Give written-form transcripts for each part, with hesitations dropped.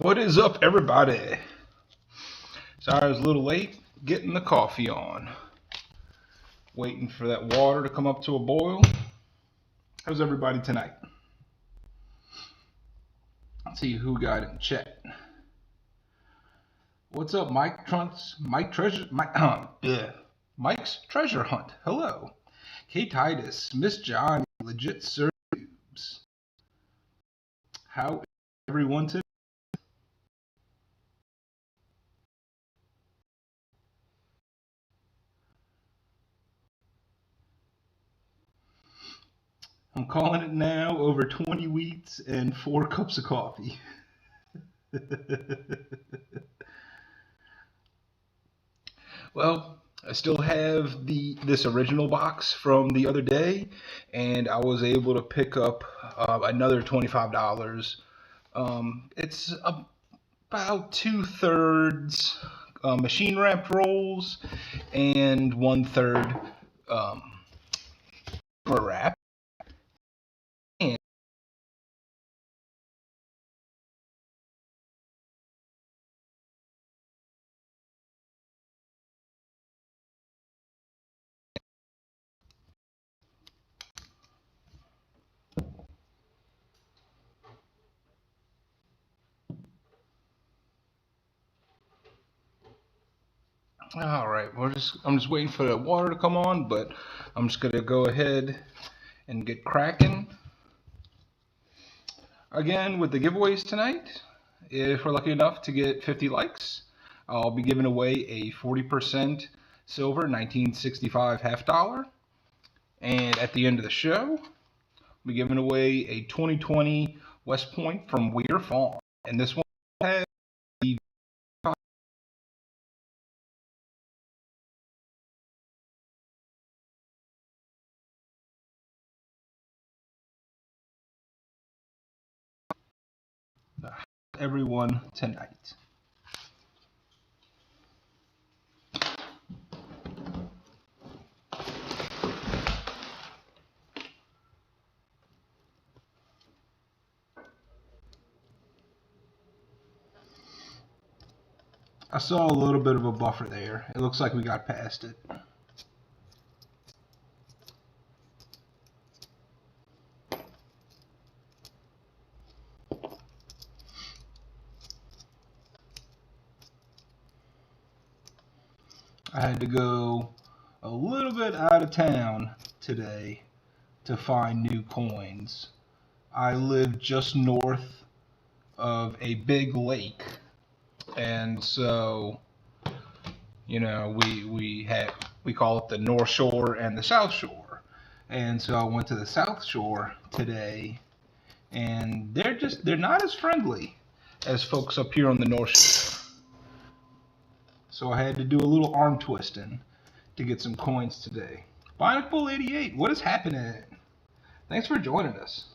What is up, everybody? Sorry I was a little late getting the coffee on. Waiting for that water to come up to a boil. How's everybody tonight? Let's see who got in chat. What's up, Mike Trunks? Mike's Treasure Hunt. Hello. K Titus, Miss Johnny, Legit Serbs. How is everyone today? I'm calling it now, over 20 wheats and 4 cups of coffee. Well, I still have this original box from the other day, and I was able to pick up another $25. It's about 2/3 machine wrapped rolls and 1/3 wrap. And all right, I'm just waiting for the water to come on, but I'm just gonna go ahead and get cracking. Again, with the giveaways tonight, if we're lucky enough to get 50 likes, I'll be giving away a 40% silver 1965 half dollar. And at the end of the show, I'll be giving away a 2020 West Point from Weir Farm. And this one has the everyone tonight. I saw a little bit of a buffer there. It looks like we got past it. I had to go a little bit out of town today to find new coins. I live just north of a big lake, and so we call it the North Shore and the South Shore, and so I went to the South Shore today, and they're not as friendly as folks up here on the North Shore. So I had to do a little arm twisting to get some coins today. Bionic Bull 88, what is happening? Thanks for joining us.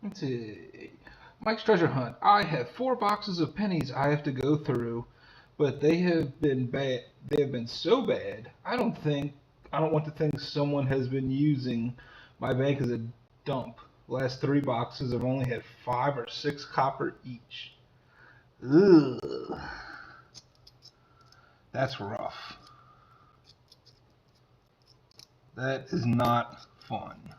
Let's see. Mike's Treasure Hunt. I have 4 boxes of pennies I have to go through, but they have been bad. They have been so bad. I don't want to think someone has been using my bank as a dump. Last 3 boxes have only had 5 or 6 copper each. Ugh. That's rough. That is not fun.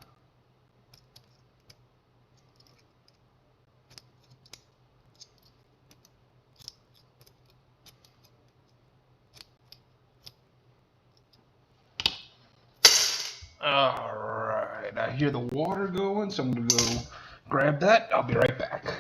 Alright, I hear the water going, so I'm going to go grab that. I'll be right back.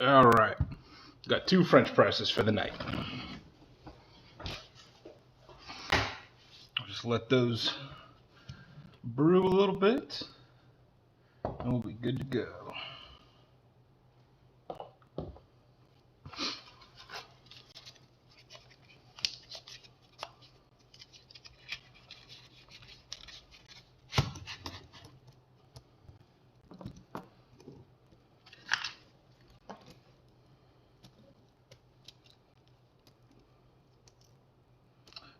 All right, got 2 French presses for the night. I'll just let those brew a little bit, and we'll be good to go.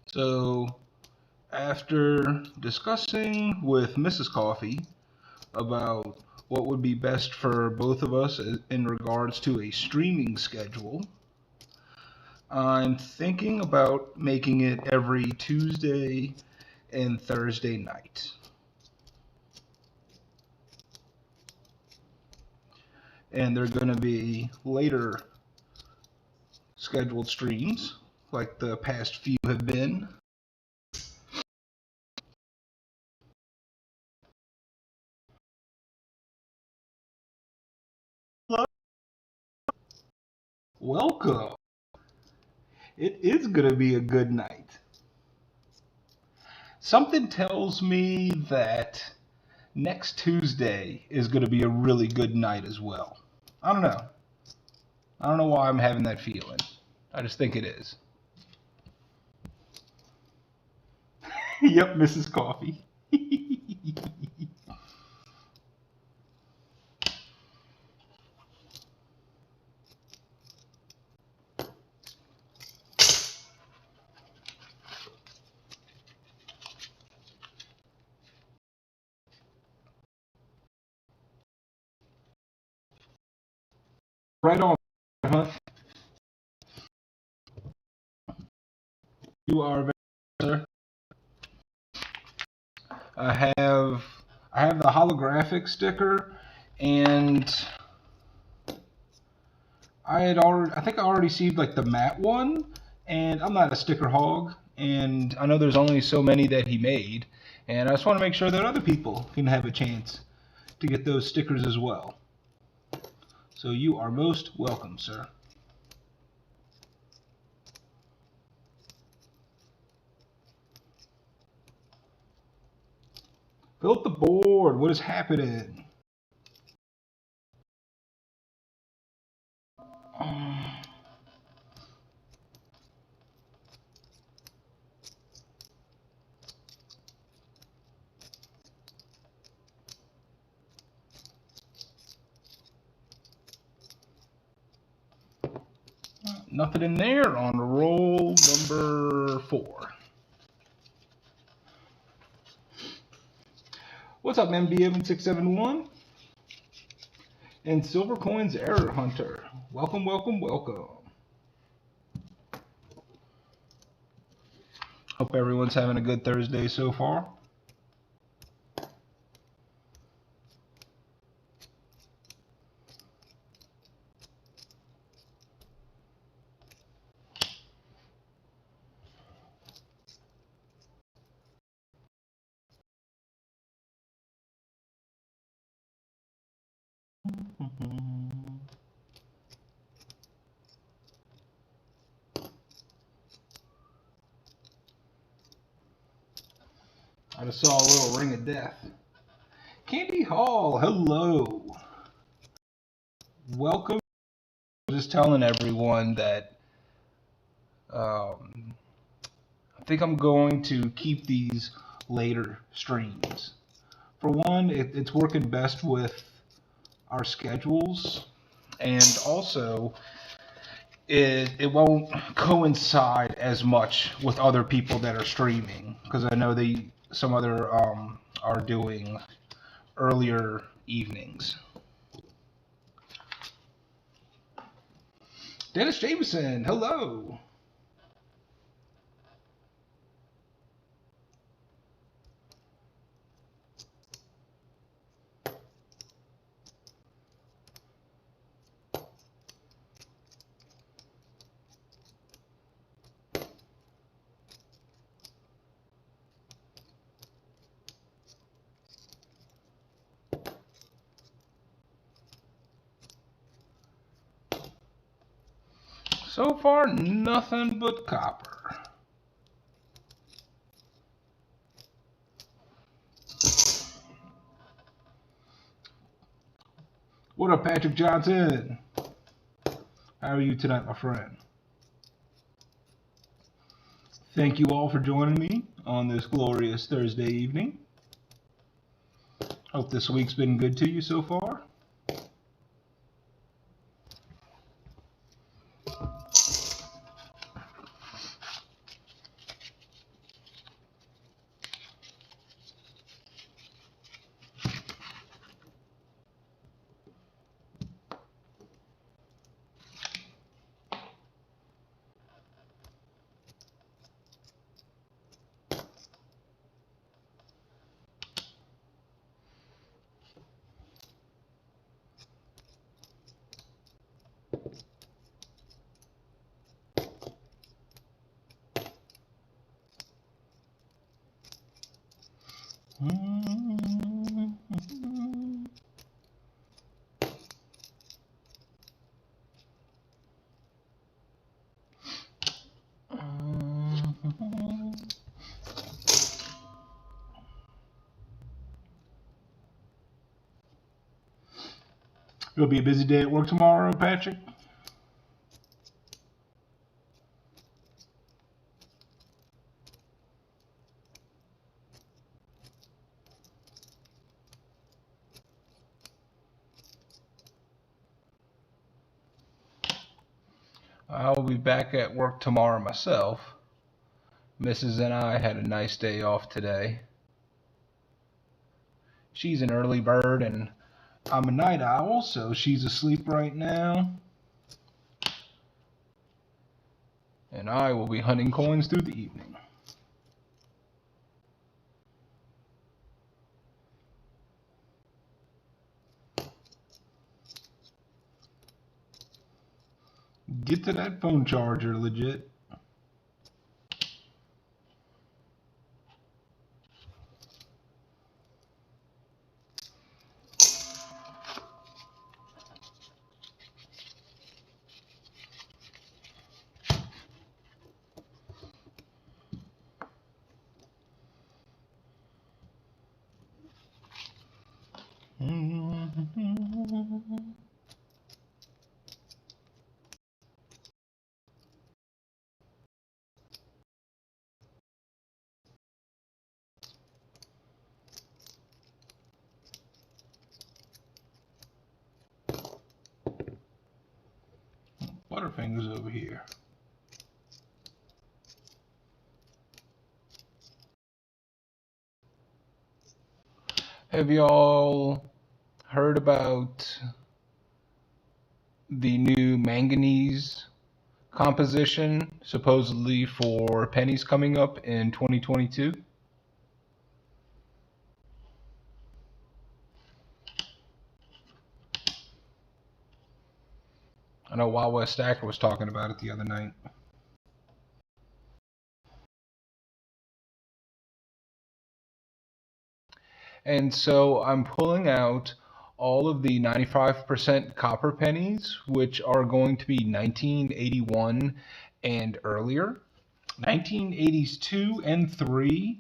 So, after discussing with Mrs. Coffee about what would be best for both of us in regards to a streaming schedule, I'm thinking about making it every Tuesday and Thursday night. And they're going to be later scheduled streams, like the past few have been. Welcome. It is going to be a good night. Something tells me that next Tuesday is going to be a really good night as well. I don't know. I don't know why I'm having that feeling. I just think it is. Yep, Mrs. Coffee. Right on, Hunt. You are very, sir. I have the holographic sticker, and I think I already received like the matte one, and I'm not a sticker hog, and I know there's only so many that he made, and I just want to make sure that other people can have a chance to get those stickers as well. So you are most welcome, sir. Fill up the board. What is happening? Nothing in there on roll number 4. What's up, MBM671? And Silver Coins Error Hunter. Welcome, welcome, welcome. Hope everyone's having a good Thursday so far. I just saw a little ring of death. Candy Hall, hello. Welcome. Just telling everyone that I think I'm going to keep these later streams. For one, it's working best with our schedules, and also it won't coincide as much with other people that are streaming, because I know some other are doing earlier evenings. Dennis Jameson, hello. So far, nothing but copper. What up, Patrick Johnson? How are you tonight, my friend? Thank you all for joining me on this glorious Thursday evening. Hope this week's been good to you so far. It'll be a busy day at work tomorrow, Patrick. I'll be back at work tomorrow myself. Mrs. and I had a nice day off today. She's an early bird and I'm a night owl, so she's asleep right now. And I will be hunting coins through the evening. Get to that phone charger, legit. Butterfingers over here. Have y'all heard about the new manganese composition supposedly for pennies coming up in 2022? I know Wild West Stacker was talking about it the other night. And so I'm pulling out all of the 95% copper pennies, which are going to be 1981 and earlier. 1980s 2 and 3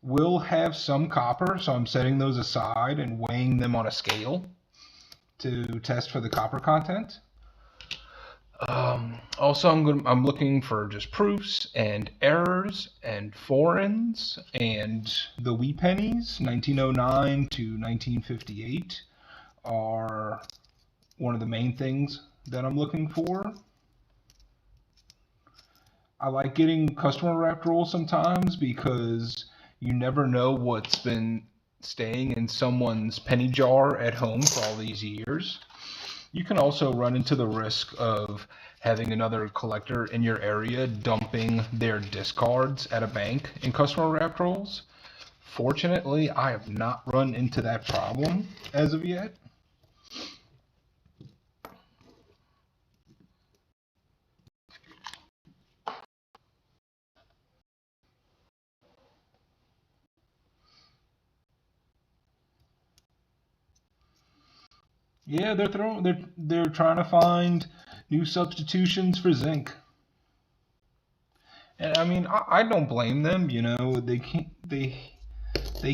will have some copper, so I'm setting those aside and weighing them on a scale to test for the copper content. Also, I'm looking for just proofs and errors and foreigns, and the wee pennies 1909 to 1958 are one of the main things that I'm looking for. I like getting customer wrapped rolls sometimes because you never know what's been staying in someone's penny jar at home for all these years. You can also run into the risk of having another collector in your area dumping their discards at a bank in customer wrapped rolls. Fortunately, I have not run into that problem as of yet. Yeah, they're trying to find New substitutions for zinc. And I mean, I don't blame them. You know, they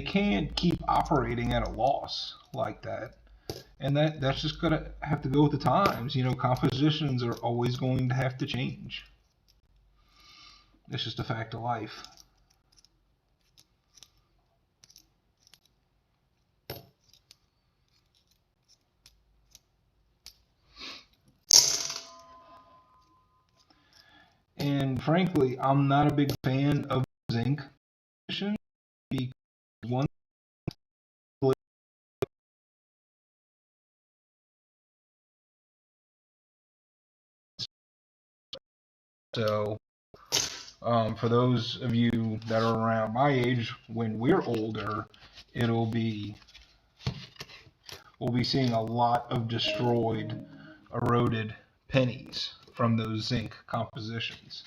can't keep operating at a loss like that, and that's just gonna have to go with the times. You know, compositions are always going to have to change. It's just a fact of life. And frankly, I'm not a big fan of zinc because one, so for those of you that are around my age, when we're older, it'll be we'll be seeing a lot of destroyed, eroded pennies from those zinc compositions.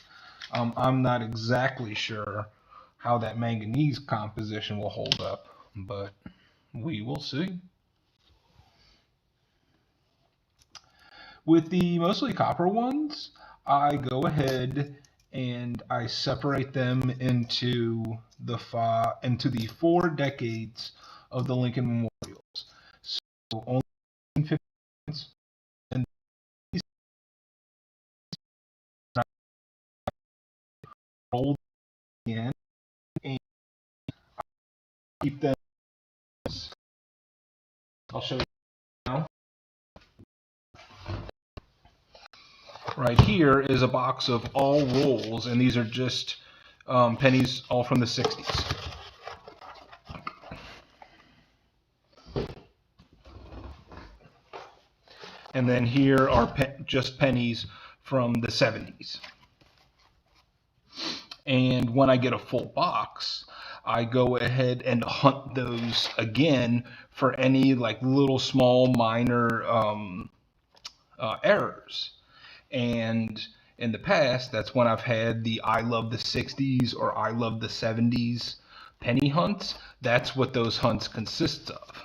I'm not exactly sure how that manganese composition will hold up, but we will see. With the mostly copper ones, I go ahead and I separate them into the 4 decades of the Lincoln Memorials. So only 50 cents, and these rolled in and keep them. I'll show you now. Right here is a box of all rolls, and these are just pennies all from the 60s. And then here are just pennies from the 70s. And when I get a full box, I go ahead and hunt those again for any like little small minor errors. And in the past, that's when I've had the I love the 60s or I love the 70s penny hunts. That's what those hunts consist of.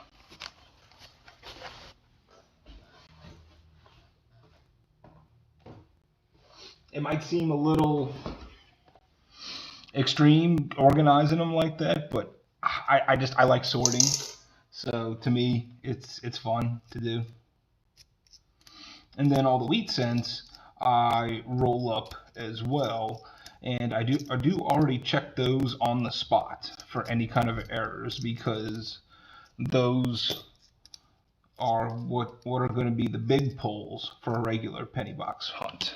It might seem a little extreme organizing them like that, but I like sorting. So to me, it's fun to do. And then all the wheat cents I roll up as well, and I do already check those on the spot for any kind of errors because those are what are going to be the big pulls for a regular penny box hunt.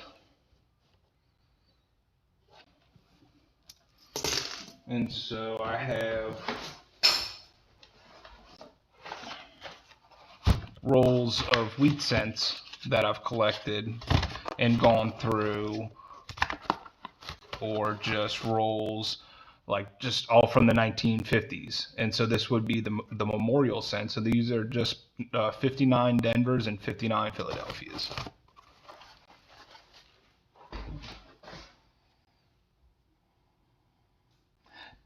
And so I have rolls of wheat cents that I've collected and gone through, or just rolls like just all from the 1950s. And so this would be the memorial cents. So these are just 59 Denvers and 59 Philadelphias.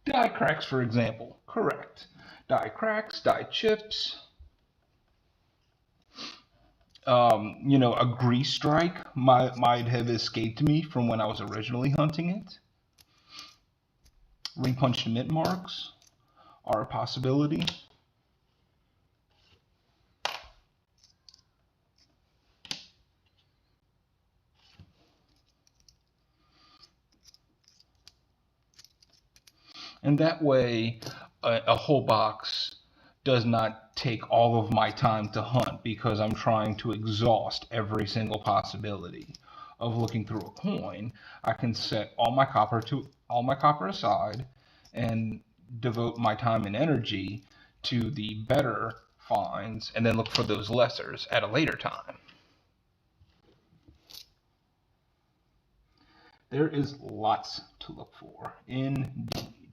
Die cracks, for example. Correct. Die cracks, die chips. A grease strike might have escaped me from when I was originally hunting it. Repunched mint marks are a possibility. And that way, a whole box does not take all of my time to hunt because I'm trying to exhaust every single possibility of looking through a coin. I can set all my copper aside and devote my time and energy to the better finds and then look for those lessers at a later time. There is lots to look for, indeed.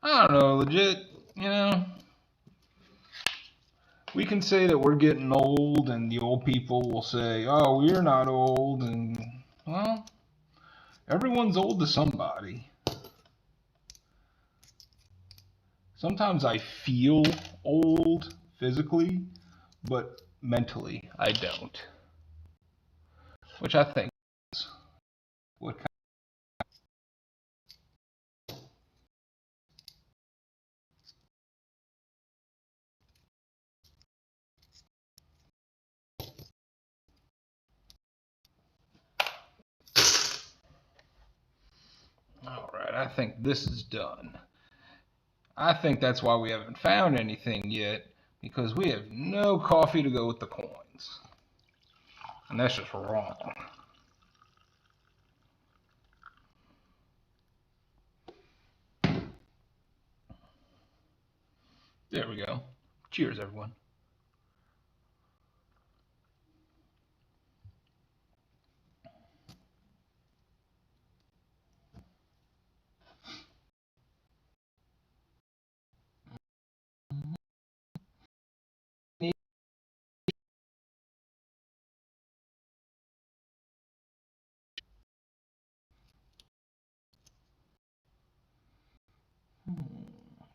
I don't know, legit, we can say that we're getting old, and the old people will say, "Oh, we're not old," and well, everyone's old to somebody. Sometimes I feel old physically, but mentally I don't. Which I think is what kind All right, I think this is done. I think that's why we haven't found anything yet, because we have no coffee to go with the coins. And that's just wrong. There we go. Cheers, everyone.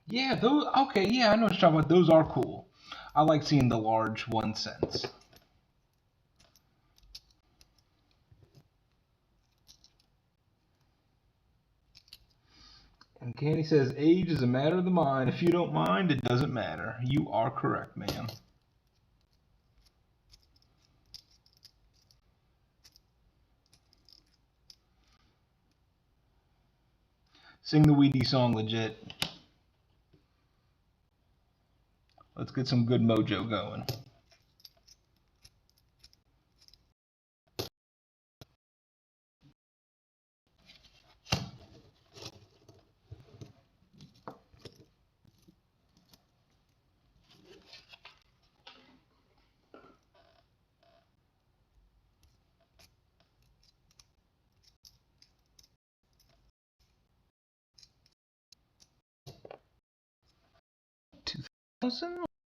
Yeah, those. Okay, yeah, I know what you're talking about. Those are cool. I like seeing the large 1 cents. And Candy says, age is a matter of the mind. If you don't mind, it doesn't matter. You are correct, ma'am. Sing the Weedy song legit. Let's get some good mojo going.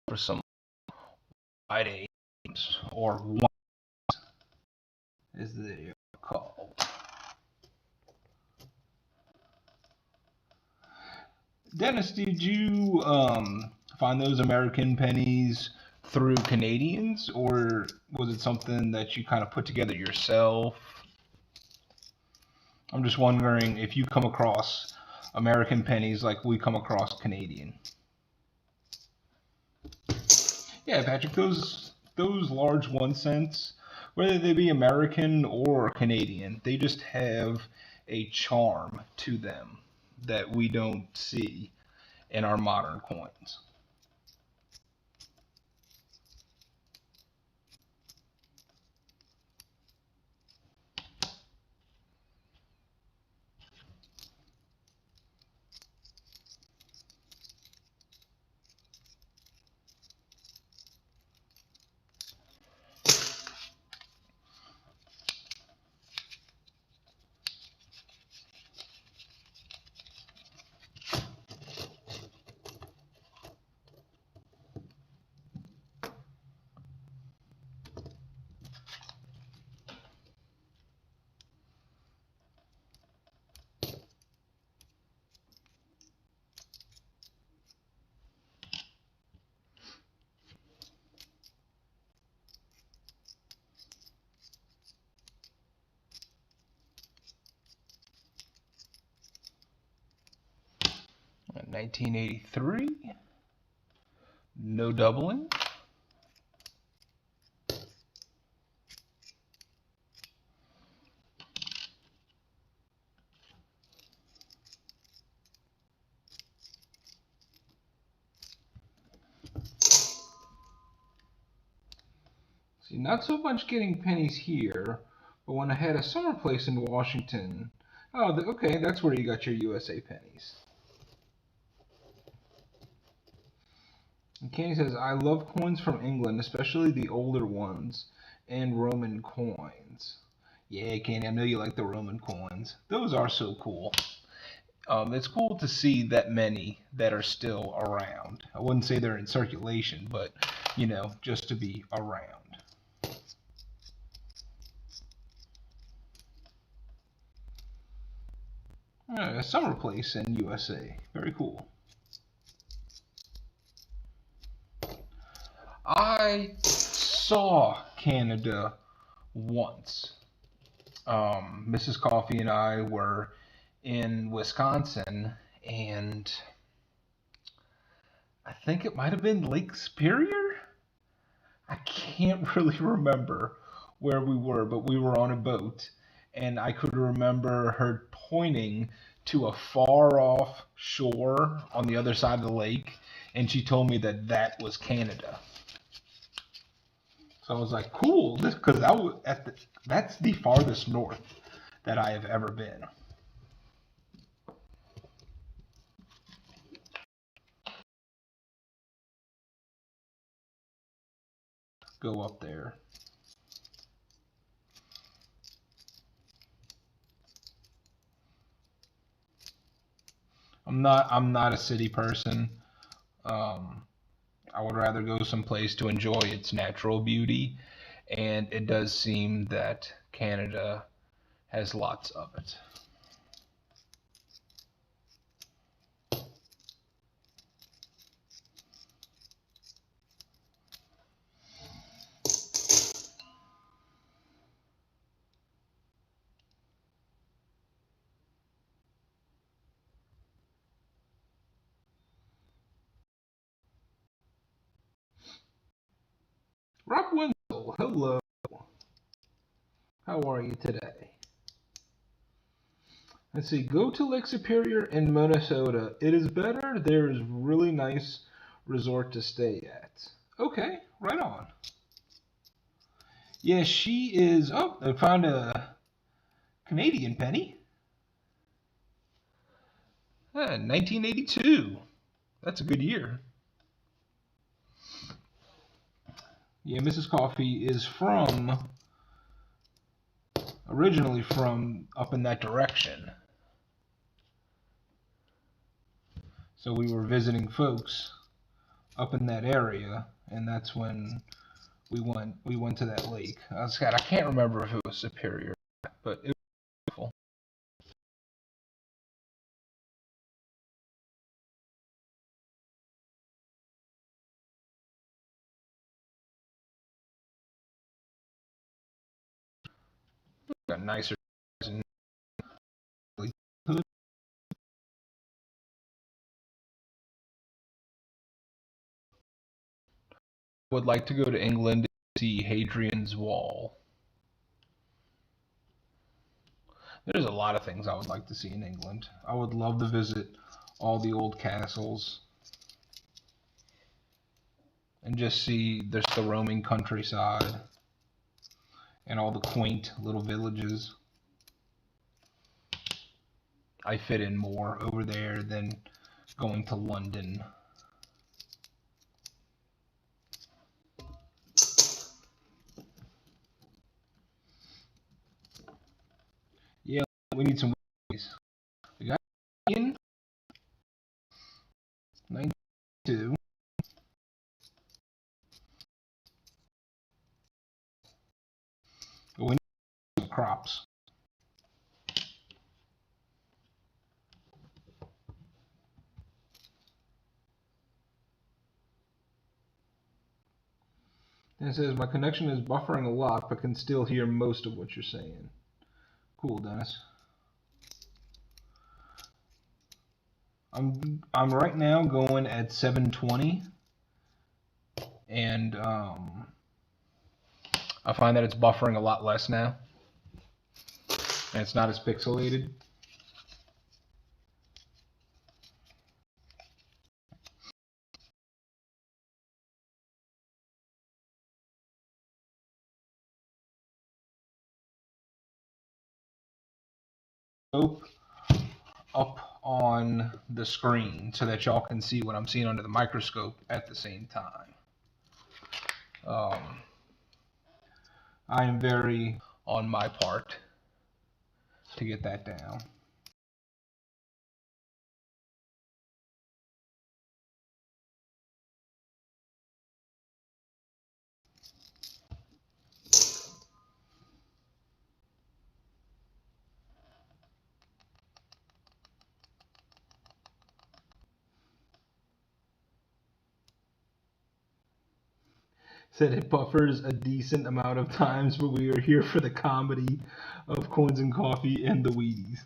For some wide aims, or one as they are called. Dennis, did you find those American pennies through Canadians, or was it something that you kind of put together yourself? I'm just wondering if you come across American pennies like we come across Canadian. Yeah, Patrick, those large 1 cents, whether they be American or Canadian, they just have a charm to them that we don't see in our modern coins. In 1983, no doubling. See, not so much getting pennies here, but when I had a summer place in Washington, oh, okay, that's where you got your USA pennies. And Candy says, I love coins from England, especially the older ones, and Roman coins. Yeah, Candy, I know you like the Roman coins. Those are so cool. It's cool to see that many that are still around. I wouldn't say they're in circulation, but just to be around. A summer place in USA. Very cool. I saw Canada once. Mrs. Coffee and I were in Wisconsin, and I think it might have been Lake Superior. I can't really remember where we were, but we were on a boat, and I could remember her pointing to a far off shore on the other side of the lake, and she told me that that was Canada. So I was like, cool, this because that's the farthest north that I have ever been. Go up there. I'm not a city person. Um, I would rather go someplace to enjoy its natural beauty, and it does seem that Canada has lots of it. Rob Wenzel, hello. How are you today? Let's see. Go to Lake Superior in Minnesota. It is better. There is really nice resort to stay at. Okay, right on. Yeah, she is. Oh, I found a Canadian penny. 1982. That's a good year. Yeah, Mrs. Coffee is originally from up in that direction. So we were visiting folks up in that area, and that's when we went to that lake. I can't remember if it was Superior, but it was beautiful. Got nicer in would like to go to England to see Hadrian's Wall. There's a lot of things I would like to see in England. I would love to visit all the old castles and just see there's the roaming countryside and all the quaint little villages. I fit in more over there than going to London. Yeah, we need some ways. We got in 92. But we need some crops. And it says my connection is buffering a lot, but can still hear most of what you're saying. Cool, Dennis. I'm right now going at 720, and I find that it's buffering a lot less now, and it's not as pixelated. Up on the screen so that y'all can see what I'm seeing under the microscope at the same time. I am very on my part to get that down. Said it buffers a decent amount of times, but we are here for the comedy of Coins and Coffee and the Wheaties.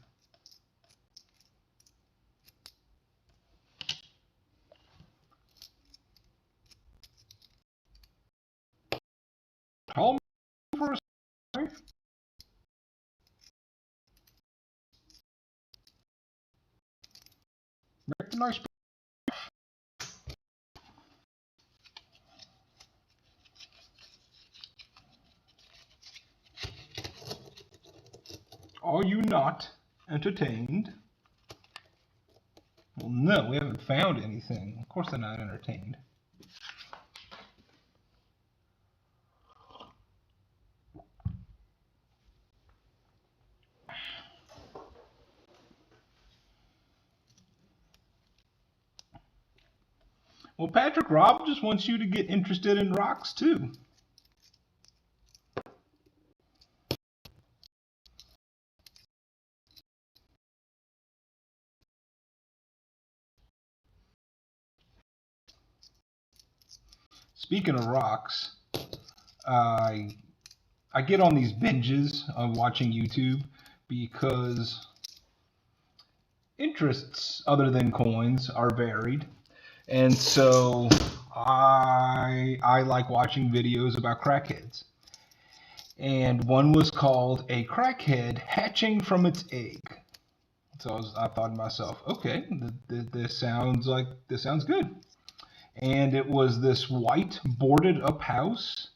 Call me for a story. Make a nice. Are you not entertained? Well, no, we haven't found anything. Of course they're not entertained. Well, Patrick, Rob just wants you to get interested in rocks too. Speaking of rocks, I I get on these binges of watching YouTube because interests other than coins are varied. And so I like watching videos about crackheads. And one was called A Crackhead Hatching from Its Egg. So I thought to myself, okay, this sounds good. And it was this white boarded up house,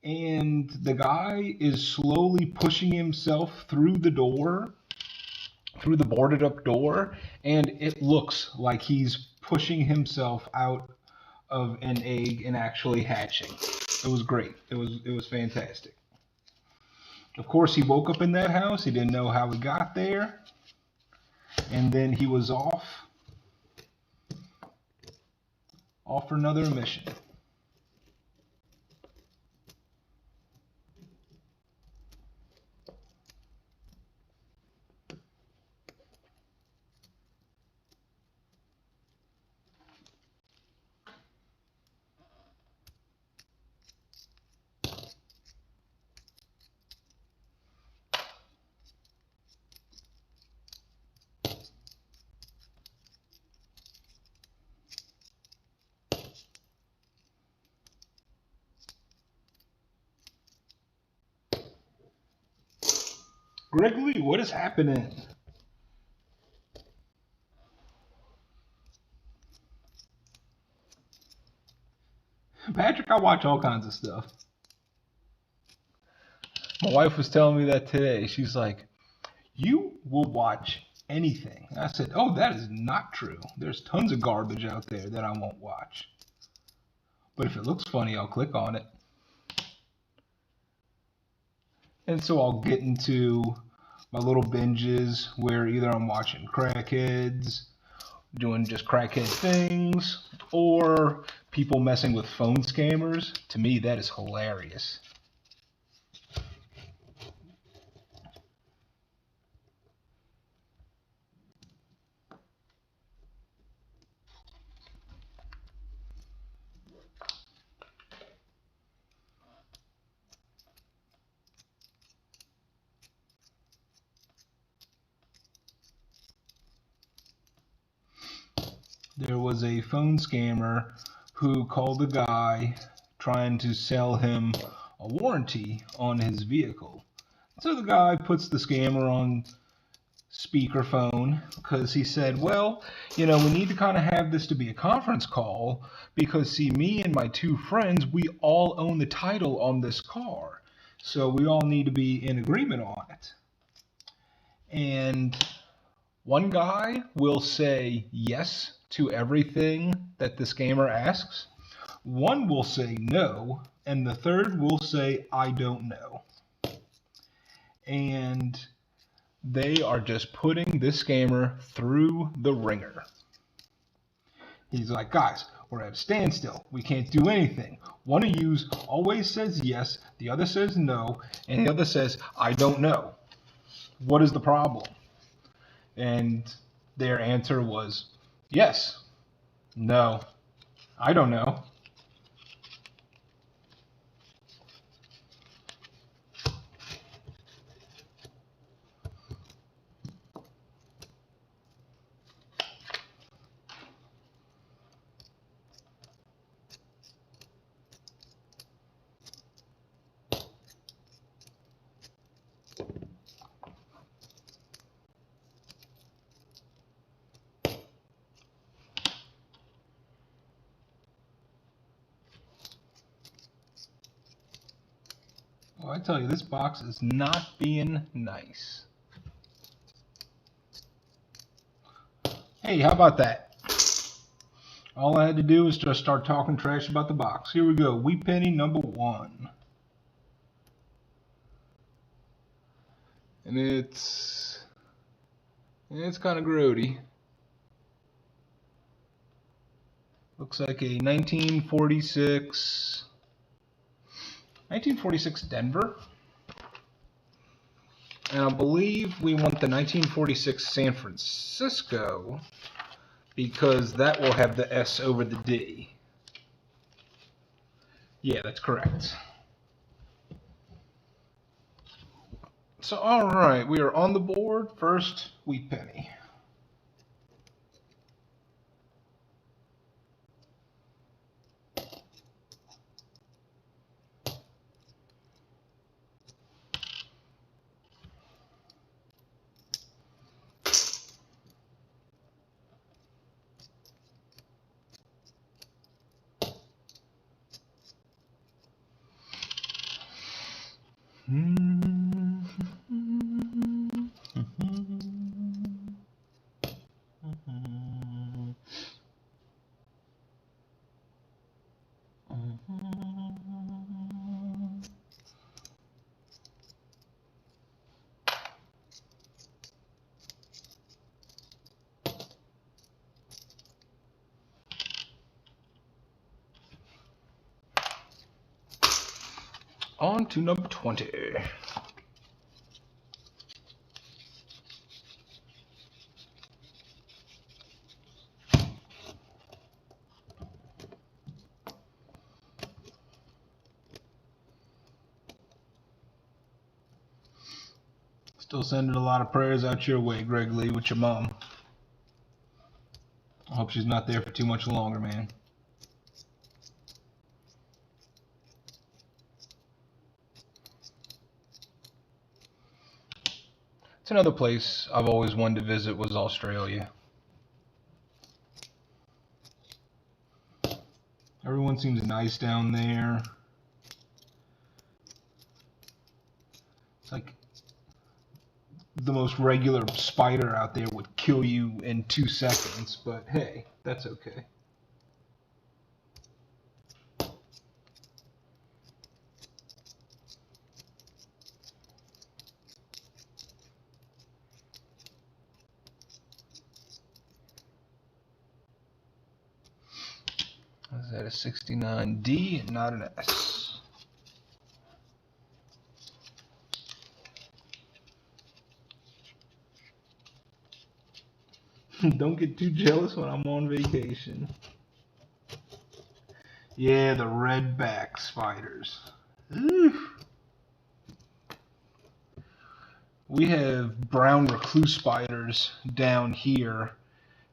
and the guy is slowly pushing himself through the door, through the boarded up door, and it looks like he's pushing himself out of an egg and actually hatching. It was great. It was fantastic. Of course, he woke up in that house. He didn't know how he got there, and then he was off for another mission. Greg Lee, what is happening? Patrick, I watch all kinds of stuff. My wife was telling me that today. She's like, you will watch anything. I said, oh, that is not true. There's tons of garbage out there that I won't watch. But if it looks funny, I'll click on it. And so I'll get into my little binges where either I'm watching crackheads, doing just crackhead things, or people messing with phone scammers. To me, that is hilarious. There was a phone scammer who called the guy trying to sell him a warranty on his vehicle. So the guy puts the scammer on speakerphone because he said, well, we need to kind of have this to be a conference call because, see, me and my two friends, we all own the title on this car. So we all need to be in agreement on it. And one guy will say yes to everything that the scammer asks. One will say no, and the third will say, I don't know. And they are just putting this scammer through the ringer. He's like, guys, we're at a standstill. We can't do anything. One of you always says yes, the other says no, and the other says, I don't know. What is the problem? And their answer was, yes, no, I don't know. Well, I tell you, this box is not being nice. Hey, how about that? All I had to do was just start talking trash about the box. Here we go. Wheat penny number 1. And it's kind of grody. Looks like a 1946 Denver. And I believe we want the 1946 San Francisco because that will have the S over the D. Yeah, that's correct. So, all right, we are on the board. First, wheat penny. On to number 20. Still sending a lot of prayers out your way, Greg Lee, with your mom. I hope she's not there for too much longer, man. It's another place I've always wanted to visit was Australia. Everyone seems nice down there. It's like the most regular spider out there would kill you in 2 seconds, but hey, that's okay. Is that a 69D? Not an S. Don't get too jealous when I'm on vacation. Yeah, the redback spiders. Oof. We have brown recluse spiders down here.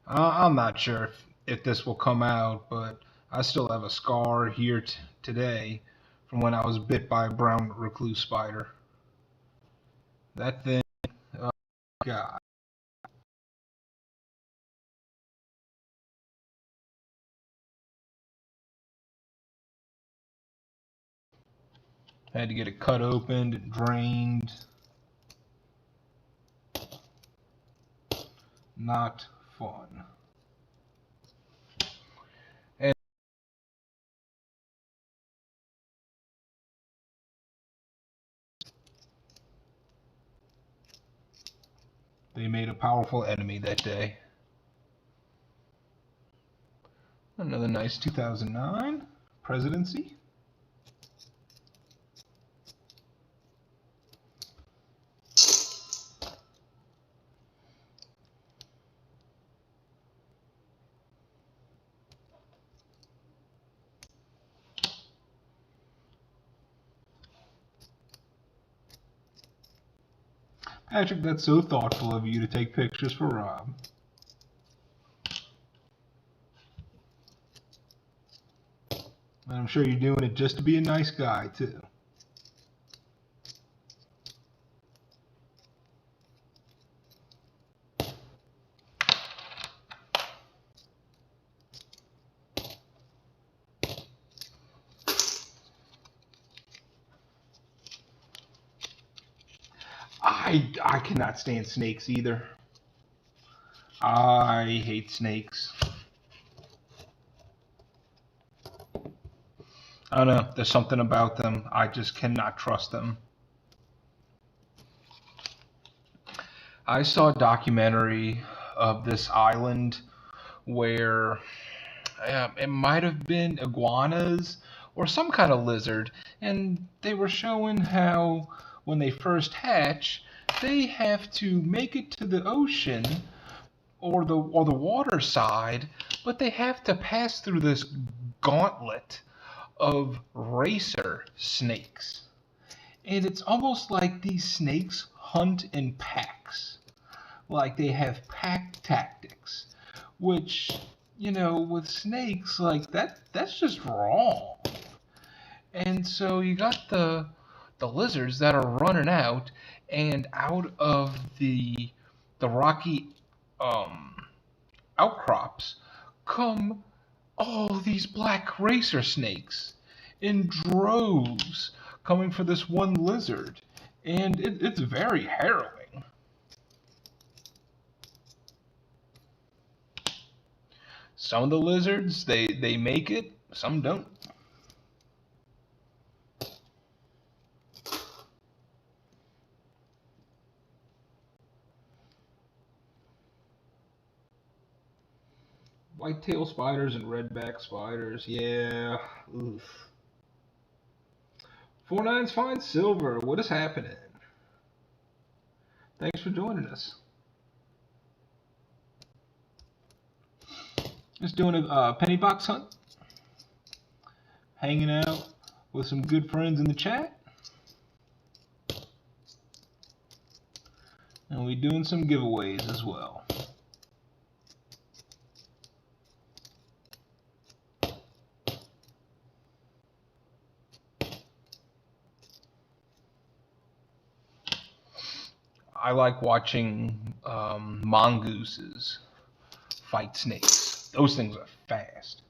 I'm not sure if this will come out, but I still have a scar here today from when I was bit by a brown recluse spider. That thing, oh God. I had to get it cut open and drained. Not fun. And they made a powerful enemy that day. Another nice 2009 presidency. Patrick, that's so thoughtful of you to take pictures for Rob. And I'm sure you're doing it just to be a nice guy, too. I cannot stand snakes either. I hate snakes. I don't know. There's something about them. I just cannot trust them. I saw a documentary of this island where it might have been iguanas or some kind of lizard, and they were showing how when they first hatch, they have to make it to the ocean or the water side, but they have to pass through this gauntlet of racer snakes. And it's almost like these snakes hunt in packs. Like they have pack tactics, which, with snakes, like that's just wrong. And so you got the lizards that are running out, and out of the rocky um outcrops come all these black racer snakes in droves coming for this one lizard. And it's very harrowing. Some of the lizards, they make it, some don't. White-tail spiders and redback spiders, yeah. Oof. 49's Fine Silver, what is happening? Thanks for joining us. Just doing a penny box hunt. Hanging out with some good friends in the chat. And we're doing some giveaways as well. I like watching mongooses fight snakes. Those things are fast.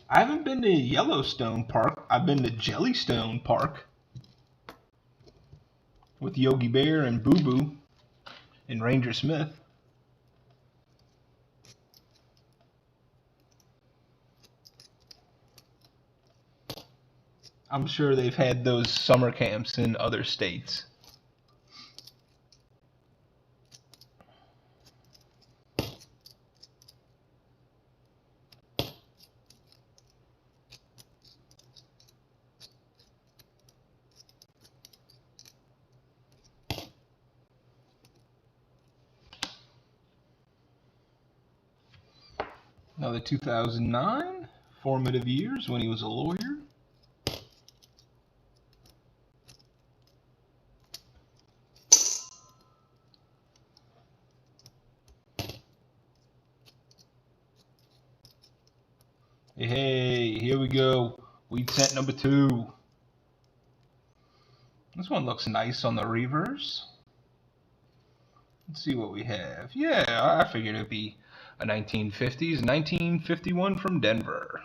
I haven't been to Yellowstone Park. I've been to Jellystone Park with Yogi Bear and Boo Boo and Ranger Smith. I'm sure they've had those summer camps in other states. Another 2009, formative years when he was a lawyer. Hey, here we go. Weed scent number 2. This one looks nice on the reverse. Let's see what we have. Yeah, I figured it'd be a 1950s, 1951 from Denver.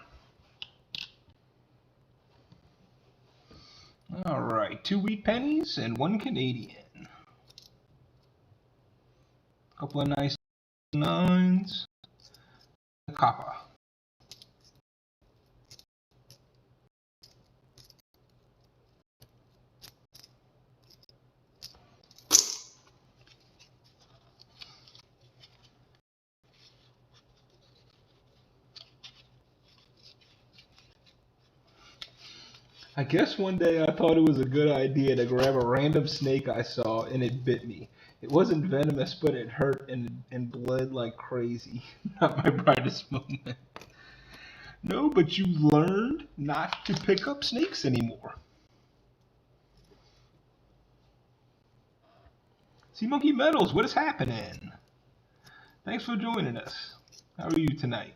All right, 2 wheat pennies and 1 Canadian. A couple of nice 9s. Copper. I guess one day I thought it was a good idea to grab a random snake I saw and it bit me. It wasn't venomous, but it hurt and bled like crazy. Not my brightest moment. No, but you learned not to pick up snakes anymore. See Monkey Metals, what is happening? Thanks for joining us. How are you tonight?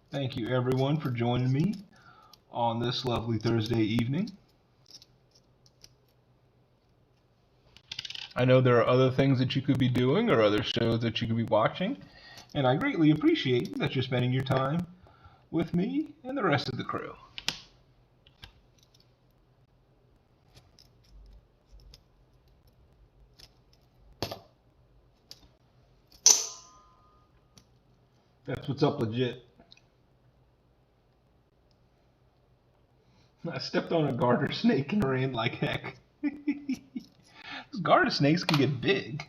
Thank you everyone for joining me on this lovely Thursday evening. I know there are other things that you could be doing or other shows that you could be watching, and I greatly appreciate that you're spending your time with me and the rest of the crew. That's what's up, legit. I stepped on a garter snake and ran like heck. Those garter snakes can get big.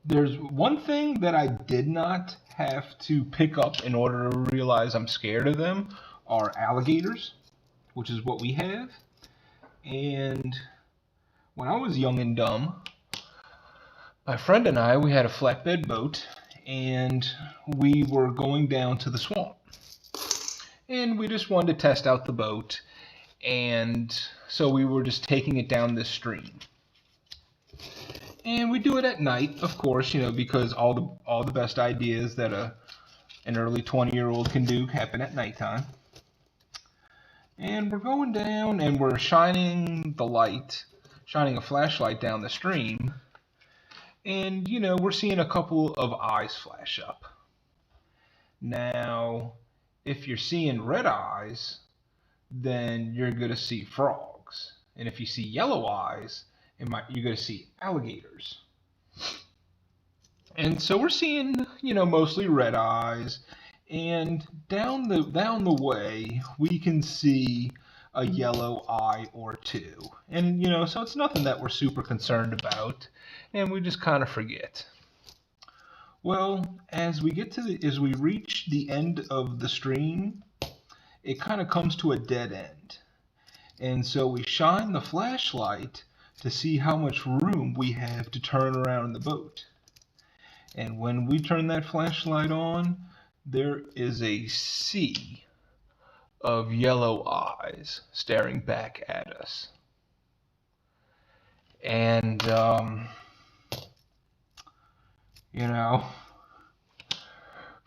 There's one thing that I did not have to pick up in order to realize I'm scared of them are alligators, which is what we have. And when I was young and dumb, my friend and I, we had a flatbed boat, and we were going down to the swamp. And we just wanted to test out the boat, and so we were just taking it down this stream. And we do it at night, of course, because all the best ideas that an early 20-year-old can do happen at nighttime. And we're going down and we're shining a flashlight down the stream. And, we're seeing a couple of eyes flash up. Now, if you're seeing red eyes, then you're going to see frogs. And if you see yellow eyes, you're going to see alligators. And so we're seeing, mostly red eyes. And down the way, we can see a yellow eye or two. And, so it's nothing that we're super concerned about. And we just kind of forget. Well, as we reach the end of the stream, it kind of comes to a dead end. And so we shine the flashlight to see how much room we have to turn around in the boat. And when we turn that flashlight on, there is a sea of yellow eyes staring back at us. And,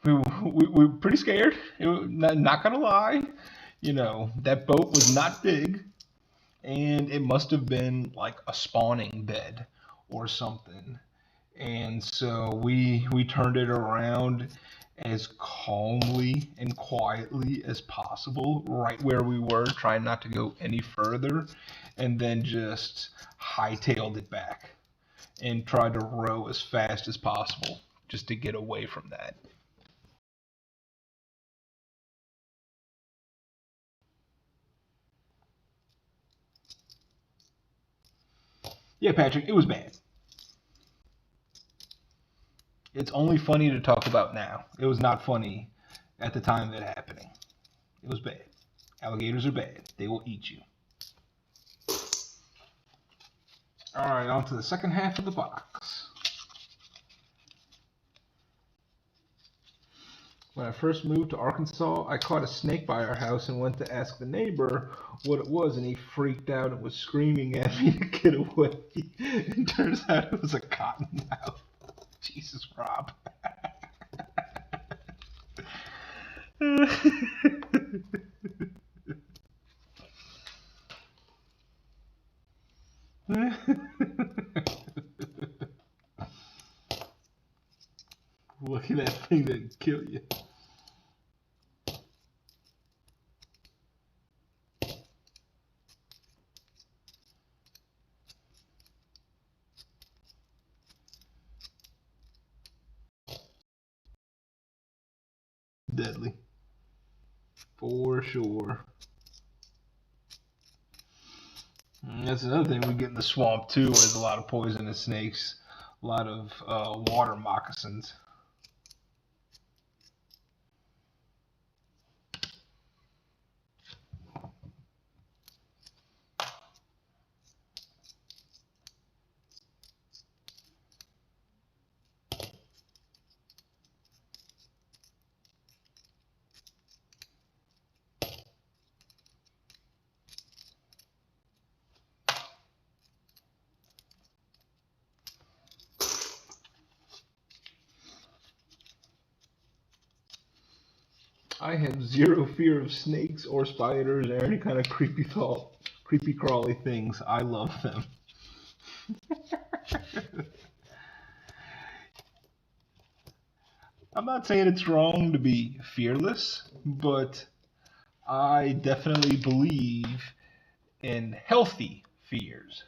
we're pretty scared. Not gonna lie. That boat was not big, and it must have been like a spawning bed or something. And so we turned it around as calmly and quietly as possible, right where we were, trying not to go any further, and then just hightailed it back and tried to row as fast as possible just to get away from that. Yeah, Patrick, it was bad. It's only funny to talk about now. It was not funny at the time that happening. It was bad. Alligators are bad. They will eat you. All right, on to the second half of the box. When I first moved to Arkansas, I caught a snake by our house and went to ask the neighbor what it was, and he freaked out and was screaming at me to get away. It turns out it was a cottonmouth. Jesus, Rob. Look at that thing that kill you. Deadly. For sure. And that's another thing we get in the swamp too, where there's a lot of poisonous snakes, a lot of water moccasins. I have zero fear of snakes or spiders or any kind of creepy crawly things. I love them. I'm not saying it's wrong to be fearless, but I definitely believe in healthy fears.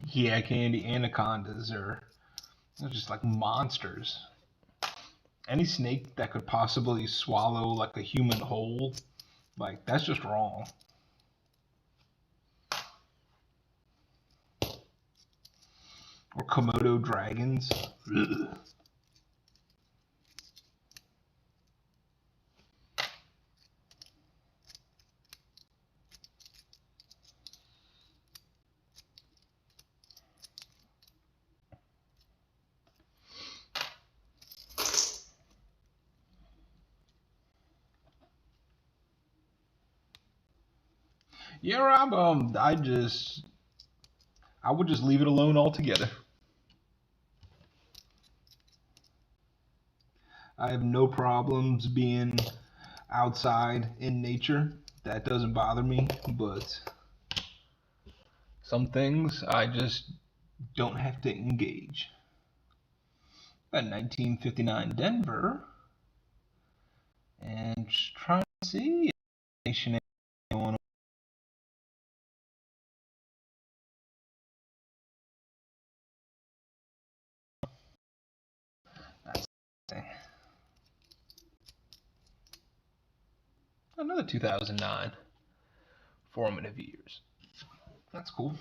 Yeah, candy anacondas are they're just like monsters. Any snake that could possibly swallow like a human whole, like that's just wrong. Or Komodo dragons. Ugh. Yeah, Rob. I would just leave it alone altogether. I have no problems being outside in nature. That doesn't bother me, but some things I just don't have to engage. Got 1959 Denver, and just trying to see nation going on. That's another 2009 formative years. That's cool.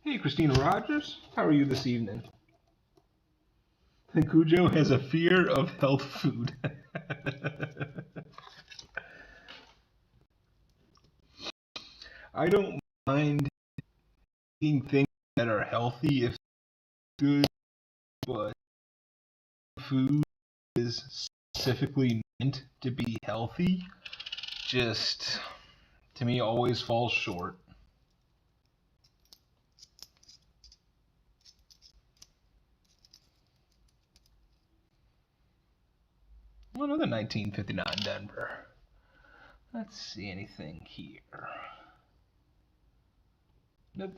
Hey, Christina Rogers, how are you this evening? Cujo has a fear of health food. I don't mind eating things that are healthy if good, but food is specifically meant to be healthy just to me always falls short. Well, another 1959 Denver. Let's see anything here. Nope.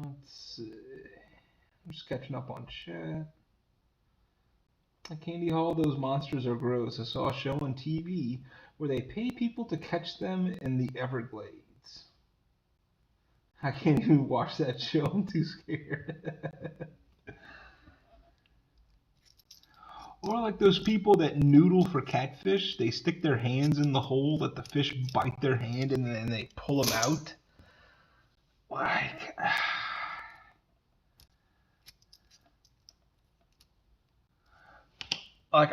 Let's see. I'm just catching up on chat. At Candy Hall, those monsters are gross. I saw a show on TV where they pay people to catch them in the Everglades. I can't even watch that show. I'm too scared. Or like those people that noodle for catfish. They stick their hands in the hole, let the fish bite their hand, and then they pull them out. Like,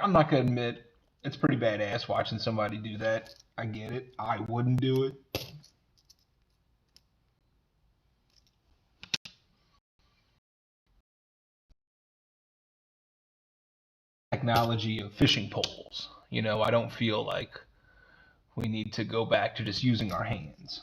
I'm not gonna admit it's pretty badass watching somebody do that. I get it. I wouldn't do it. Technology of fishing poles. I don't feel like we need to go back to just using our hands.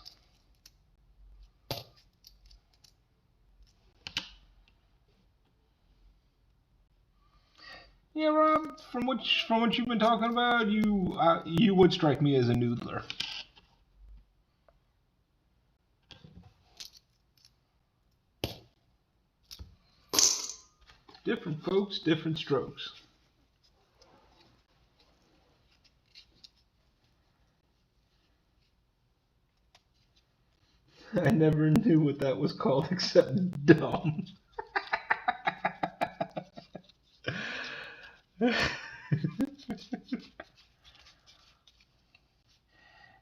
Yeah, Rob. From what you've been talking about, you would strike me as a noodler. Different folks, different strokes. I never knew what that was called except dumb.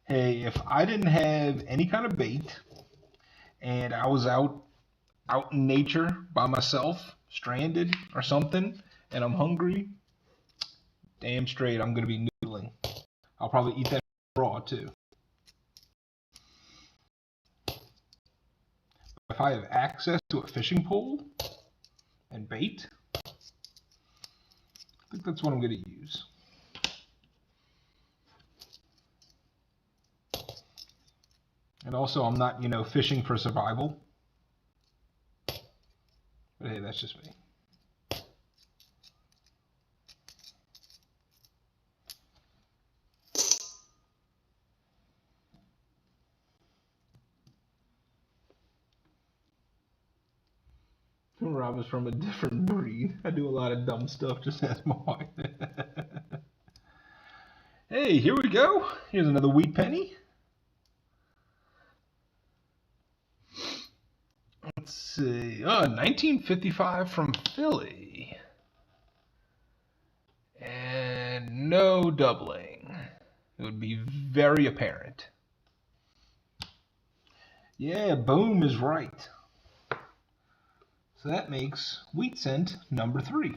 Hey, if I didn't have any kind of bait and I was out in nature by myself, stranded or something, and I'm hungry, damn straight I'm gonna be noodling. I'll probably eat that raw too. If I have access to a fishing pole and bait, I think that's what I'm gonna use. And also, I'm not, fishing for survival. But hey, that's just me. Rob is from a different breed. I do a lot of dumb stuff, just ask my wife. Hey, here we go. Here's another wheat penny. Let's see. Oh, 1955 from Philly. And no doubling. It would be very apparent. Yeah, boom is right. So that makes wheat cent number 3.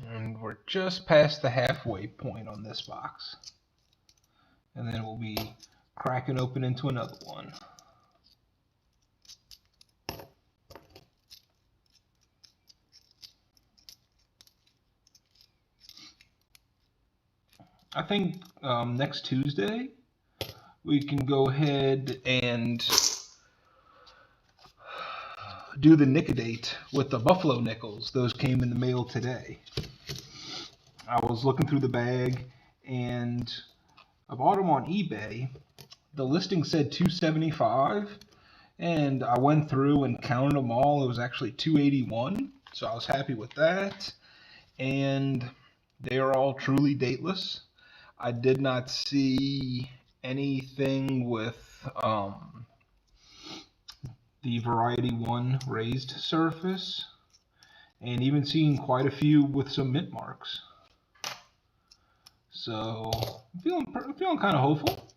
And we're just past the halfway point on this box. And then we'll be cracking open into another one. I think next Tuesday we can go ahead and do the Nick-a-date with the Buffalo nickels. Those came in the mail today. I was looking through the bag and I bought them on eBay. The listing said $275, and I went through and counted them all. It was actually $281, so I was happy with that. And they are all truly dateless. I did not see anything with the Variety 1 raised surface, and even seeing quite a few with some mint marks. So I'm feeling kind of hopeful.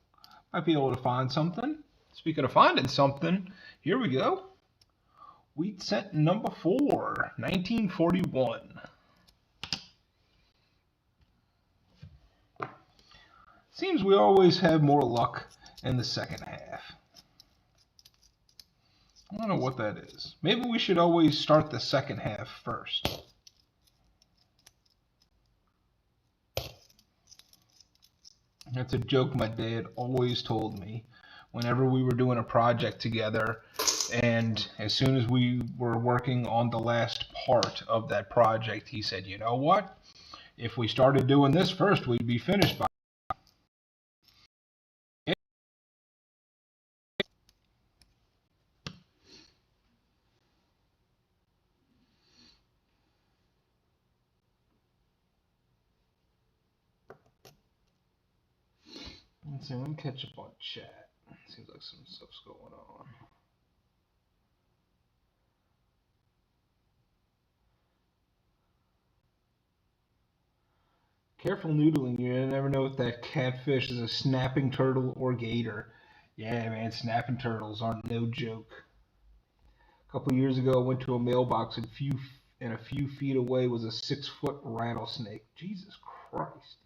Might be able to find something. Speaking of finding something, here we go. Wheat cent number 4, 1941. Seems we always have more luck in the second half. I don't know what that is. Maybe we should always start the second half first. That's a joke my dad always told me whenever we were doing a project together, and as soon as we were working on the last part of that project, he said, you know what? If we started doing this first, we'd be finished by. Let's see, let me catch up on chat. Seems like some stuff's going on. Careful noodling, you never know if that catfish is a snapping turtle or gator. Yeah, man, snapping turtles aren't no joke. A couple years ago, I went to a mailbox and a few feet away was a 6-foot rattlesnake. Jesus Christ.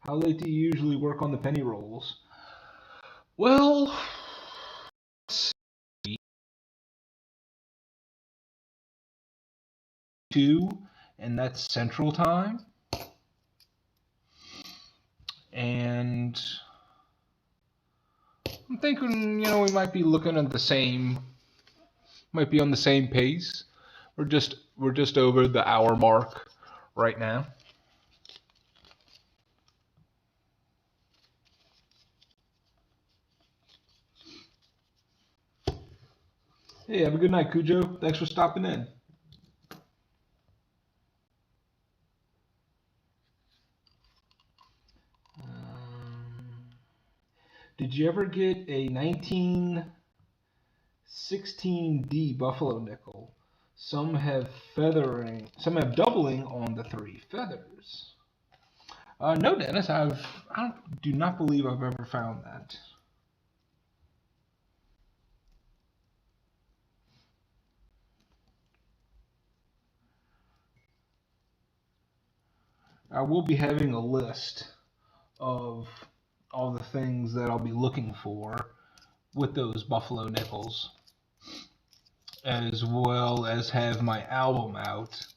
How late do you usually work on the penny rolls? Well, 2, and that's Central Time. And I'm thinking, we might be looking at might be on the same pace. We're just over the hour mark right now. Hey, have a good night, Cujo. Thanks for stopping in. Did you ever get a 1916D Buffalo nickel? Some have doubling on the 3 feathers. No, Dennis, I do not believe I've ever found that. I will be having a list of all the things that I'll be looking for with those Buffalo nickels, as well as have my album out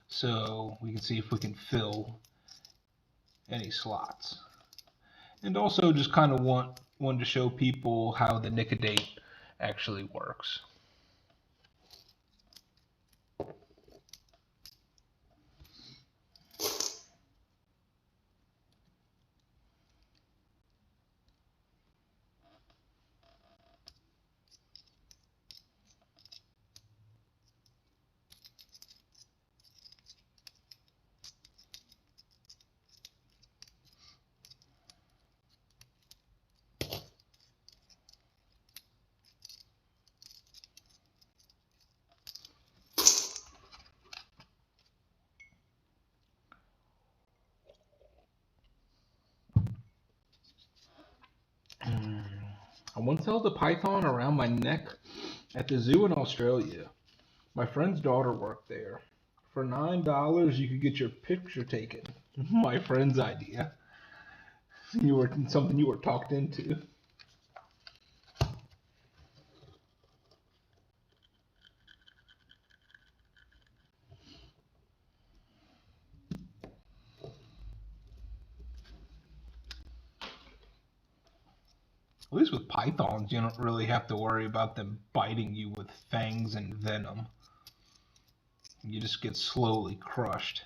so we can see if we can fill any slots. And also just kind of wanted to show people how the Nicodate actually works. I once held a python around my neck at the zoo in Australia. My friend's daughter worked there. For $9, you could get your picture taken. My friend's idea. Something you were talked into. At least with pythons, you don't really have to worry about them biting you with fangs and venom. You just get slowly crushed.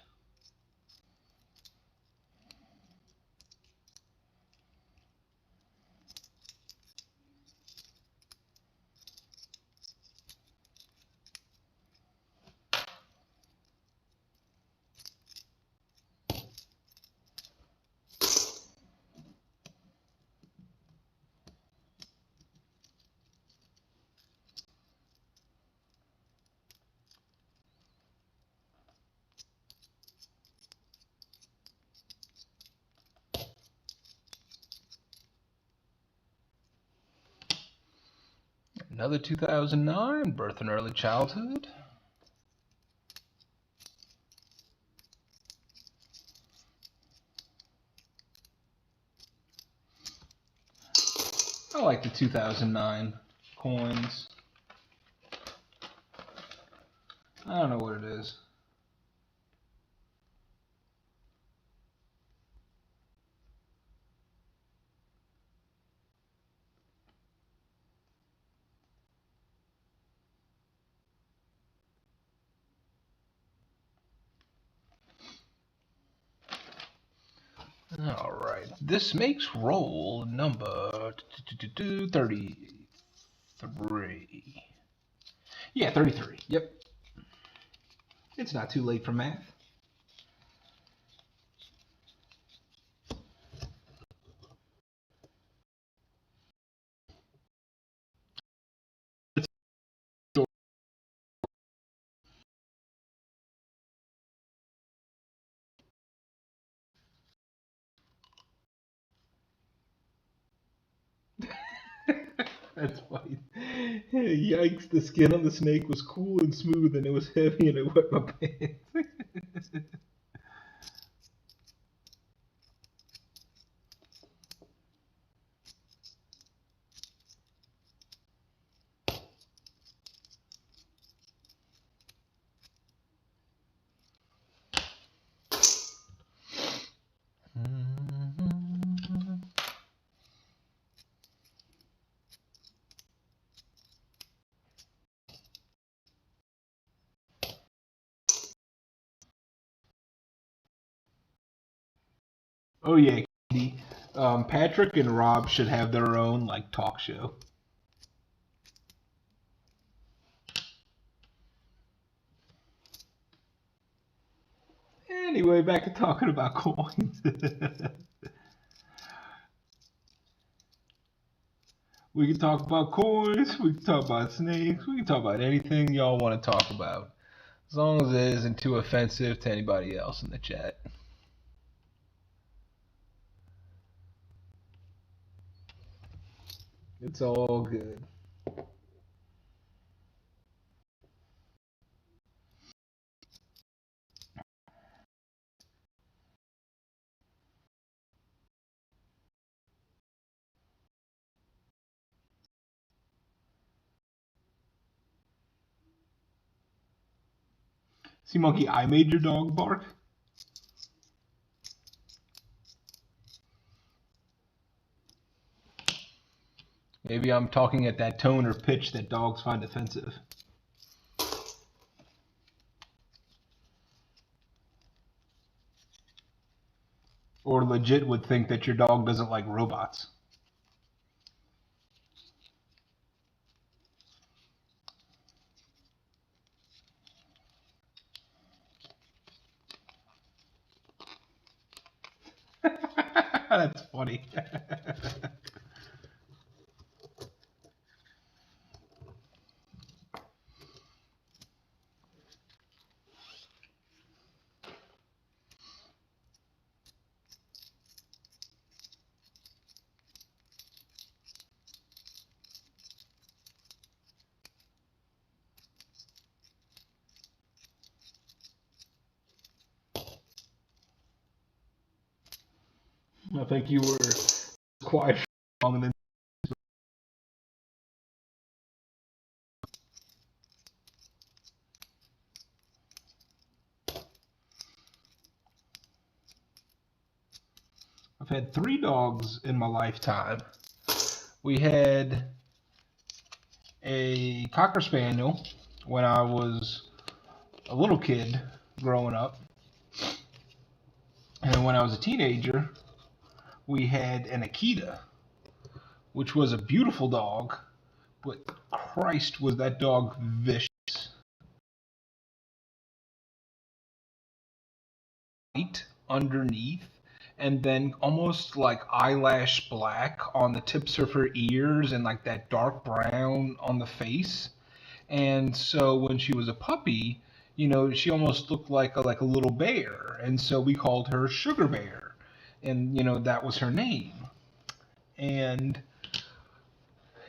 Another 2009, Birth and Early Childhood. I like the 2009 coins. I don't know what it is. All right, this makes roll number 33. Yeah, 33. Yep. It's not too late for math. That's funny. Yikes, the skin on the snake was cool and smooth and it was heavy and it wet my pants. Oh yeah, Candy. Patrick and Rob should have their own like talk show. Anyway, back to talking about coins. We can talk about coins, we can talk about snakes, we can talk about anything y'all want to talk about. As long as it isn't too offensive to anybody else in the chat. It's all good. See, Monkey, I made your dog bark. Maybe I'm talking at that tone or pitch that dogs find offensive. Or legit would think that your dog doesn't like robots. That's funny. I think you were quiet for long and then. I've had 3 dogs in my lifetime. We had a Cocker Spaniel when I was a little kid growing up. And when I was a teenager, we had an Akita, which was a beautiful dog, but Christ was that dog vicious. White underneath, and then almost like eyelash black on the tips of her ears, and like that dark brown on the face. And so when she was a puppy, she almost looked like a little bear, and so we called her Sugar Bear, and that was her name. And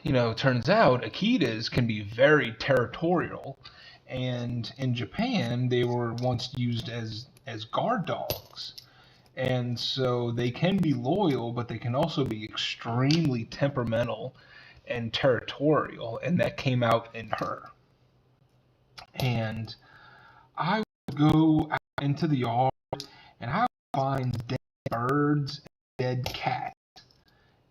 it turns out Akitas can be very territorial, and in Japan they were once used as guard dogs. And so they can be loyal, but they can also be extremely temperamental and territorial, and that came out in her. And I would go out into the yard and I would find dead birds and dead cats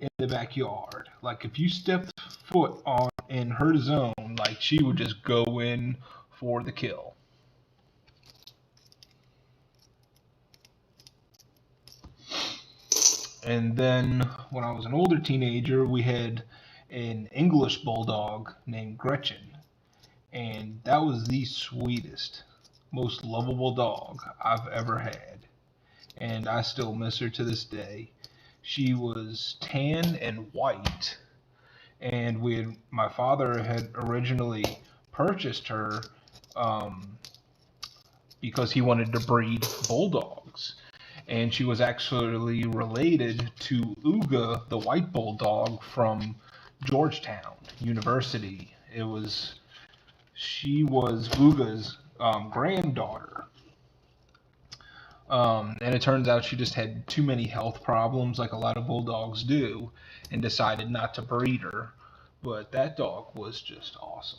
in the backyard. Like if you stepped foot on in her zone, like she would just go in for the kill. And then when I was an older teenager, we had an English bulldog named Gretchen. And that was the sweetest, most lovable dog I've ever had. And I still miss her to this day. She was tan and white. And my father had originally purchased her because he wanted to breed bulldogs. And she was actually related to Uga, the white bulldog from Georgetown University. She was Uga's granddaughter. And it turns out she just had too many health problems, like a lot of bulldogs do, and decided not to breed her. But that dog was just awesome.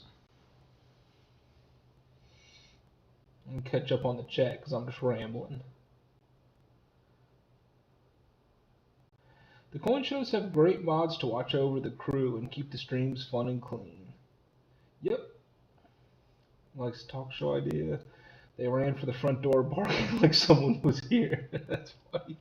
And catch up on the chat because I'm just rambling. The coin shows have great mods to watch over the crew and keep the streams fun and clean. Yep. Likes talk show idea. They ran for the front door barking like someone was here. That's funny.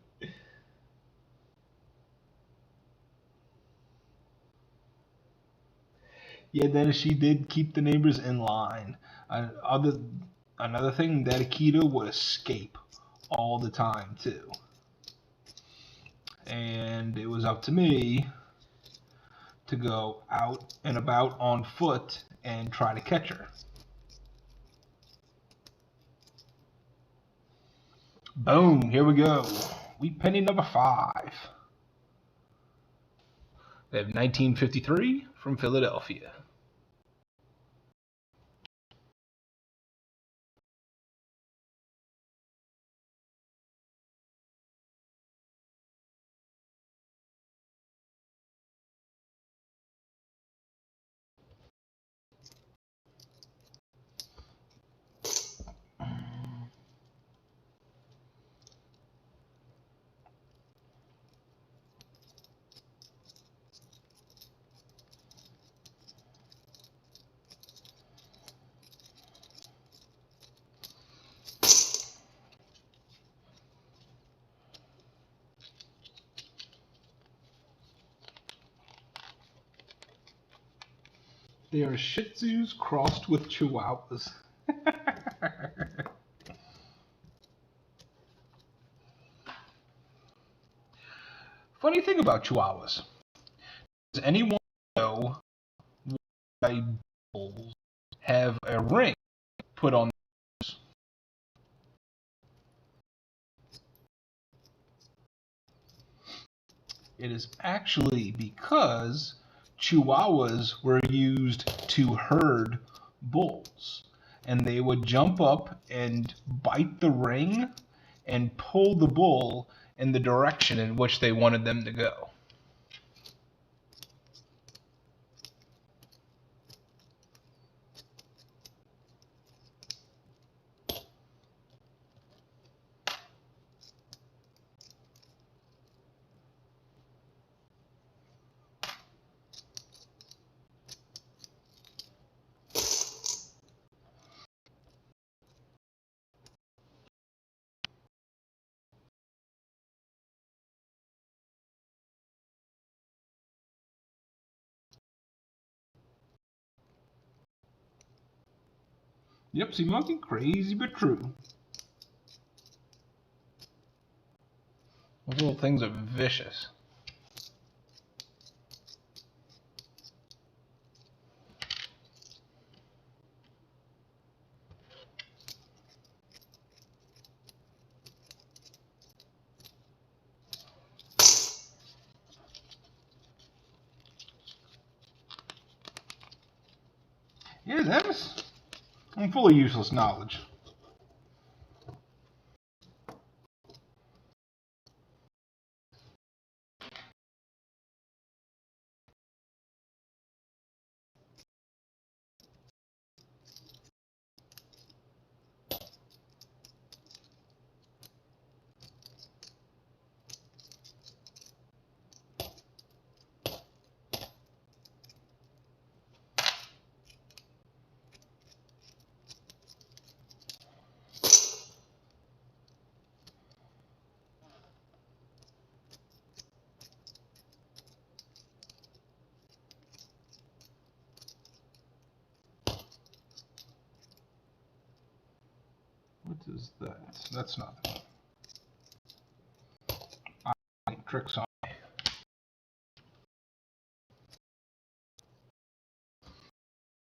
Yeah, then she did keep the neighbors in line. Another thing, that Akita would escape all the time too. And it was up to me to go out and about on foot and try to catch her. Boom, here we go. Wheat penny number 5. They have 1953 from Philadelphia. They are Shih Tzus crossed with Chihuahuas. Funny thing about Chihuahuas. Does anyone know why bulls have a ring put on their nose? It is actually because Chihuahuas were used to herd bulls, and they would jump up and bite the ring and pull the bull in the direction in which they wanted them to go. Yep, see monkey, crazy but true. Those little things are vicious. Yeah, that is full of useless knowledge. What is that? That's nothing. Tricks on.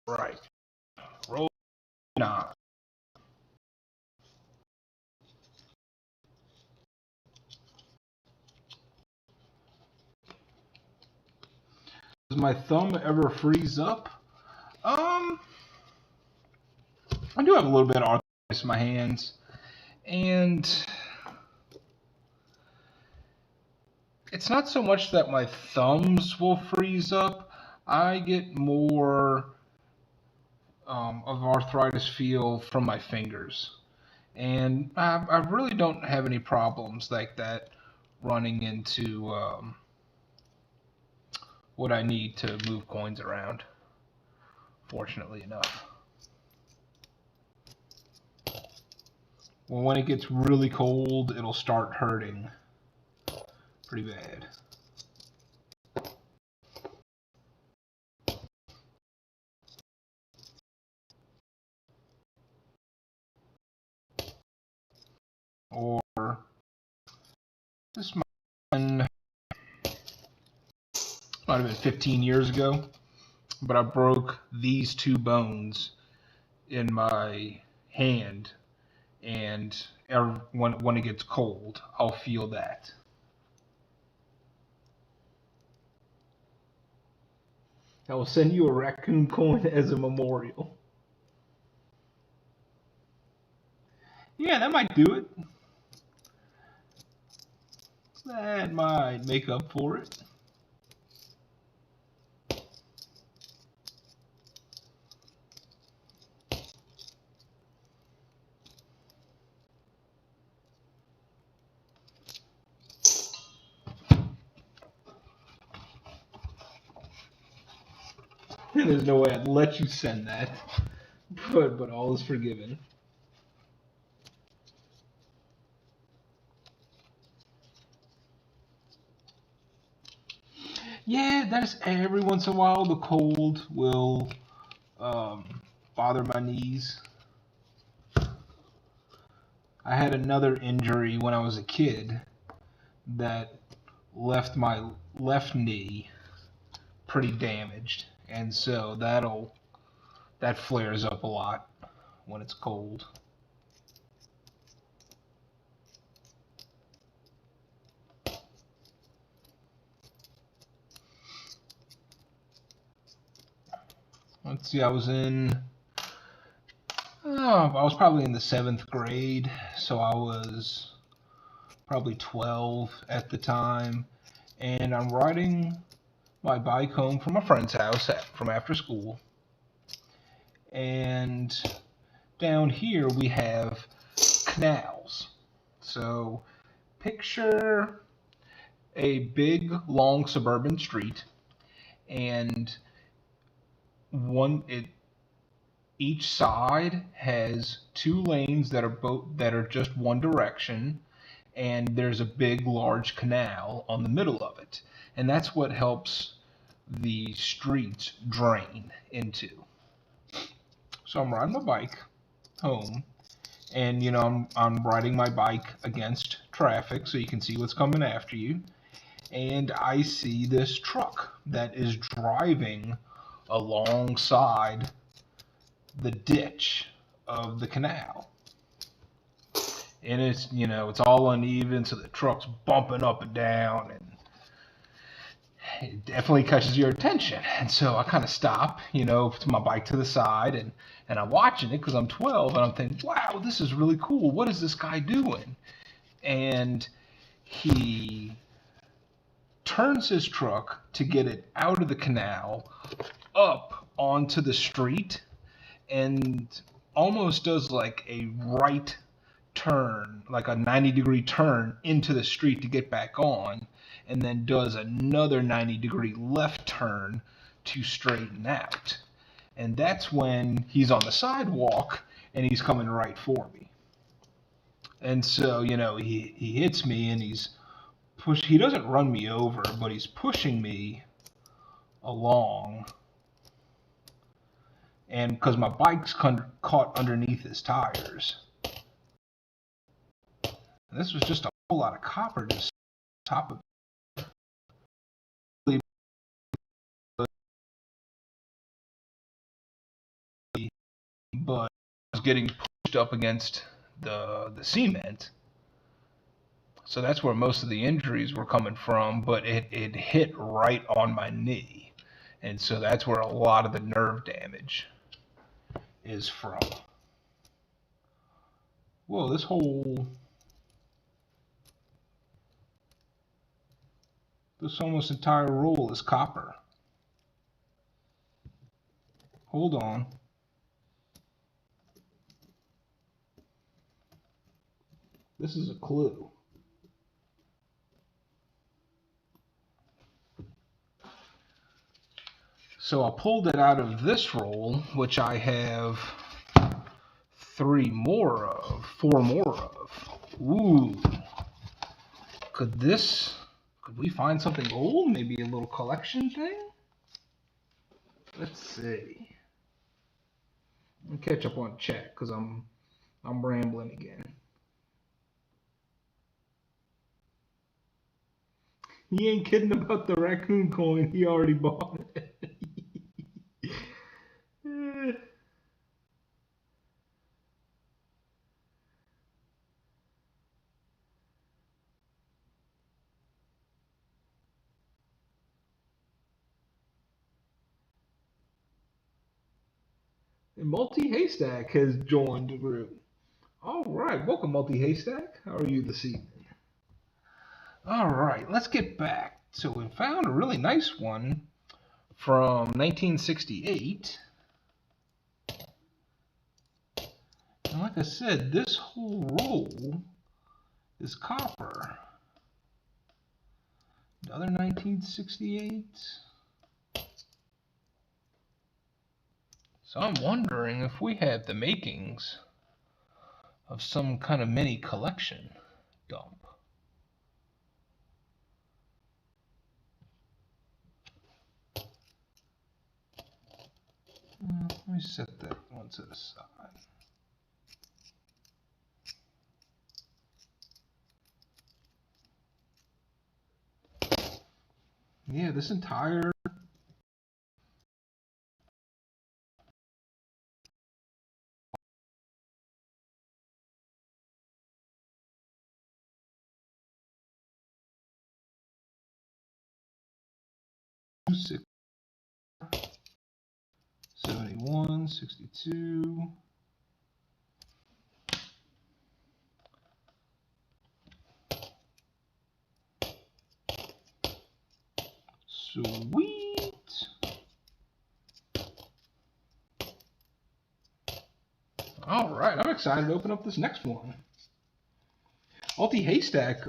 Right. Roll 9. Does my thumb ever freeze up? I do have a little bit of arthritis in my hands, and it's not so much that my thumbs will freeze up. I get more of arthritis feel from my fingers, and I really don't have any problems like that running into what I need to move coins around, fortunately enough. Well, when it gets really cold, it'll start hurting pretty bad. Or this one, Might have been 15 years ago, but I broke these two bones in my hand, and when it gets cold, I'll feel that. I will send you a raccoon coin as a memorial. Yeah, that might do it. That might make up for it. And there's no way I'd let you send that. But all is forgiven. Yeah, that's every once in a while the cold will bother my knees. I had another injury when I was a kid that left my left knee pretty damaged, and so that flares up a lot when it's cold. Let's see, I was probably in the 7th grade, so I was probably 12 at the time, and I'm riding my bike home from a friend's house from after school, and down here we have canals. So picture a big, long suburban street, and one it each side has two lanes that are just one direction, and there's a big, large canal on the middle of it, and that's what helps the streets drain into. So I'm riding my bike home, and I'm riding my bike against traffic so you can see what's coming after you, and I see this truck that is driving alongside the ditch of the canal. And it's all uneven, so the truck's bumping up and down, and it definitely catches your attention. And so I kind of stop, to my bike to the side, and I'm watching it because I'm 12, and I'm thinking, wow, this is really cool. What is this guy doing? And he turns his truck to get it out of the canal, up onto the street, and almost does like a right turn, like a 90-degree turn into the street to get back on, and then does another 90-degree left turn to straighten out. And that's when he's on the sidewalk and he's coming right for me. And so, he hits me, and he doesn't run me over, but he's pushing me along. And because my bike's caught underneath his tires. And this was just a whole lot of copper just top of it. But I was getting pushed up against the cement. So that's where most of the injuries were coming from, but it hit right on my knee. And so that's where a lot of the nerve damage is from. Whoa, this almost entire roll is copper. Hold on. This is a clue. So I pulled it out of this roll, which I have 4 more of. Ooh. Could we find something old? Maybe a little collection thing? Let's see. I'll catch up on chat because I'm rambling again. He ain't kidding about the raccoon coin. He already bought it. And Multi Haystack has joined the group. All right, welcome, Multi Haystack. How are you this evening? All right, let's get back. So we found a really nice one from 1968. And like I said, this whole roll is copper. Another 1968. So I'm wondering if we have the makings of some kind of mini collection dump. Let me set that one to the side. Yeah, this entire six, 71, 62. Sweet. All right, I'm excited to open up this next one. Multi Haystack.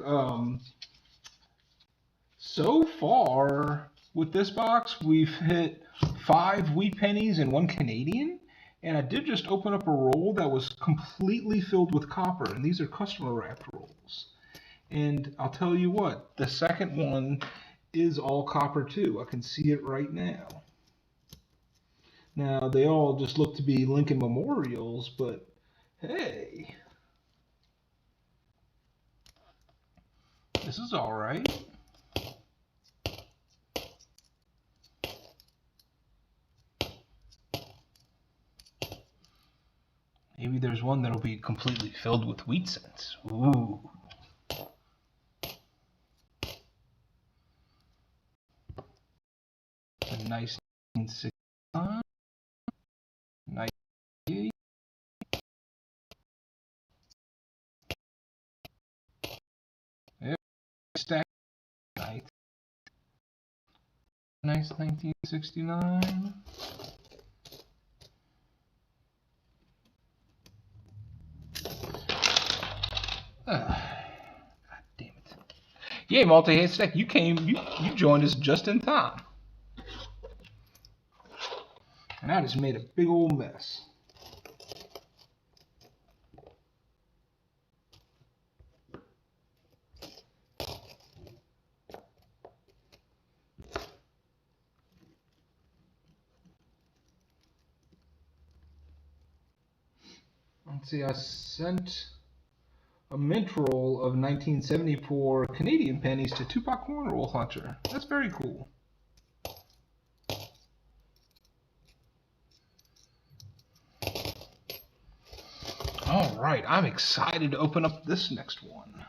So far with this box, we've hit 5 wheat pennies and 1 Canadian. And I did just open up a roll that was completely filled with copper, and these are customer wrapped rolls. And I'll tell you what, the second one is all copper too. I can see it right now. Now, they all just look to be Lincoln Memorials, but hey, this is all right. Maybe there's one that'll be completely filled with wheat cents. Ooh. A nice 1969. Nice. Yep. Stack. Nice. Nice 1969. God damn it. Yeah, Multi Haystack, you joined us just in time. And I just made a big old mess. Let's see, I sent a mint roll of 1974 Canadian pennies to Tupac Corn Roll Hunter. That's very cool. All right, I'm excited to open up this next one.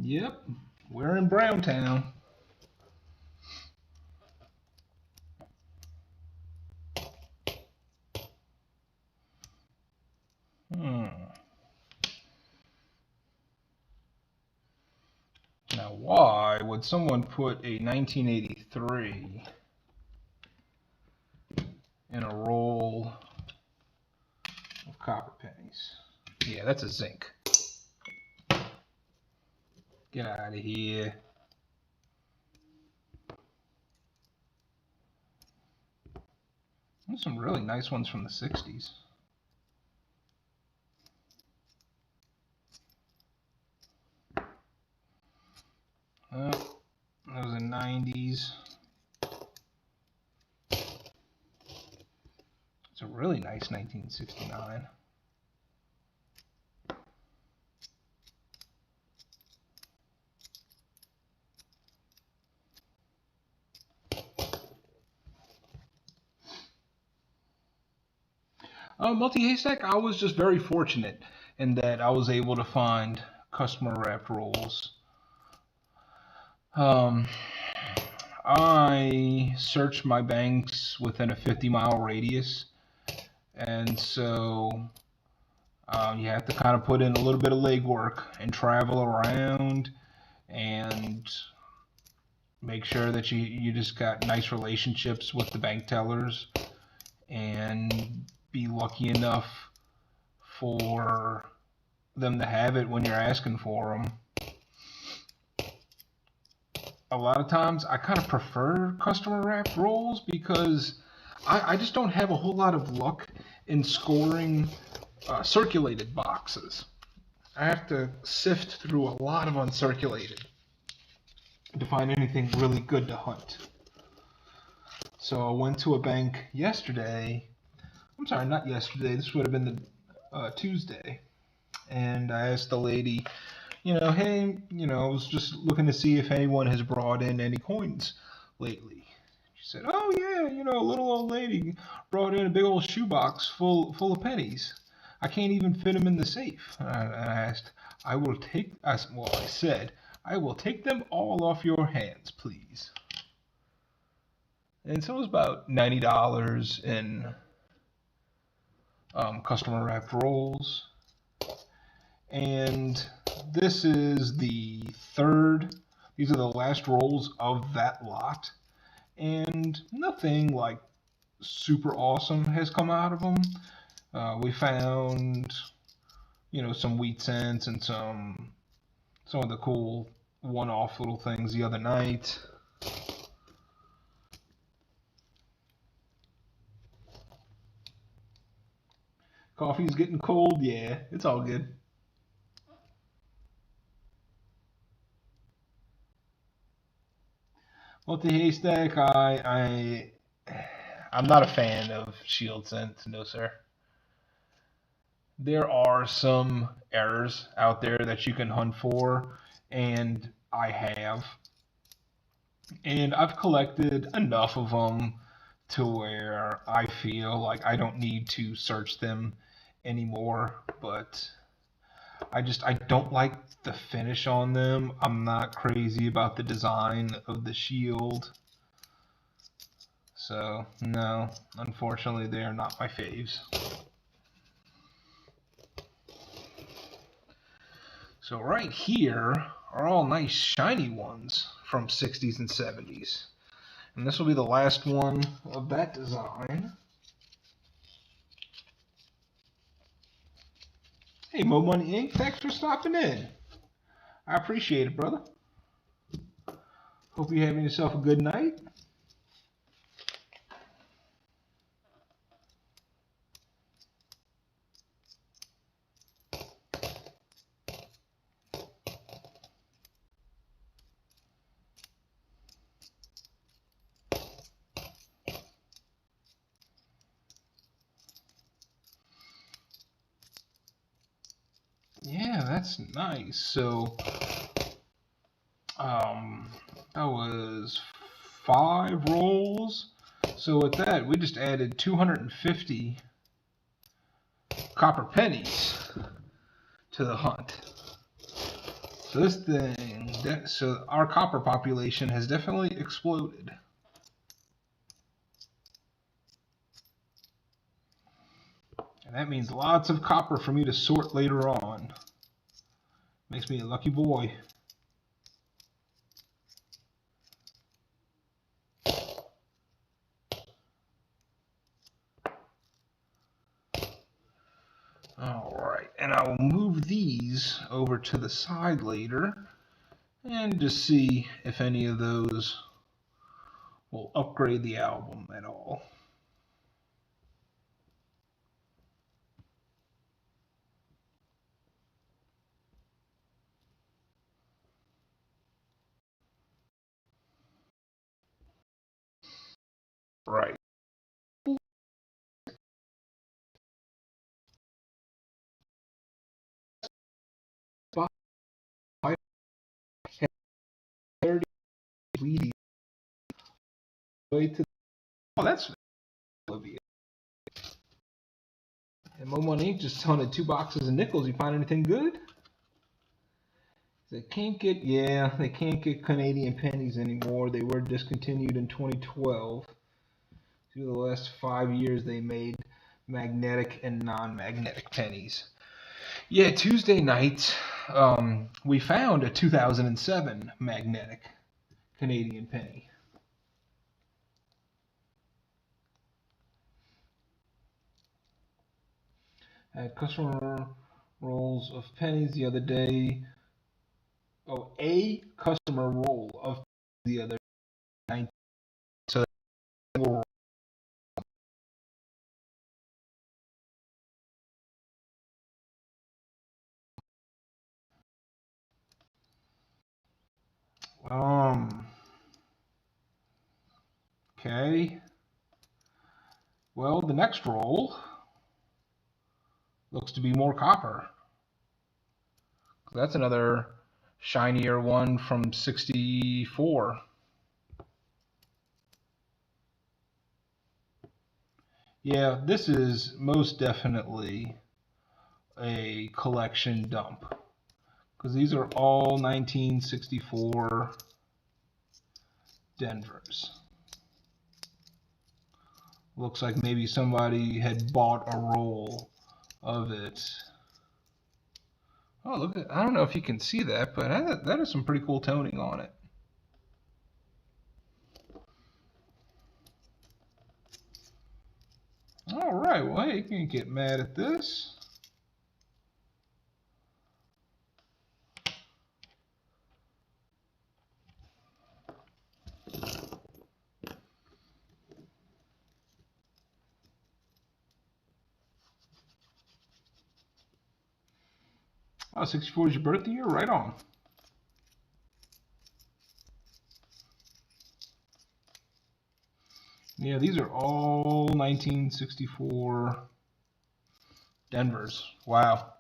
Yep, we're in Browntown. Now, why would someone put a 1983 in a roll of copper pennies? Yeah, that's a zinc. Get out of here. There's some really nice ones from the 60s. Those are 90s. It's a really nice 1969. Multi-haystack, I was just very fortunate in that I was able to find customer wrapped rolls. I searched my banks within a 50-mile radius, and so you have to kind of put in a little bit of legwork and travel around and make sure that you just got nice relationships with the bank tellers and be lucky enough for them to have it when you're asking for them. A lot of times I kind of prefer customer wrapped rolls because I just don't have a whole lot of luck in scoring circulated boxes. I have to sift through a lot of uncirculated to find anything really good to hunt. So I went to a bank yesterday. I'm sorry, not yesterday. This would have been the Tuesday. And I asked the lady, hey, I was just looking to see if anyone has brought in any coins lately. She said, oh yeah, a little old lady brought in a big old shoebox full of pennies. I can't even fit them in the safe. And I asked, I said, I will take them all off your hands, please. And so it was about $90 in customer wrapped rolls. And this is the third. These are the last rolls of that lot. And nothing like super awesome has come out of them. We found, some wheat cents and some of the cool one-off little things the other night. Coffee's getting cold. Yeah, it's all good. Multi-haystack, I'm not a fan of shield cents, no sir. There are some errors out there that you can hunt for, and I have. And I've collected enough of them to where I feel like I don't need to search them anymore, but I don't like the finish on them. I'm not crazy about the design of the shield. So, no, unfortunately, they are not my faves. So right here are all nice shiny ones from 60s and 70s. And this will be the last one of that design. Hey, Mo Money Inc., thanks for stopping in. I appreciate it, brother. Hope you're having yourself a good night. Yeah, that's nice. So, that was 5 rolls. So with that, we just added 250 copper pennies to the hunt. So this thing, so our copper population has definitely exploded. And that means lots of copper for me to sort later on. Makes me a lucky boy. Alright, and I will move these over to the side later and just see if any of those will upgrade the album at all. Right. sweetie. Way to that's Olivia. And Mo Money just hunted 2 boxes of nickels. You find anything good? They can't get Canadian pennies anymore. They were discontinued in 2012. Through the last 5 years, they made magnetic and non-magnetic pennies. Yeah, Tuesday night, we found a 2007 magnetic Canadian penny. Had customer rolls of pennies the other day. Oh, a customer roll of the other day. So okay. Well, the next roll looks to be more copper. That's another shinier one from 64. Yeah, this is most definitely a collection dump, because these are all 1964 Denvers. Looks like maybe somebody had bought a roll of it. Oh, look at, I don't know if you can see that, but that is some pretty cool toning on it. All right, well, hey, you can't get mad at this. Oh, 64 is your birthday year? Right on. Yeah, these are all 1964 Denvers. Wow.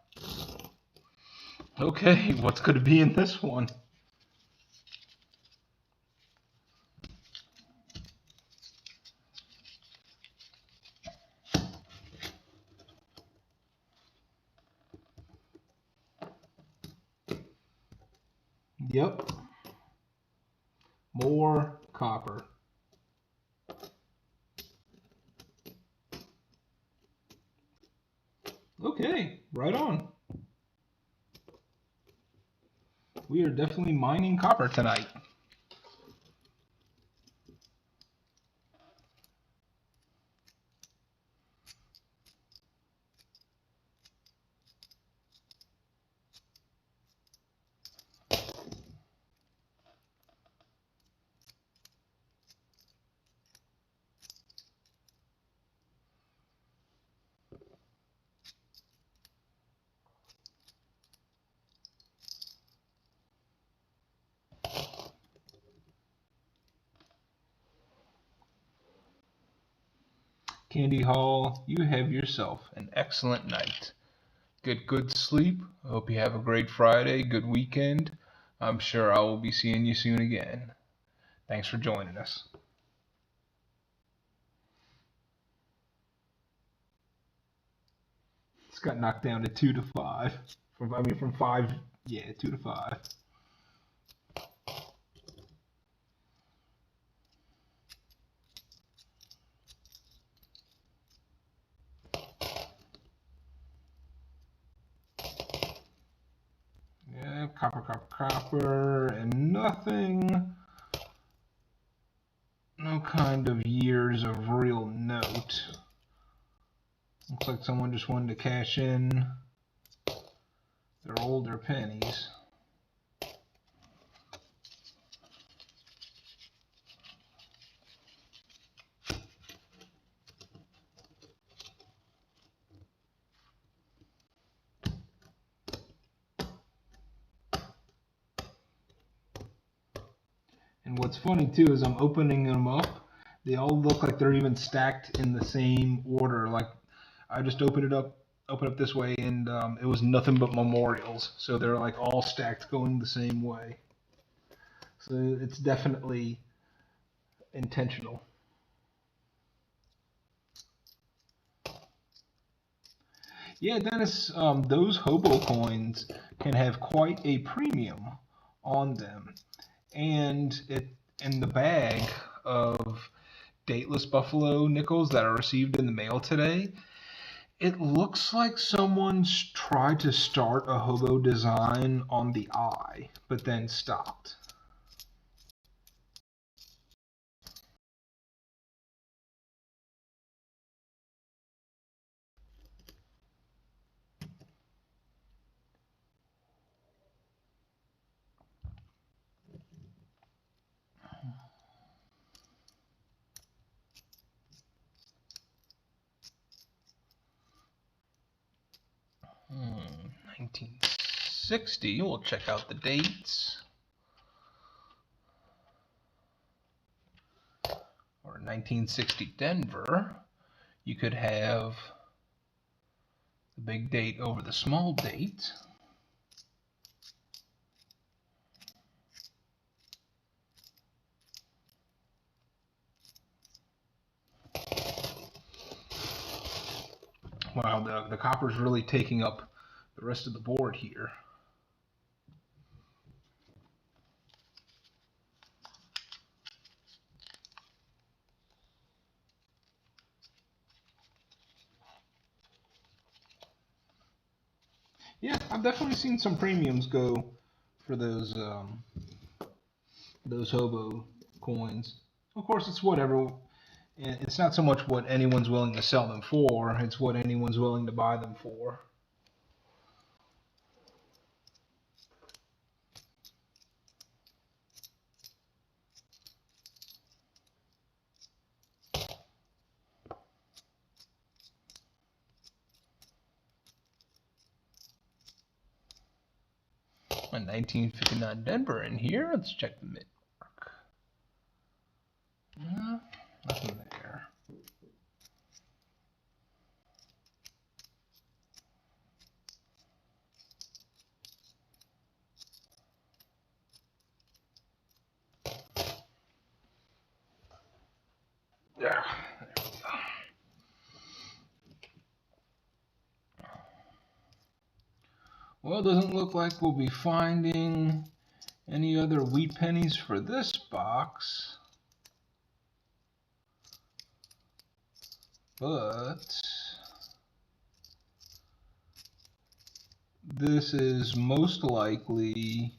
Okay, what's going to be in this one? Yep. More copper. Okay, right on. We are definitely mining copper tonight. Candy Hall, you have yourself an excellent night. Get good sleep. I hope you have a great Friday, good weekend. I'm sure I will be seeing you soon again. Thanks for joining us. It's got knocked down to 2 to 5. From 5, yeah, 2 to 5. Yeah, copper, copper, copper, and nothing. No kind of years of real note. Looks like someone just wanted to cash in their older pennies. And what's funny too is I'm opening them up. They all look like they're even stacked in the same order. Like I just opened up this way, and it was nothing but memorials. So they're like all stacked going the same way. So it's definitely intentional. Yeah, Dennis, those hobo coins can have quite a premium on them. And in the bag of dateless buffalo nickels that are received in the mail today, it looks like someone's tried to start a hobo design on the eye, but then stopped. Hmm, 1960, we'll check out the dates. Or 1960 Denver, you could have the big date over the small date. Wow, the copper's really taking up the rest of the board here. Yeah, I've definitely seen some premiums go for those hobo coins. Of course, it's whatever. It's not so much what anyone's willing to sell them for; it's what anyone's willing to buy them for. A 1959 Denver in here. Let's check the mid mark. Nothing there. Yeah, there we go. Well, it doesn't look like we'll be finding any other wheat pennies for this box. But this is most likely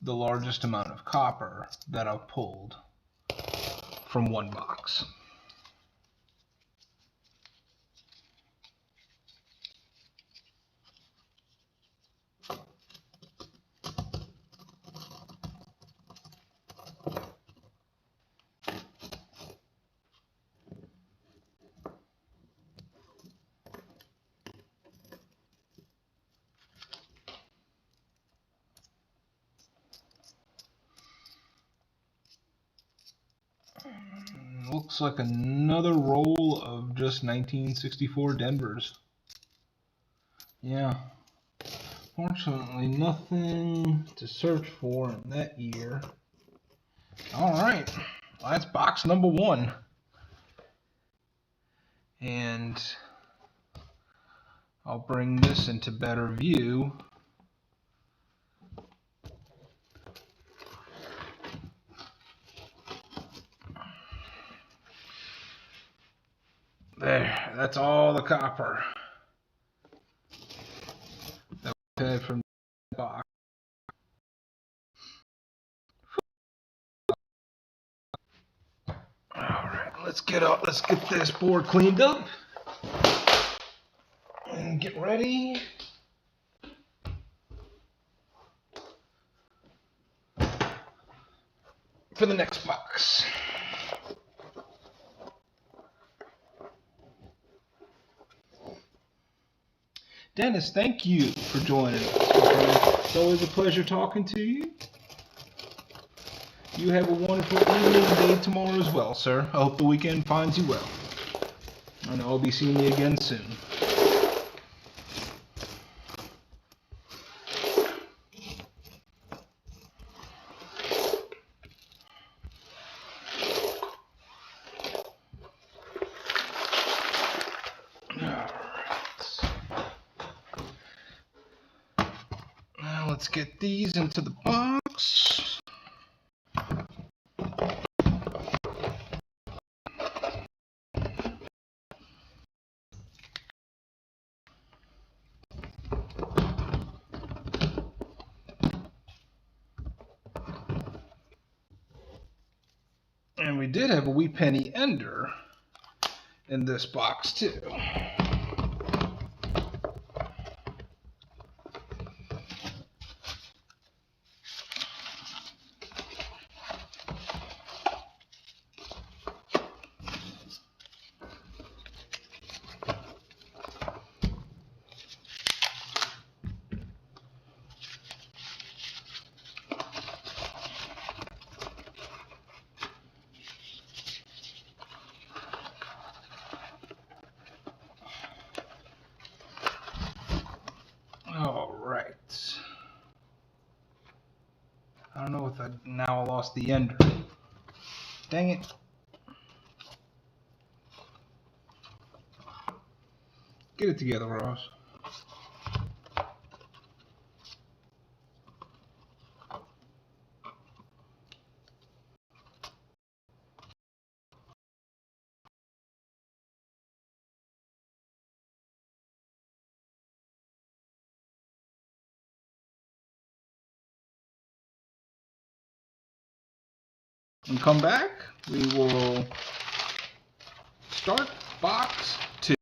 the largest amount of copper that I've pulled from one box. Looks like another roll of just 1964 Denvers. Yeah. Fortunately, nothing to search for in that year. All right. Well, that's box number one. And I'll bring this into better view. There, that's all the copper that we had from the box. All right, let's get this board cleaned up and get ready for the next box. Dennis, thank you for joining us. It's always a pleasure talking to you. You have a wonderful evening and day tomorrow as well, sir. I hope the weekend finds you well. And I'll be seeing you again soon. let's get these into the box. And we did have a wee penny ender in this box too. All right. I don't know if I lost the ender. Dang it. Get it together, Ross. And come back, we will start box 2.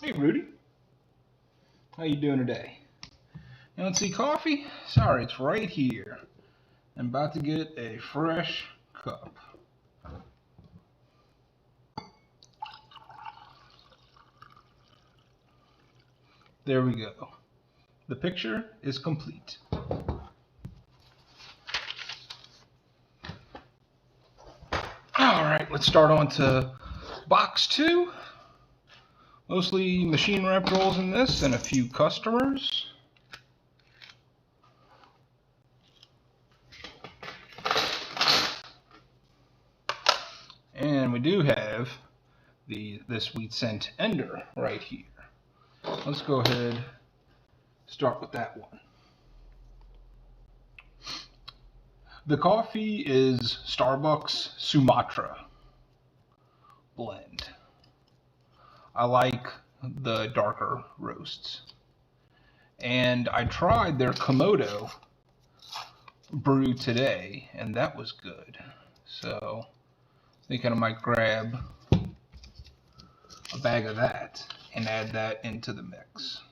Hey Rudy, how you doing today? You want to see coffee? Sorry, it's right here. I'm about to get a fresh cup. There we go. The picture is complete. Alright, let's start on to box 2. Mostly machine wrap rolls in this and a few customers. And we do have this wheat cent ender right here. Let's go ahead start with that one. The coffee is Starbucks Sumatra blend. I like the darker roasts. And I tried their Komodo brew today, and that was good. So thinking I might grab a bag of that and add that into the mix.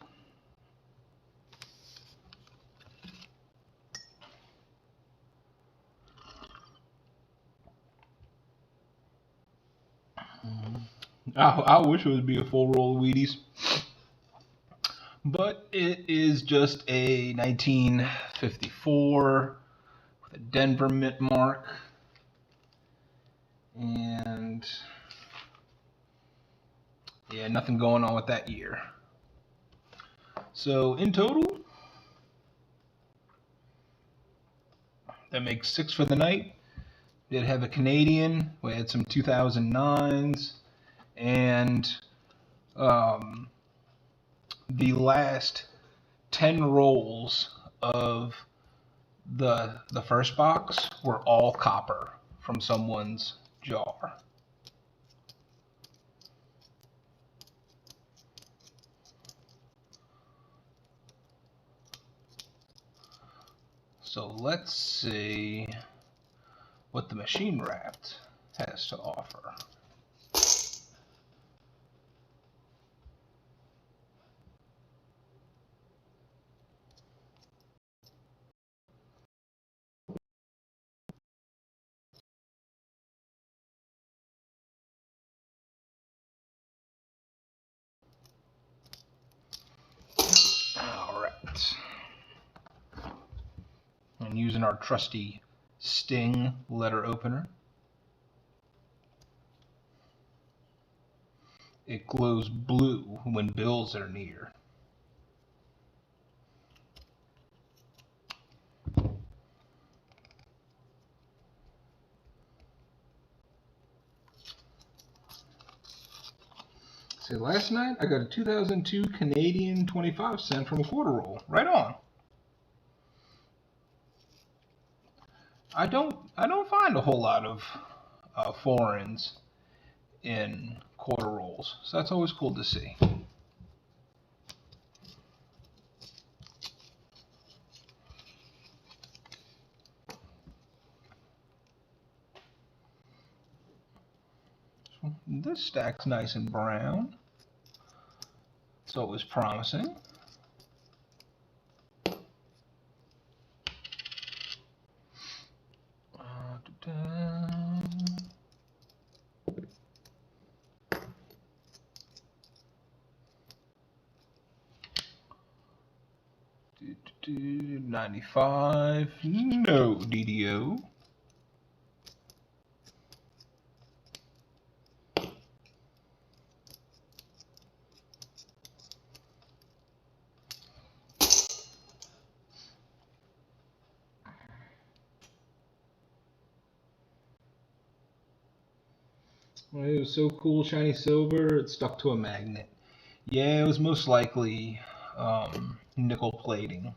I wish it would be a full roll of Wheaties, but it is just a 1954 with a Denver mint mark, and yeah, nothing going on with that year. So in total, that makes 6 for the night. Did have a Canadian. We had some 2009s, and the last 10 rolls of the first box were all copper from someone's jar. So let's see what the machine wrapped has to offer. All right. And using our trusty Sting letter opener. It glows blue when bills are near. See, last night I got a 2002 Canadian 25 cent from a quarter roll. Right on. I don't find a whole lot of foreigns in quarter rolls, so that's always cool to see. So this stack's nice and brown. It's always promising. $95, no DDO. It was so cool, shiny silver, it stuck to a magnet. Yeah, it was most likely nickel plating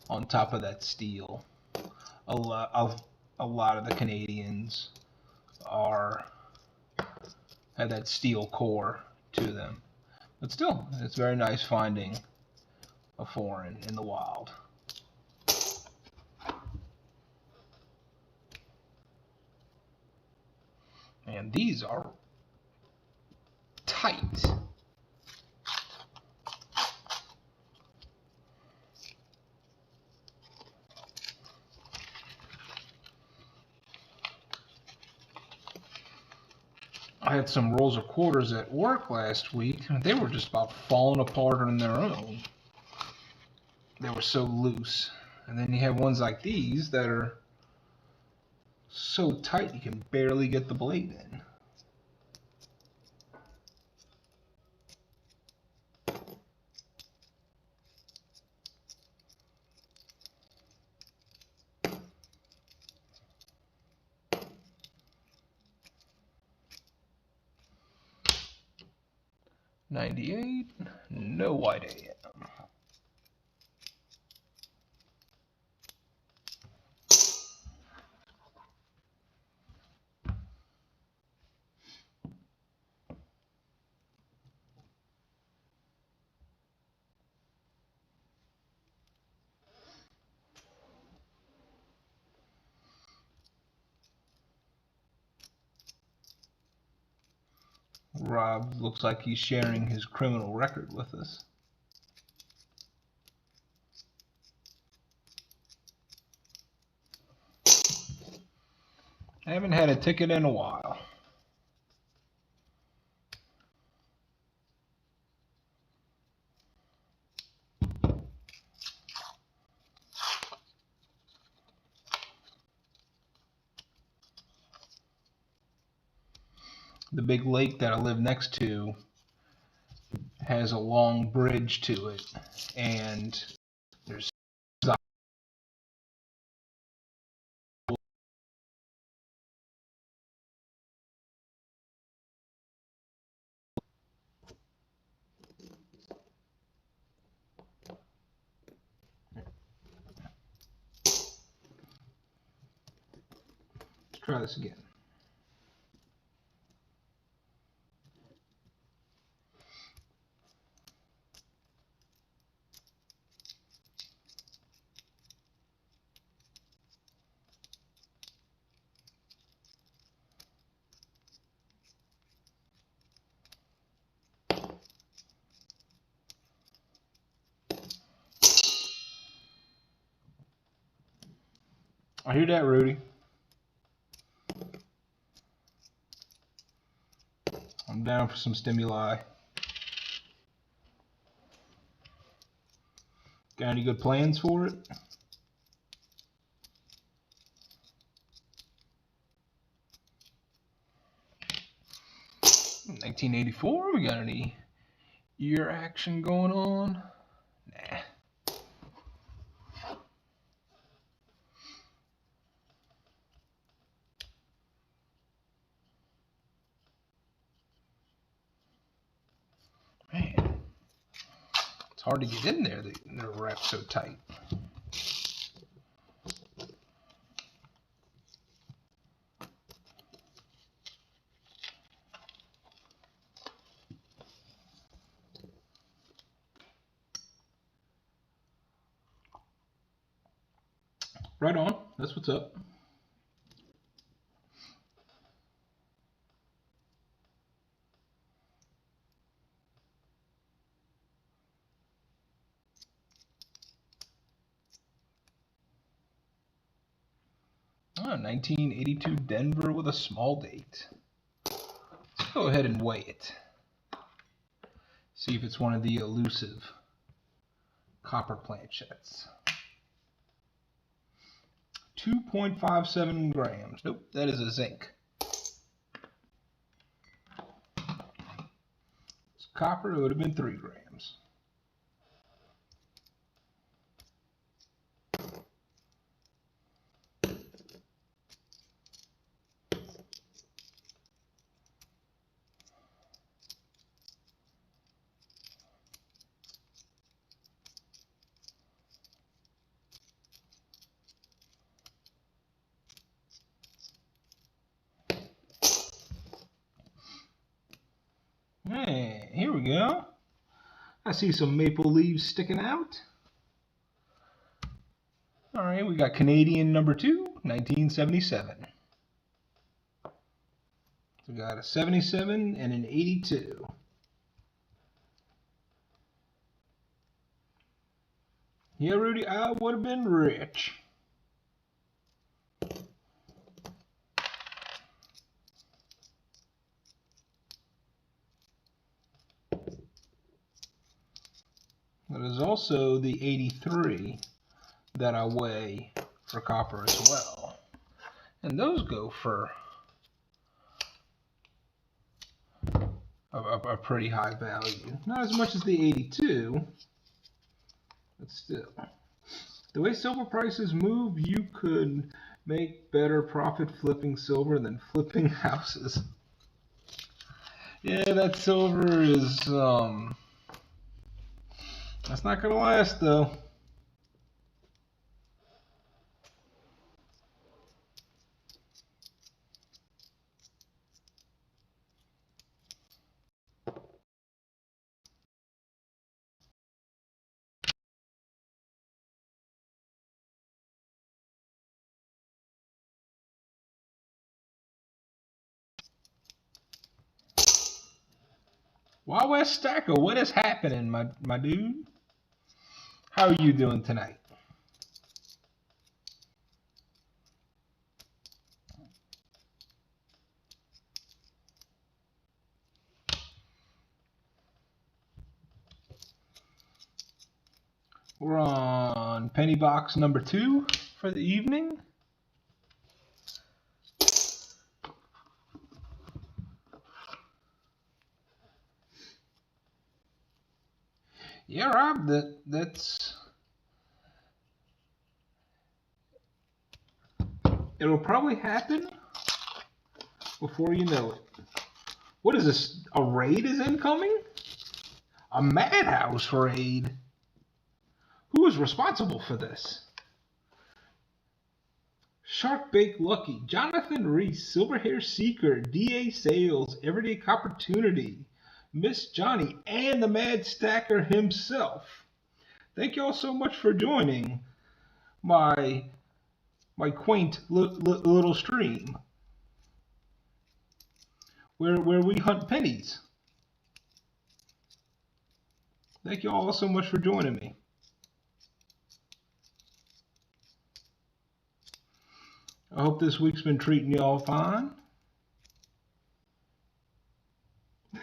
on top of that steel. A lot of the Canadians have that steel core to them. But still, it's very nice finding a foreign in the wild. And these are tight. had some rolls of quarters at work last week. They were just about falling apart on their own. They were so loose. And then you have ones like these that are so tight you can barely get the blade in. $98, no white AM. Rob looks like he's sharing his criminal record with us. I haven't had a ticket in a while. The big lake that I live next to has a long bridge to it, and there's let's try this again. I hear that, Rudy. I'm down for some stimuli. Got any good plans for it? $1984, we got any ear action going on? Nah. Man, it's hard to get in there. They're wrapped so tight. Right on. That's what's up. Oh, 1982 Denver with a small date. Let's go ahead and weigh it. See if it's one of the elusive copper planchettes. 2.57 grams. Nope, that is a zinc. It's copper, it would have been 3 grams. Hey, here we go. I see some maple leaves sticking out. All right, we got Canadian number 2, 1977. So we got a 77 and an 82. Yeah, Rudy, I would have been rich. There's also the 83 that I weigh for copper as well. And those go for a pretty high value. Not as much as the 82, but still. The way silver prices move, you could make better profit flipping silver than flipping houses. Yeah, that silver is, that's not gonna last though. Wild West Stacker, what is happening, my dude? How are you doing tonight? We're on penny box number 2 for the evening. Yeah, Rob, that's it'll probably happen before you know it. What is this? A raid is incoming? A madhouse raid? Who is responsible for this? Sharkbait Lucky, Jonathan Reese, Silverhair Seeker, DA Sales, Everyday Opportunity, Miss Johnny, and the Mad Stacker himself. Thank you all so much for joining my quaint little stream where we hunt pennies. Thank you all so much for joining me. I hope this week's been treating you all fine.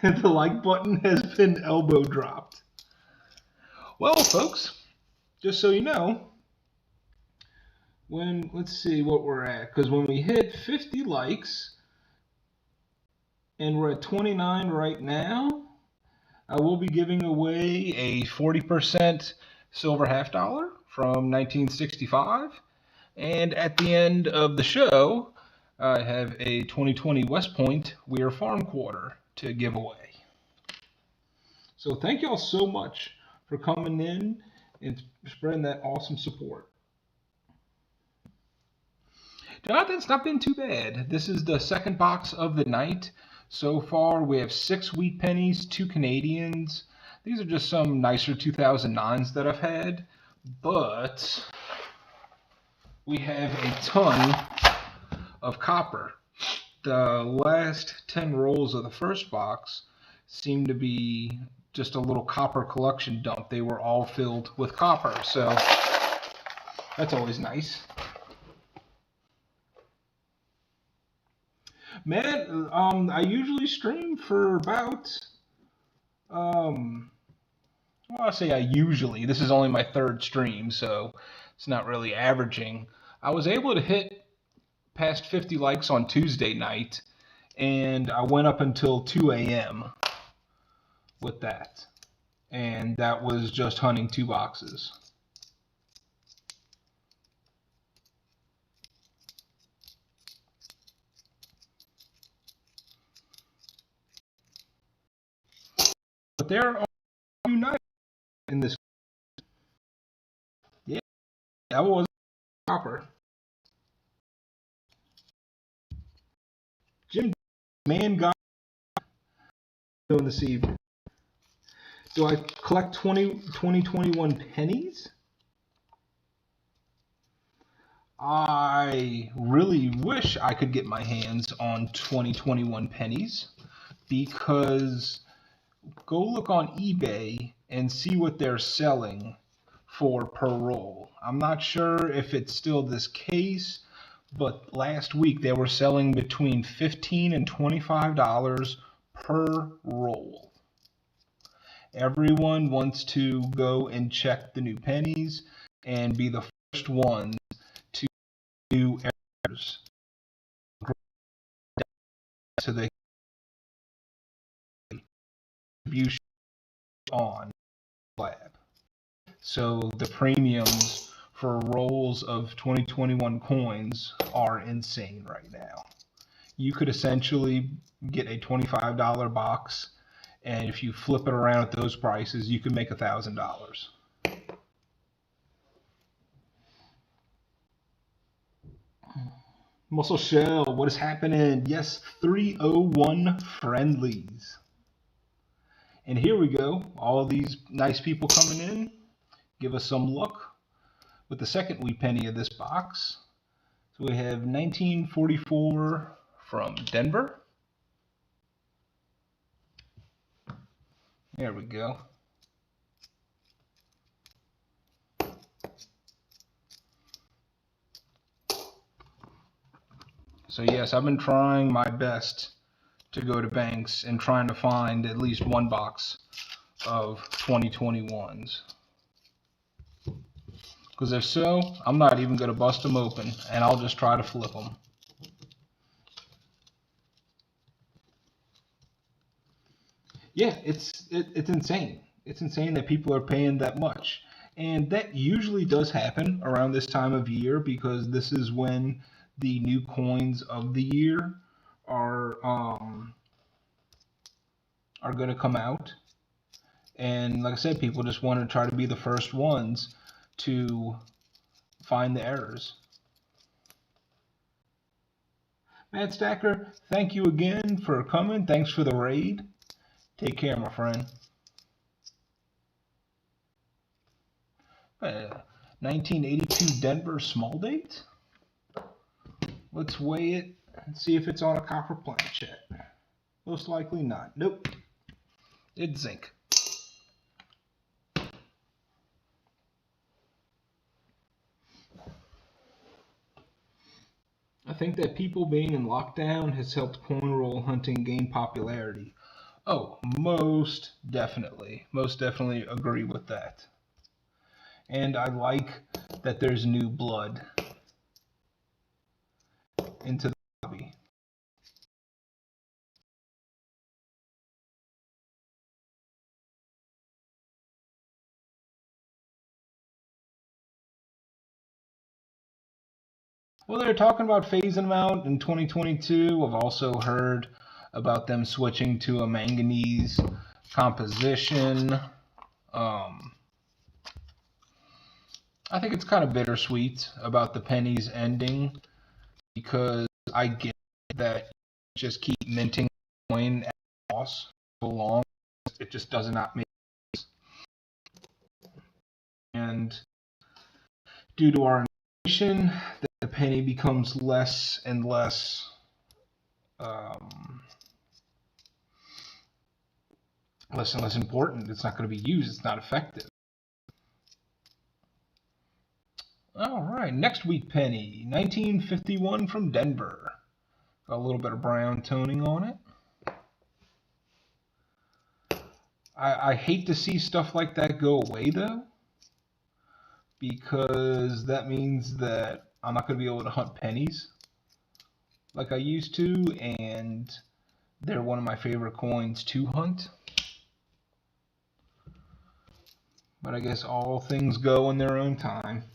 The like button has been elbow dropped. Well, folks, just so you know, let's see what we're at, because when we hit 50 likes, and we're at 29 right now, I will be giving away a 40% silver half dollar from 1965. And at the end of the show, I have a 2020 West Point Weir Farm Quarter to give away. So thank you all so much for coming in and spreading that awesome support. Jonathan's not been too bad. This is the second box of the night. So far, we have 6 wheat pennies, 2 Canadians. These are just some nicer 2009s that I've had, but we have a ton of copper. The last 10 rolls of the first box seem to be just a little copper collection dump. They were all filled with copper, so that's always nice. Man, I usually stream for about, well, I'll say I usually. This is only my 3rd stream, so it's not really averaging. I was able to hit past 50 likes on Tuesday night, and I went up until 2 a.m. with that. And that was just hunting 2 boxes. But there are few nights in this. Yeah, that was copper. Jim Man got doing this evening. Do I collect 2021 pennies? I really wish I could get my hands on 2021 pennies, because go look on eBay and see what they're selling for per roll. I'm not sure if it's still this case, but last week they were selling between $15 and $25 per roll. Everyone wants to go and check the new pennies and be the first ones to do errors so they can on lab. So the premiums for rolls of 2021 coins are insane right now. You could essentially get a $25 box, and if you flip it around at those prices, you can make $1,000. Muscle Shell, what is happening? Yes, 301 friendlies. And here we go. All these nice people coming in. Give us some luck with the second wee penny of this box. So we have 1944 from Denver. There we go. So yes, I've been trying my best to go to banks and trying to find at least one box of 2021s. Because if so, I'm not even going to bust them open, and I'll just try to flip them. Yeah, it's insane. It's insane that people are paying that much. And that usually does happen around this time of year because this is when the new coins of the year are going to come out. And like I said, people just want to try to be the first ones to find the errors. Matt Stacker, thank you again for coming. Thanks for the raid. Take care, my friend. 1982 Denver small date. Let's weigh it and see if it's on a copper planchet. Most likely not. Nope. It's zinc. I think that people being in lockdown has helped coin roll hunting gain popularity. Oh, most definitely. Most definitely agree with that. And I like that there's new blood into the hobby. Well, they're talking about phasing them out in 2022. I've also heard about them switching to a manganese composition. I think it's kind of bittersweet about the pennies ending because I get that you just keep minting coin at a loss so long. It just does not make sense. And due to our inflation, the penny becomes less and less less and less important. It's not going to be used. It's not effective. All right, next week penny, 1951 from Denver. Got a little bit of brown toning on it. I hate to see stuff like that go away though, because that means that I'm not going to be able to hunt pennies like I used to, and they're one of my favorite coins to hunt. But I guess all things go in their own time.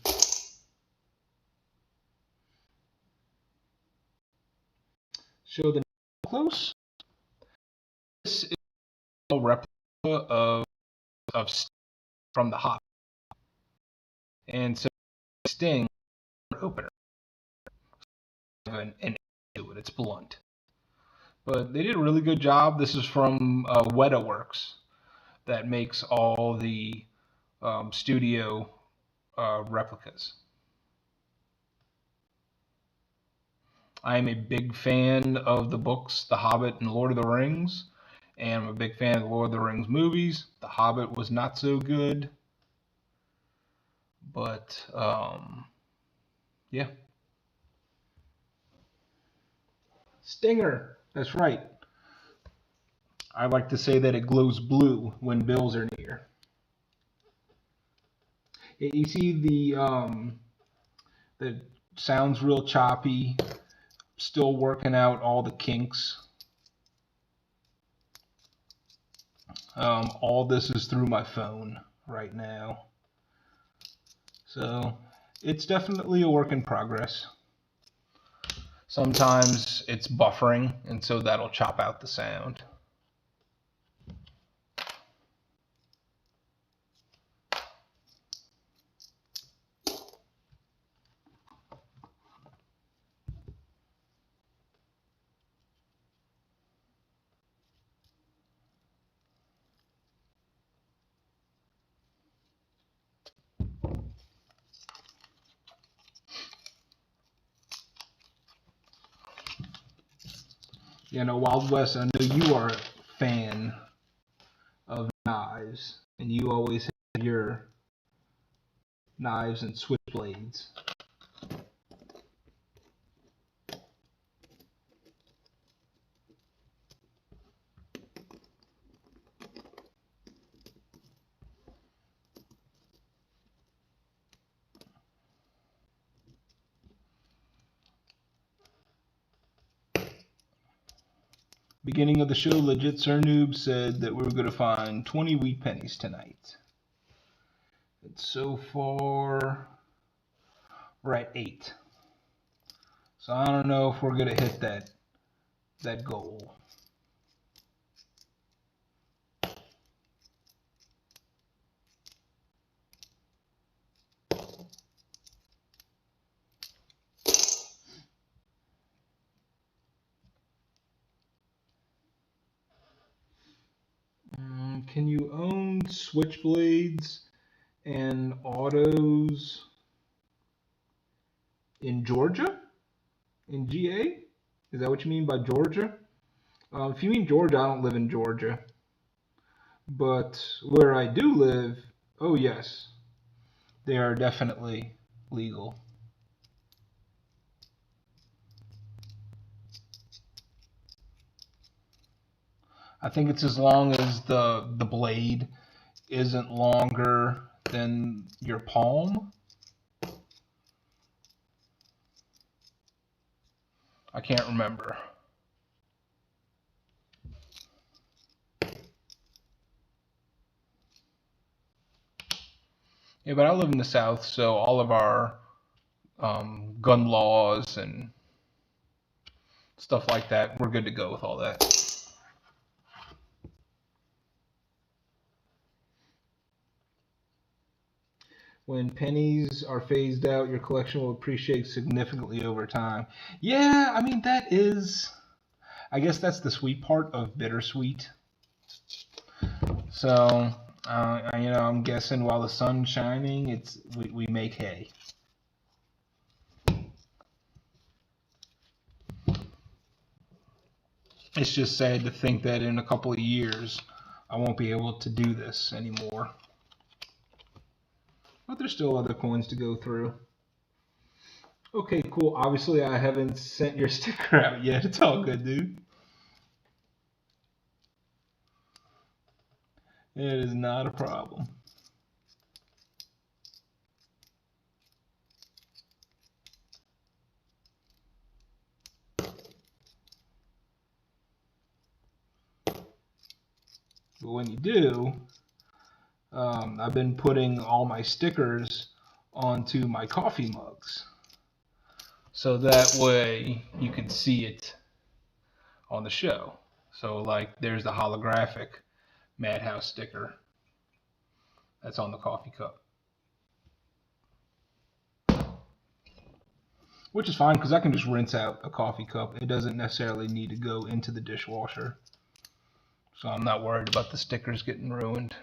Show the close. This is a replica of from the hop, and so Sting opener and it's blunt. But they did a really good job. This is from Weta Works that makes all the studio replicas. I am a big fan of the books The Hobbit and Lord of the Rings, and I'm a big fan of the Lord of the Rings movies. The Hobbit was not so good, but yeah. Stinger, that's right. I like to say that it glows blue when bills are near. You see the sounds real choppy, still working out all the kinks. All this is through my phone right now. So it's definitely a work in progress. Sometimes it's buffering, and so that'll chop out the sound. You know, Wild West, I know you are a fan of knives, and you always have your knives and switchblades. Beginning of the show, Legit Sir Noob said that we were going to find 20 wheat pennies tonight. And so far, we're at 8. So I don't know if we're going to hit that goal. Can you own switchblades and autos in Georgia? In GA? Is that what you mean by Georgia? If you mean Georgia, I don't live in Georgia. But where I do live, oh yes, they are definitely legal. I think it's as long as the blade isn't longer than your palm. I can't remember. Yeah, but I live in the South, so all of our gun laws and stuff like that, we're good to go with all that. When pennies are phased out, your collection will appreciate significantly over time. Yeah, I mean, that is, I guess that's the sweet part of bittersweet. So, you know, I'm guessing while the sun's shining, we make hay. It's just sad to think that in a couple of years, I won't be able to do this anymore. But there's still other coins to go through. Okay, cool. Obviously, I haven't sent your sticker out yet. It's all good, dude. It is not a problem. But when you do, I've been putting all my stickers onto my coffee mugs. So that way you can see it on the show. So like there's the holographic Madhouse sticker that's on the coffee cup. Which is fine because I can just rinse out a coffee cup. It doesn't necessarily need to go into the dishwasher. So I'm not worried about the stickers getting ruined.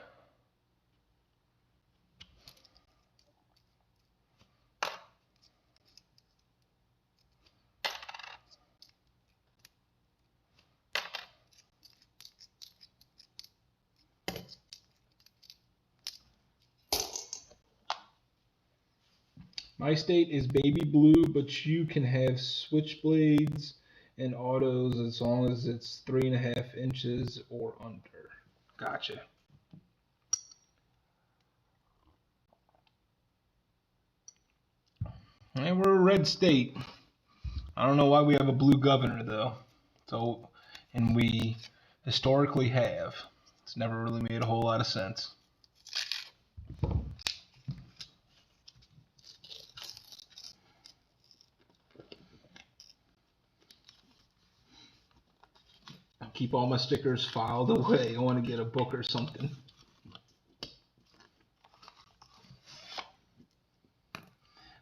My state is baby blue, but you can have switchblades and autos as long as it's 3.5 inches or under. Gotcha. And we're a red state. I don't know why we have a blue governor though. So, and we historically have. It's never really made a whole lot of sense. I keep all my stickers filed away. I want to get a book or something.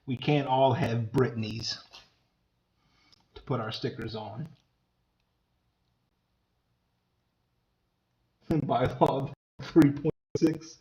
We can't all have Britneys to put our stickers on. Bylaw 3.6.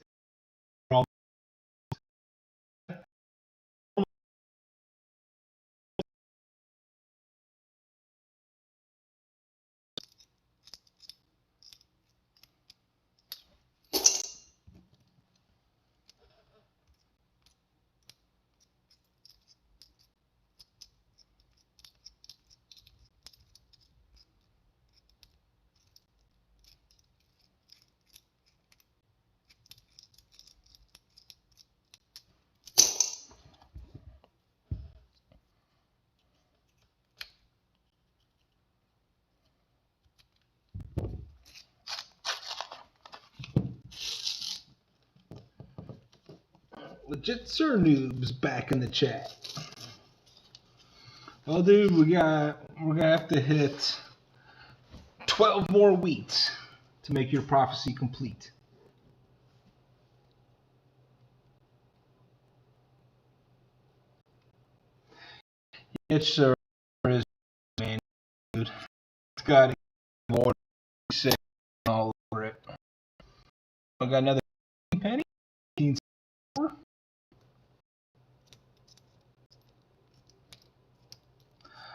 Legit Sir Noobs back in the chat. Well, dude, we're gonna have to hit 12 more weeks to make your prophecy complete. It sure is, man, dude. It's got more say all over it. I got another penny.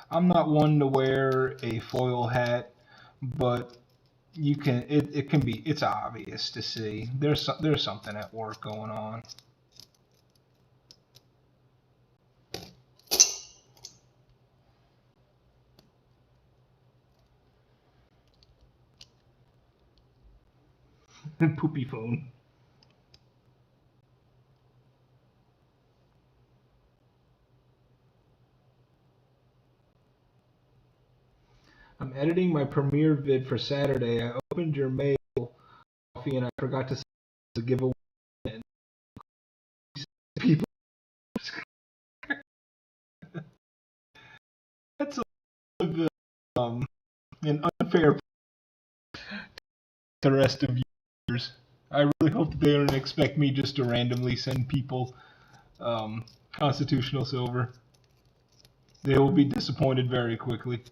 I'm not one to wear a foil hat, but you can. It can be. It's obvious to see. There's something at work going on. Poopy phone. I'm editing my premiere vid for Saturday. I opened your mail, coffee, and I forgot to give away people. That's an unfair to the rest of viewers. I really hope they don't expect me just to randomly send people constitutional silver. They will be disappointed very quickly.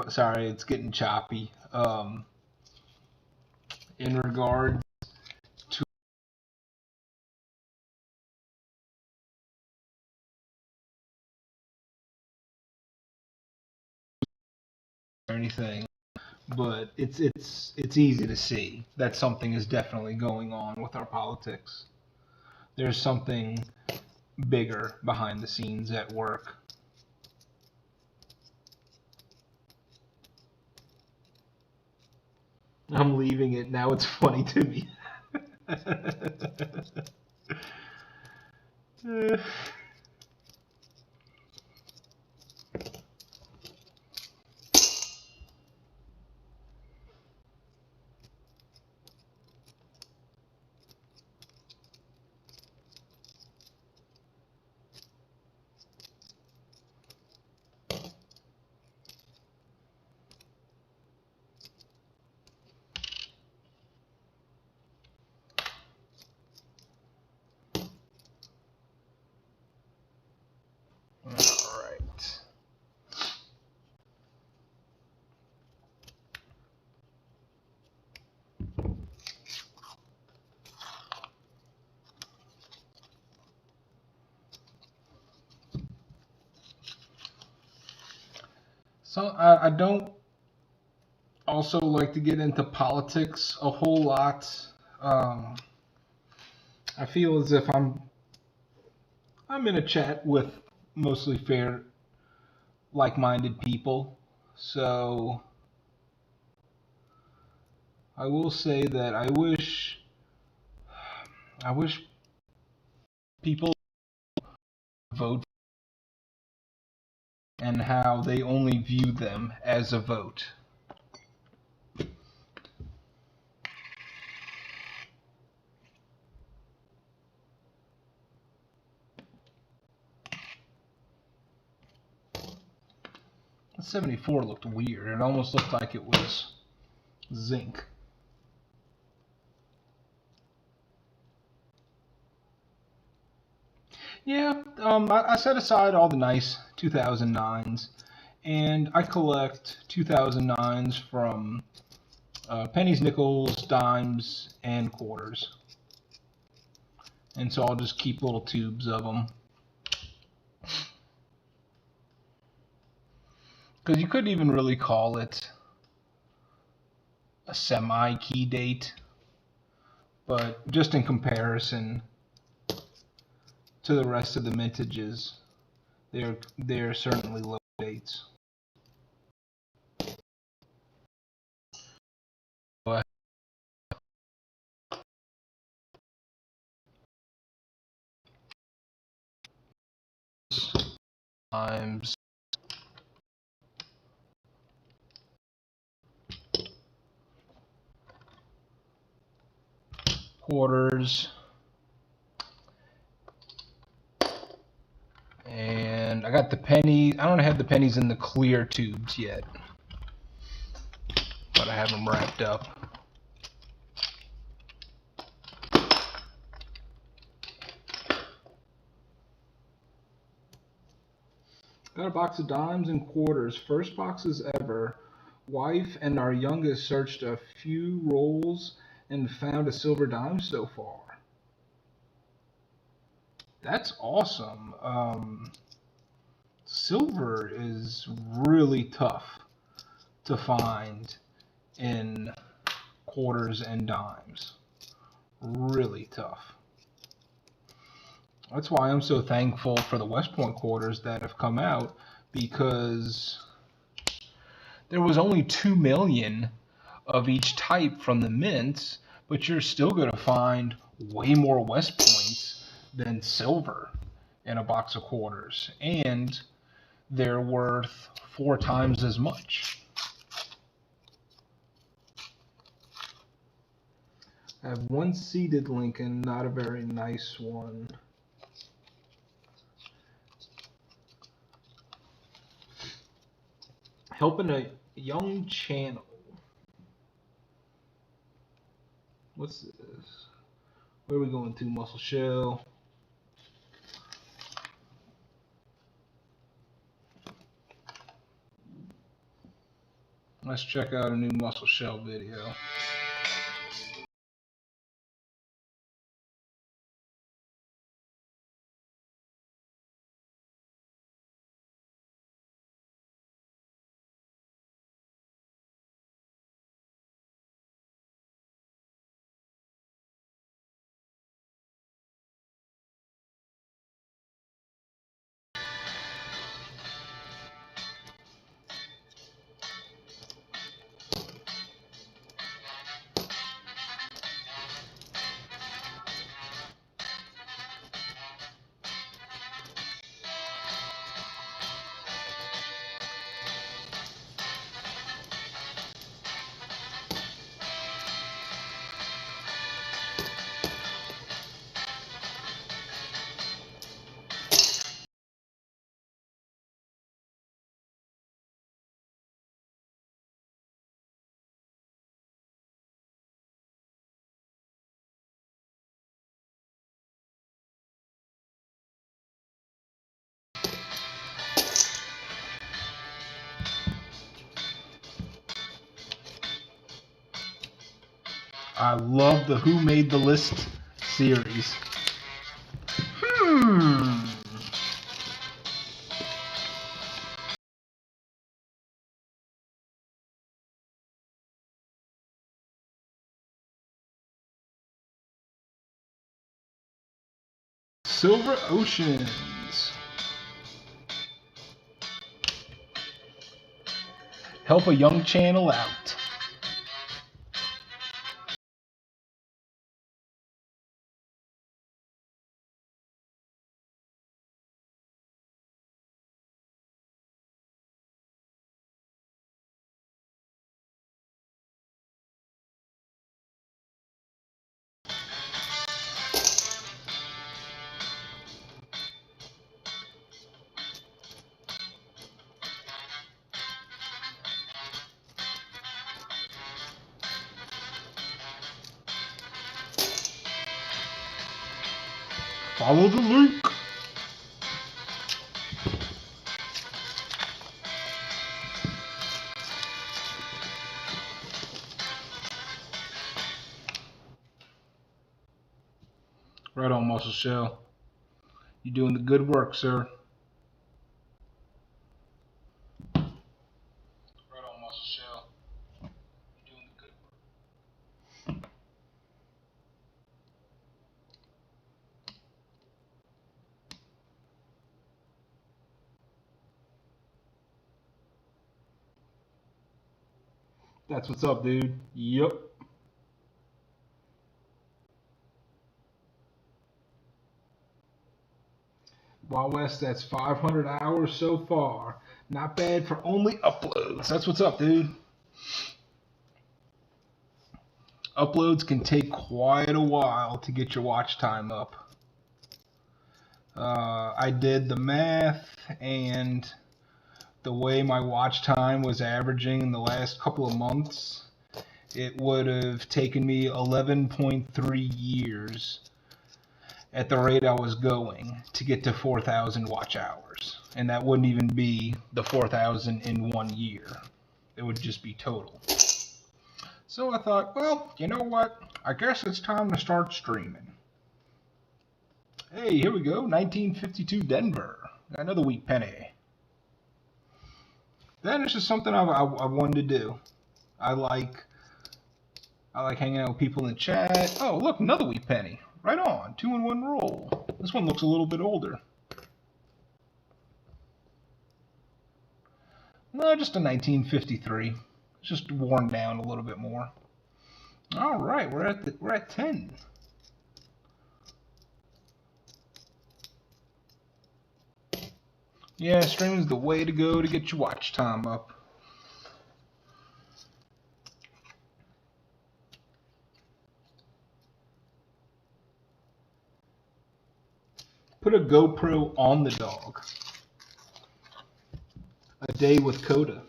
Sorry, it's getting choppy. In regard to anything, but it's easy to see that something is definitely going on with our politics. There's something bigger behind the scenes at work. I'm leaving it now. It's funny to me. So I don't also like to get into politics a whole lot. Um, I feel as if I'm in a chat with mostly fair, like-minded people. So I will say that I wish people vote and how they only view them as a vote. The 74 looked weird. It almost looked like it was zinc. Yeah, I set aside all the nice 2009s, and I collect 2009s from pennies, nickels, dimes, and quarters. And so I'll just keep little tubes of them. Because you couldn't even really call it a semi-key date, but just in comparison to the rest of the mintages, they're certainly low dates. But times quarters, and I got the pennies. I don't have the pennies in the clear tubes yet, but I have them wrapped up. Got a box of dimes and quarters. First boxes ever. Wife and our youngest searched a few rolls and found a silver dime so far. That's awesome. Silver is really tough to find in quarters and dimes. Really tough. That's why I'm so thankful for the West Point quarters that have come out, because there was only 2 million of each type from the mints, but you're still going to find way more West Points than silver in a box of quarters, and they're worth 4 times as much. I have one seeded Lincoln, not a very nice one. Helping a young channel. What's this? Where are we going to? Muscle shell. Let's check out a new muscle shell video. I love the Who Made the List series. Silver Oceans. Help a young channel out. Follow the link. Right on, Muscle Shell. You're doing the good work, sir. Right on, Muscle Shell. You're doing the good work. That's what's up, dude. Yup. Wild West, that's 500 hours so far. Not bad for only uploads. That's what's up, dude. Uploads can take quite a while to get your watch time up. I did the math, and the way my watch time was averaging in the last couple of months, it would have taken me 11.3 years at the rate I was going to get to 4,000 watch hours. And that wouldn't even be the 4,000 in 1 year. It would just be total. So I thought, well, you know what? I guess it's time to start streaming. Hey, here we go. 1952 Denver. Got another weak penny. Then it's just something I wanted to do. I like hanging out with people in the chat. Oh, look, another weak penny. Right on. 2-in-1 roll. This one looks a little bit older. No, just a 1953. It's just worn down a little bit more. All right, we're at 10. Yeah, streaming's the way to go to get your watch time up. Put a GoPro on the dog. A day with Coda.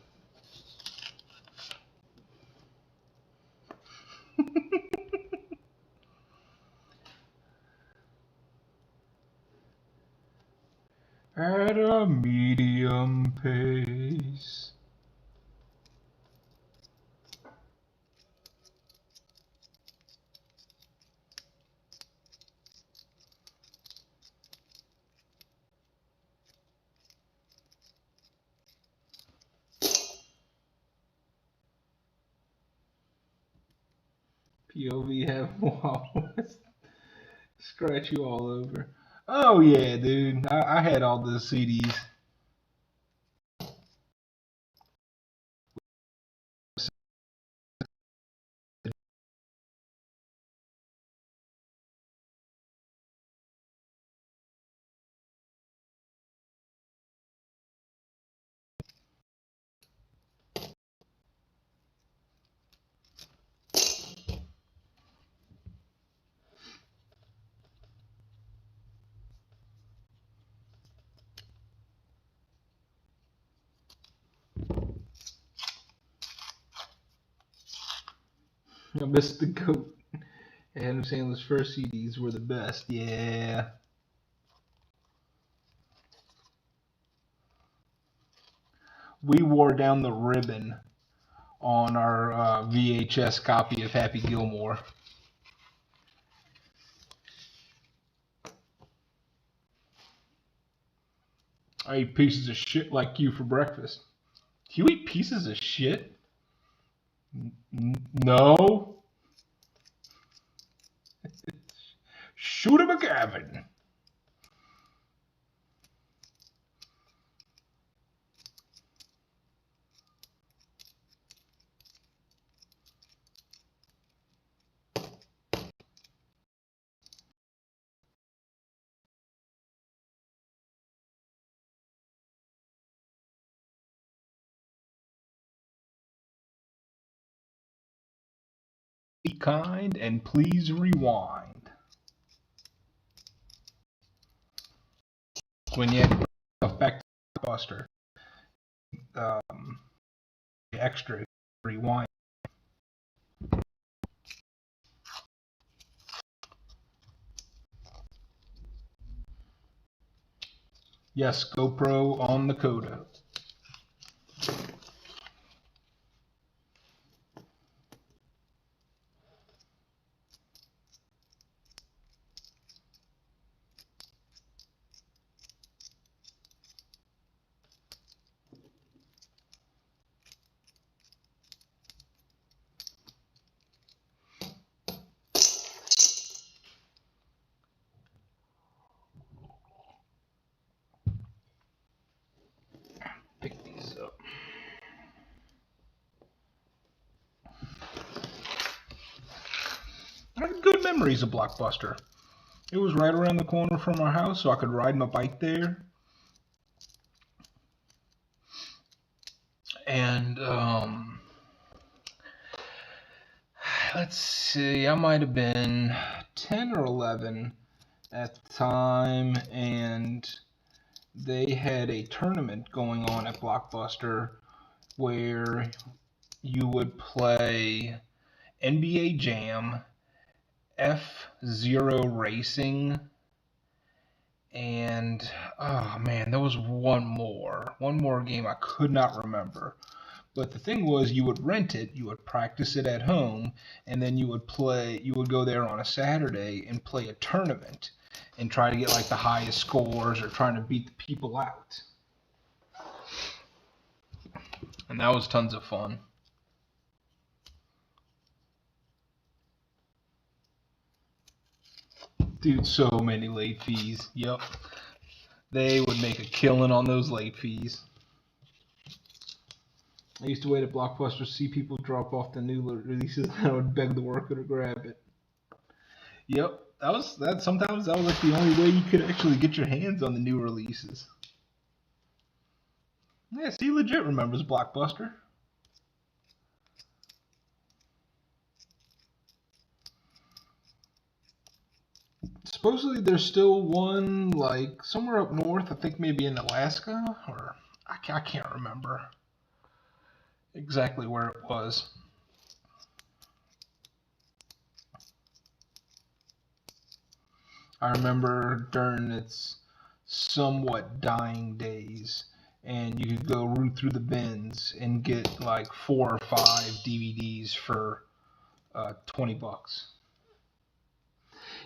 At a medium pace. POV have walls. Scratch you all over. Oh yeah, dude. I had all the CDs. I missed the goat. Adam Sandler's first CDs were the best. Yeah. We wore down the ribbon on our VHS copy of Happy Gilmore. I eat pieces of shit like you for breakfast. You eat pieces of shit? No. Shoot him a Gavin. kind and please rewind. When you had stuff back to Buster, extra rewind. Yes, GoPro on the Coda. Pick these up. I have good memories of Blockbuster. It was right around the corner from our house, so I could ride my bike there. And let's see, I might have been 10 or 11 at the time, and they had a tournament going on at Blockbuster where you would play NBA Jam, F-Zero Racing, and oh man, there was one more game I could not remember. But the thing was, you would rent it, you would practice it at home, and then you would go there on a Saturday and play a tournament and try to get like the highest scores or trying to beat the people out. And that was tons of fun. Dude, so many late fees. Yep. They would make a killing on those late fees. I used to wait at Blockbuster to see people drop off the new releases, and I would beg the worker to grab it. Yep, sometimes that was like the only way you could actually get your hands on the new releases. Yeah, he legit remembers Blockbuster. Supposedly there's still one like somewhere up north, I think maybe in Alaska, or I can't remember exactly where it was. I remember during its somewhat dying days, and you could go root through the bins and get like 4 or 5 DVDs for $20.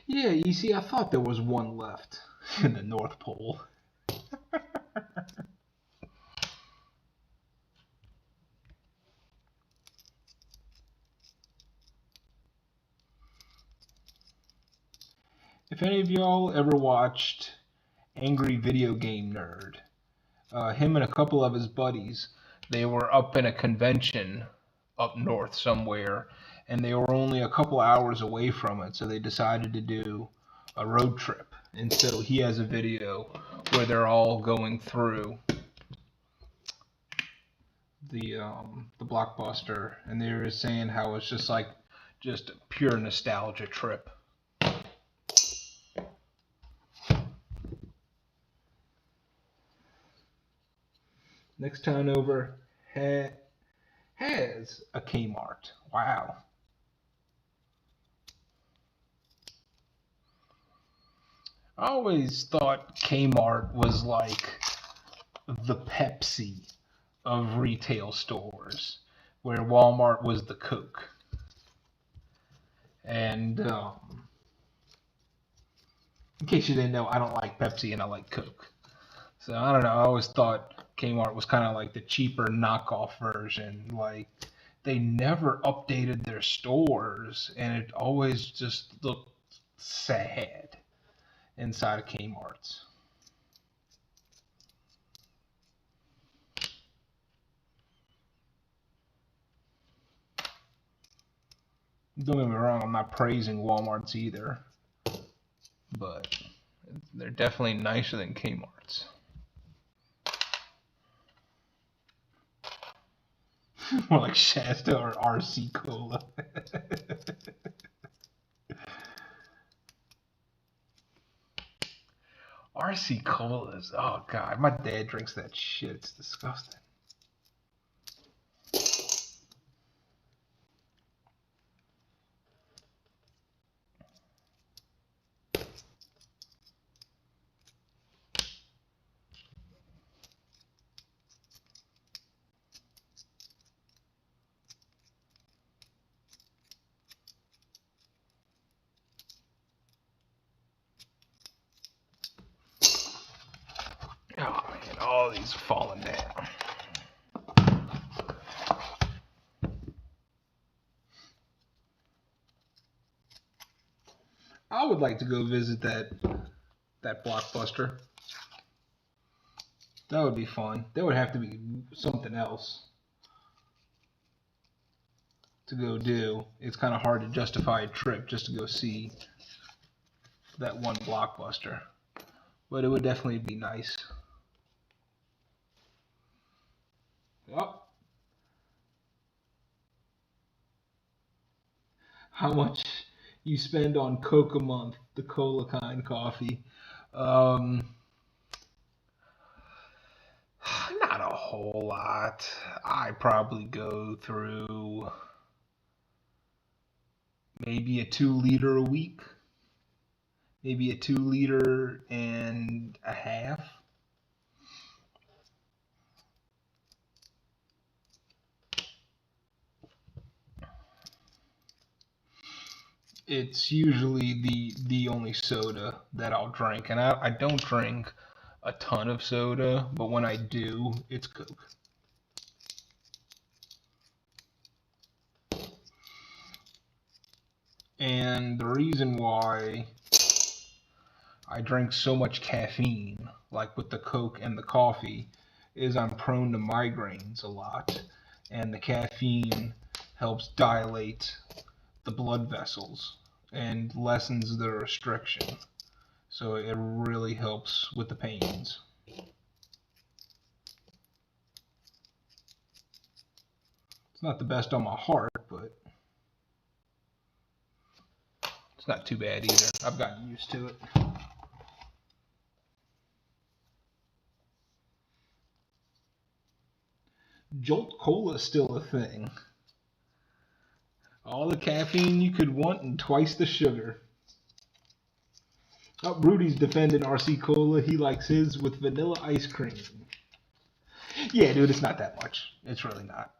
Yeah, you see, I thought there was one left in the North Pole. If any of y'all ever watched Angry Video Game Nerd, him and a couple of his buddies, they were up in a convention up north somewhere, and they were only a couple hours away from it, so they decided to do a road trip. And so he has a video where they're all going through the Blockbuster, and they were saying how it's just like just a pure nostalgia trip. Next town over has a Kmart. Wow. I always thought Kmart was like the Pepsi of retail stores, where Walmart was the Coke. And in case you didn't know, I don't like Pepsi and I like Coke. So I don't know. I always thought Kmart was kind of like the cheaper knockoff version. Like they never updated their stores, and it always just looked sad inside of Kmart's. Don't get me wrong, I'm not praising Walmart's either, but they're definitely nicer than Kmart's. More like Shasta or RC Cola. RC colas. Oh god, my dad drinks that shit. It's disgusting. Oh man, all these are falling down. I would like to go visit that Blockbuster. That would be fun. There would have to be something else to go do. It's kind of hard to justify a trip just to go see that one Blockbuster. But it would definitely be nice. Oh, how much you spend on Coke a month, the Coinsncoffee? Um, Not a whole lot. I probably go through maybe a 2 liter a week, maybe a 2 liter and a half. It's usually the only soda that I'll drink, and I don't drink a ton of soda, but when I do, it's Coke. And the reason why I drink so much caffeine, like with the Coke and the coffee, is I'm prone to migraines a lot, and the caffeine helps dilate the blood vessels and lessens the restriction. So it really helps with the pains. It's not the best on my heart, but it's not too bad either. I've gotten used to it. Jolt Cola is still a thing. All the caffeine you could want and twice the sugar. Oh, Rudy's defending RC Cola. He likes his with vanilla ice cream. Yeah, dude, it's not that much. It's really not.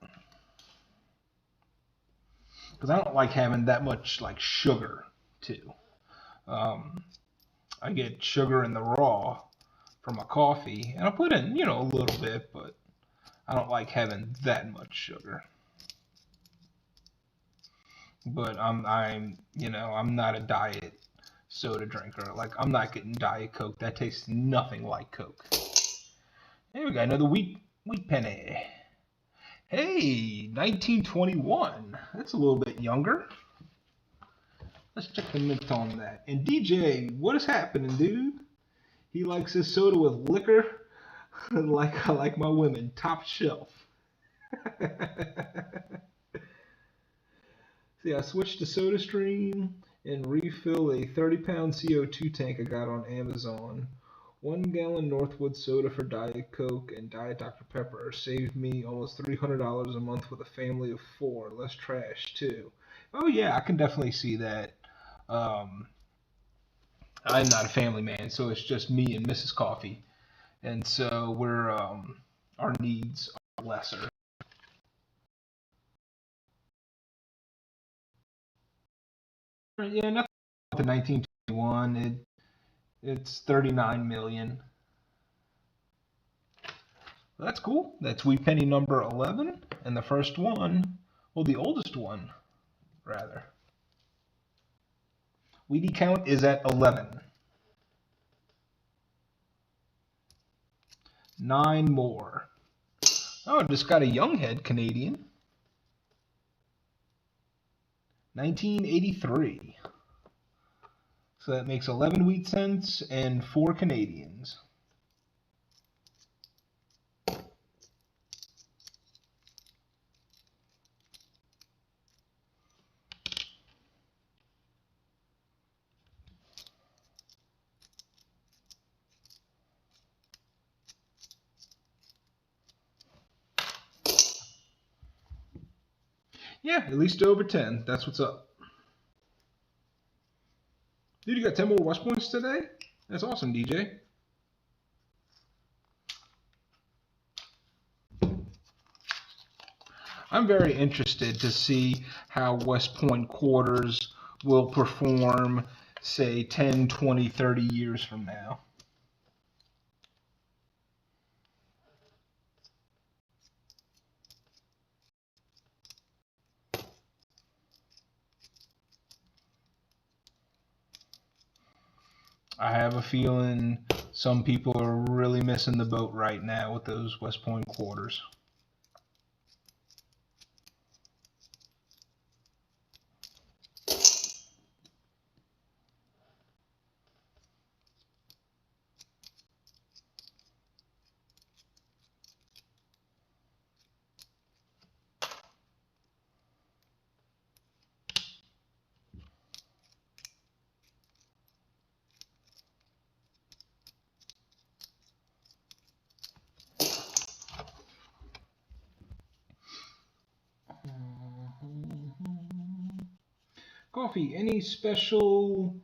Because I don't like having that much like sugar too. Um, I get sugar in the raw for my coffee, and I put in a little bit, but I don't like having that much sugar. But I'm not a diet soda drinker. Like I'm not getting Diet Coke. That tastes nothing like Coke. Hey, we got another wheat penny. Hey, 1921. That's a little bit younger. Let's check the mint on that. And DJ, what is happening, dude? He likes his soda with liquor, like I like my women, top shelf. See, I switched to SodaStream and refill a 30-pound CO2 tank I got on Amazon. 1 gallon Northwood soda for Diet Coke and Diet Dr. Pepper saved me almost $300 a month with a family of 4. Less trash, too. Oh, yeah, I can definitely see that. Um, I'm not a family man, so it's just me and Mrs. Coffee. And so our needs are lesser. Yeah, nothing with the 1921. It's 39 million. Well, that's cool. That's Wheat Penny number 11, and the first one, well, the oldest one, rather. Wheatie count is at 11. 9 more. Oh, just got a young head Canadian. 1983. So that makes 11 wheat cents and 4 Canadians. Yeah, at least over 10. That's what's up. Dude, you got 10 more West Points today? That's awesome, DJ. I'm very interested to see how West Point quarters will perform, say, 10, 20, 30 years from now. I have a feeling some people are really missing the boat right now with those West Point quarters. Coffee, any special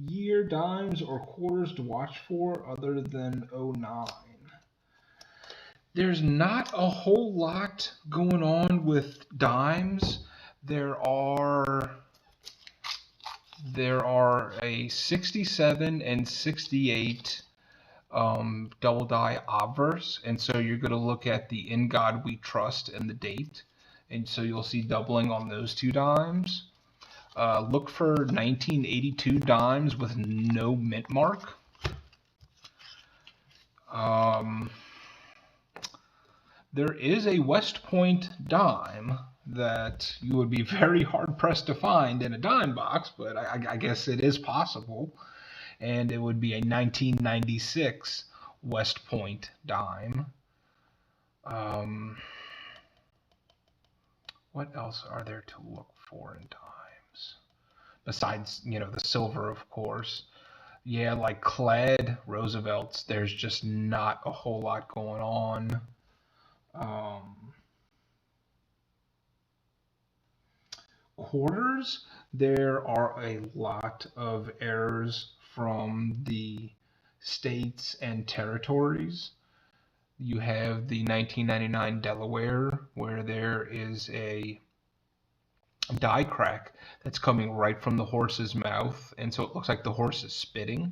year dimes or quarters to watch for other than '09? There's not a whole lot going on with dimes. There are a 67 and 68 double die obverse, and so you're going to look at the "In God We Trust" and the date, and so you'll see doubling on those two dimes. Look for 1982 dimes with no mint mark. There is a West Point dime that you would be very hard pressed to find in a dime box, but I guess it is possible. And it would be a 1996 West Point dime. What else are there to look for in dimes? Besides, the silver, of course. Yeah, like clad Roosevelts, there's just not a whole lot going on. Quarters, there are a lot of errors from the states and territories. You have the 1999 Delaware, where there is a die crack that's coming right from the horse's mouth, and so it looks like the horse is spitting.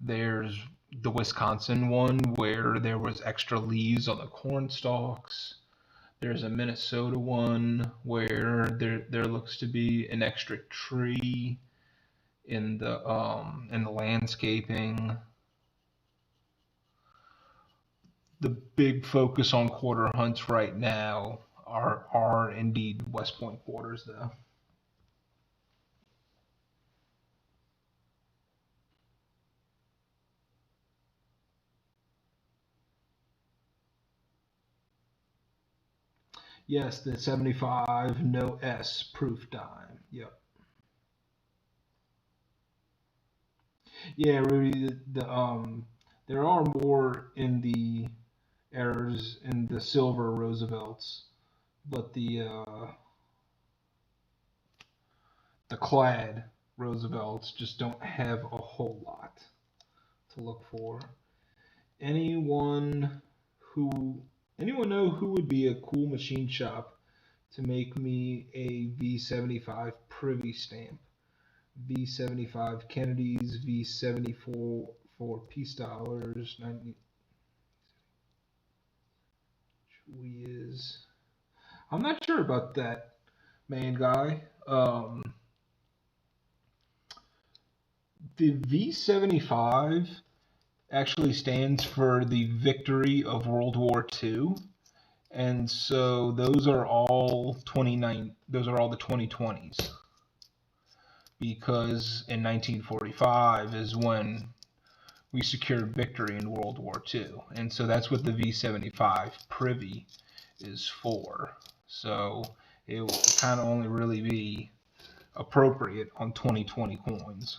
There's the Wisconsin one where there was extra leaves on the corn stalks. There's a Minnesota one where there looks to be an extra tree in the landscaping. The big focus on quarter hunts right now are indeed West Point quarters, though. Yes, the 75 no S proof dime. Yep. Yeah, Rudy. There are more in the errors in the silver Roosevelts, but the clad Roosevelts just don't have a whole lot to look for. Anyone who anyone know who would be a cool machine shop to make me a V75 privy stamp? V75 Kennedy's, V74 for peace dollars, 90 is. I'm not sure about that, man guy. The V75 actually stands for the victory of World War II, and so those are all the 2020s, because in 1945 is when we secured victory in World War II, and so that's what the V75 privy is for. So it will kind of only really be appropriate on 2020 coins.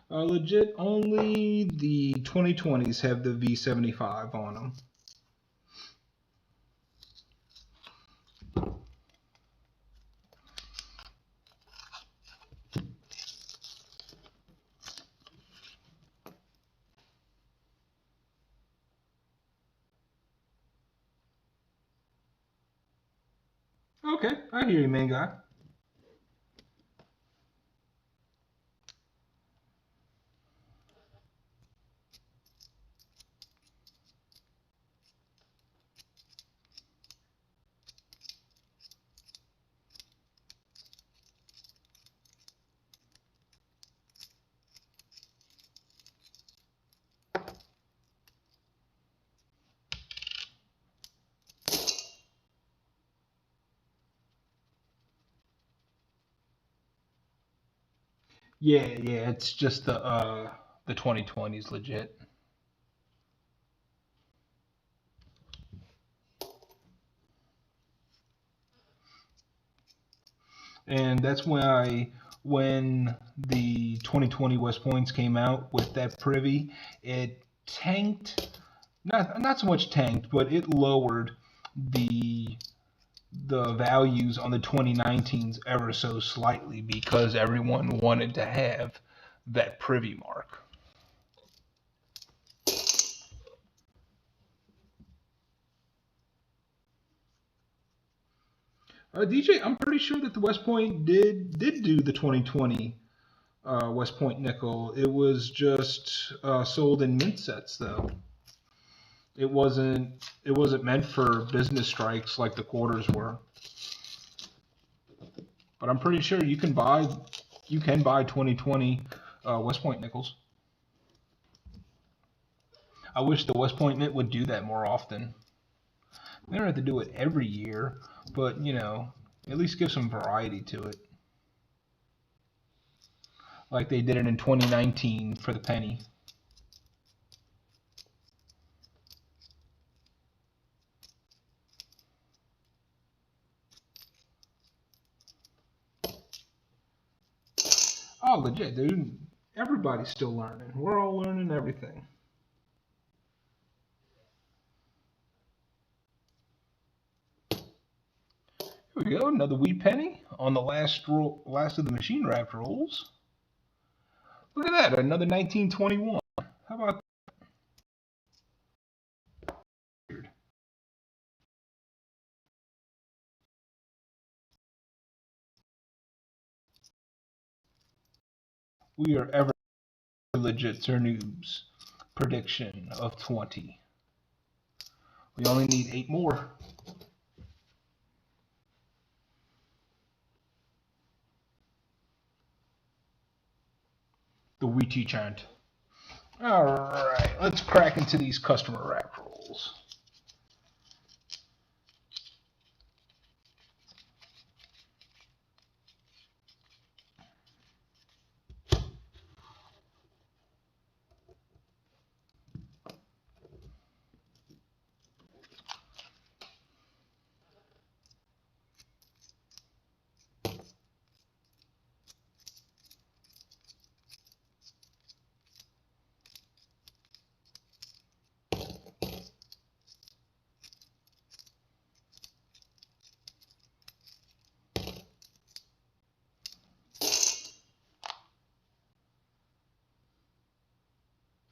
Legit, only the 2020s have the V75 on them. Okay, I hear you, main guy. Yeah, it's just the 2020s legit. And that's why when the 2020 West Points came out with that privy, it tanked, not so much tanked, but it lowered the values on the 2019s ever so slightly because everyone wanted to have that privy mark. DJ, I'm pretty sure that the West Point did do the 2020 West Point nickel. It was just sold in mint sets though. It wasn't meant for business strikes like the quarters were. But I'm pretty sure you can buy 2020 West Point nickels. I wish the West Point Mint would do that more often. They don't have to do it every year, but at least give some variety to it. Like they did it in 2019 for the penny. Oh, legit, dude. Everybody's still learning. We're all learning everything. Here we go, another wee penny on the last of the machine wrapped rolls. Look at that, another 1921. How about that? We are ever legit Sir Noob's prediction of 20. We only need 8 more. The Wheaty chant. Alright, let's crack into these customer wrap rolls.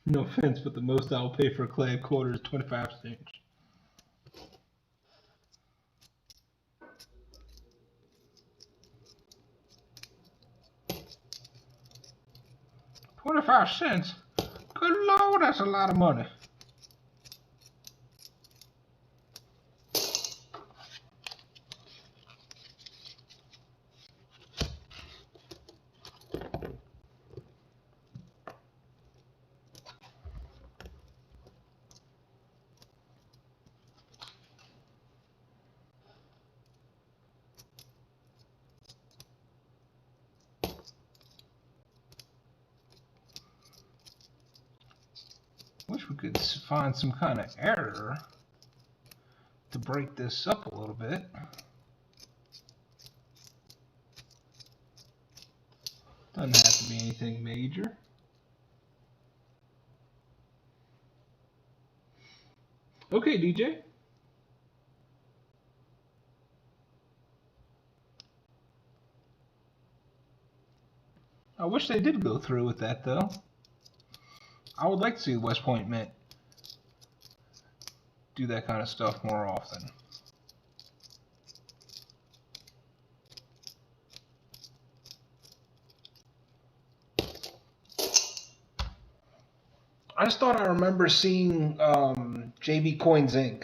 No offense, but the most I'll pay for a clay quarter is 25 cents. $0.25? Good Lord, that's a lot of money. Wish we could find some kind of error to break this up a little bit. Doesn't have to be anything major. Okay, DJ. I wish they did go through with that, though. I would like to see West Point Mint do that kind of stuff more often. I just thought I remember seeing JB Coins Inc.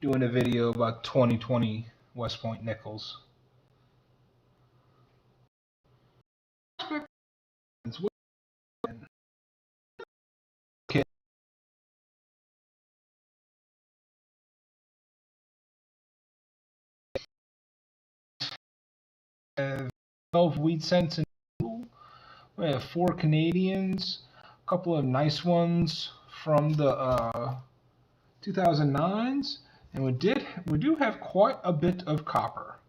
doing a video about 2020 West Point nickels. We have 12 wheat cents in total. We have 4 Canadians, a couple of nice ones from the 2009s, and we do have quite a bit of copper.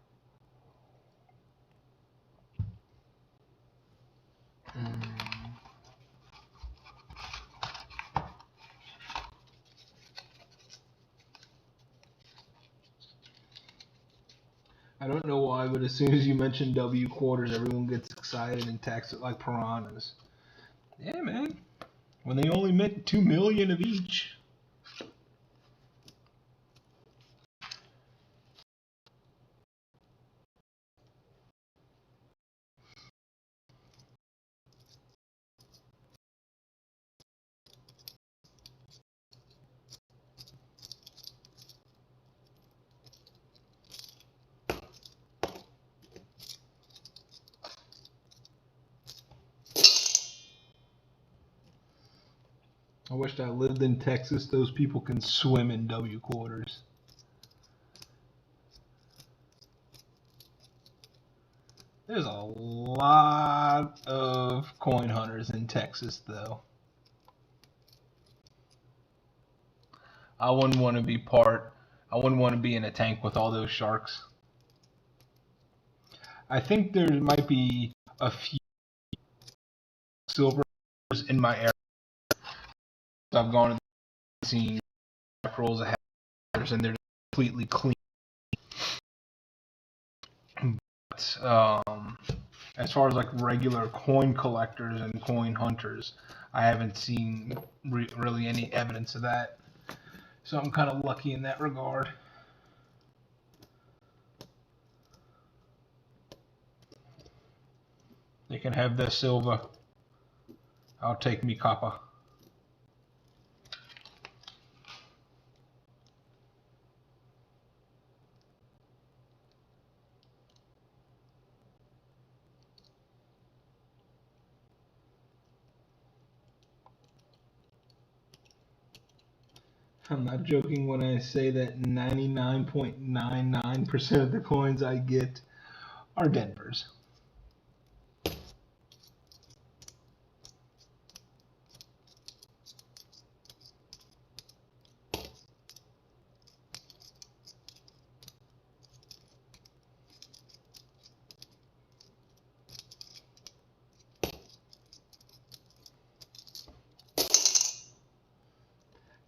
I don't know why, but as soon as you mention W quarters, everyone gets excited and tax it like piranhas. Yeah, man. When they only mint 2 million of each. I wished I lived in Texas. Those people can swim in W quarters. There's a lot of coin hunters in Texas, though. I wouldn't want to be I wouldn't want to be in a tank with all those sharks. I think there might be a few silvers in my area. I've gone and seen rolls of hackers, and they're completely clean. But as far as like regular coin collectors and coin hunters, I haven't seen really any evidence of that. So I'm kind of lucky in that regard. They can have their silver. I'll take me copper. I'm not joking when I say that 99.99% of the coins I get are Denvers.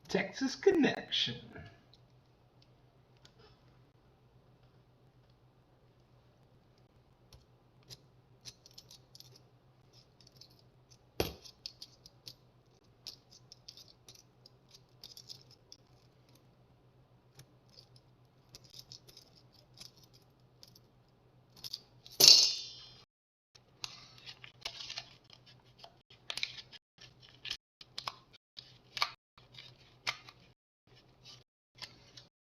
Texas Connection.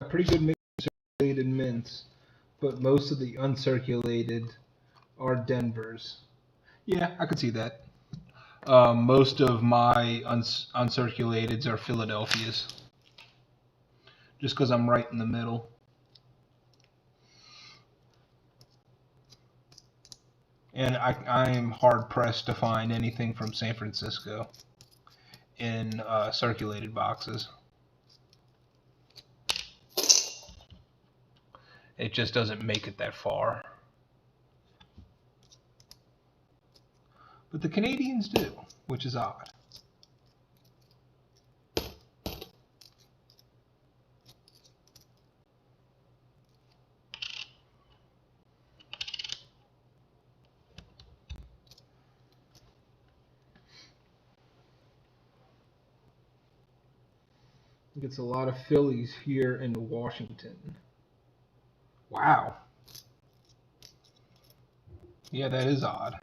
A pretty good mix of circulated mints, but most of the uncirculated are Denvers. Yeah, I could see that. Most of my uncirculateds are Philadelphia's, just because I'm right in the middle. And I am hard pressed to find anything from San Francisco in circulated boxes. It just doesn't make it that far. But the Canadians do, which is odd. Gets a lot of Phillies here in Washington. Wow. Yeah, that is odd.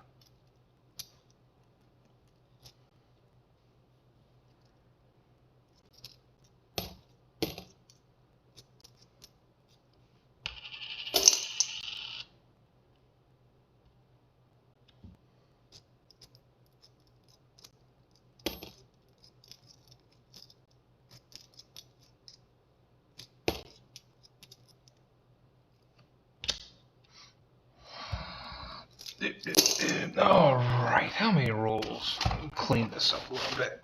All right, how many rolls? Clean this up a little bit.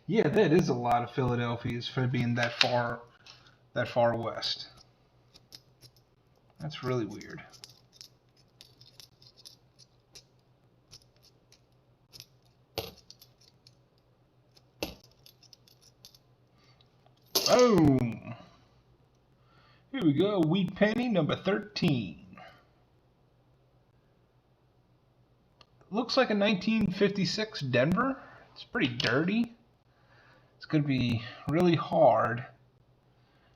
Yeah, that is a lot of Philadelphias for being that far west. That's really weird. Boom. Here we go. Wheat penny number 13. Looks like a 1956 Denver. It's pretty dirty. It's going to be really hard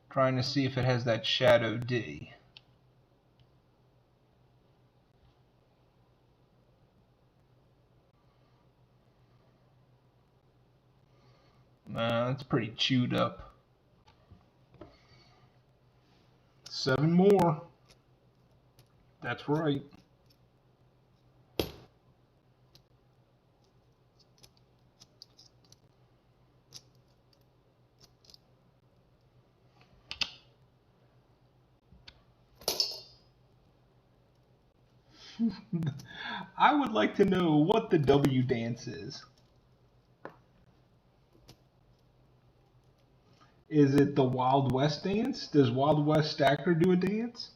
trying to see if it has that shadow D. It's pretty chewed up. 7 more. That's right. I would like to know what the W dance is. Is it the Wild West dance? Does Wild West Stacker do a dance?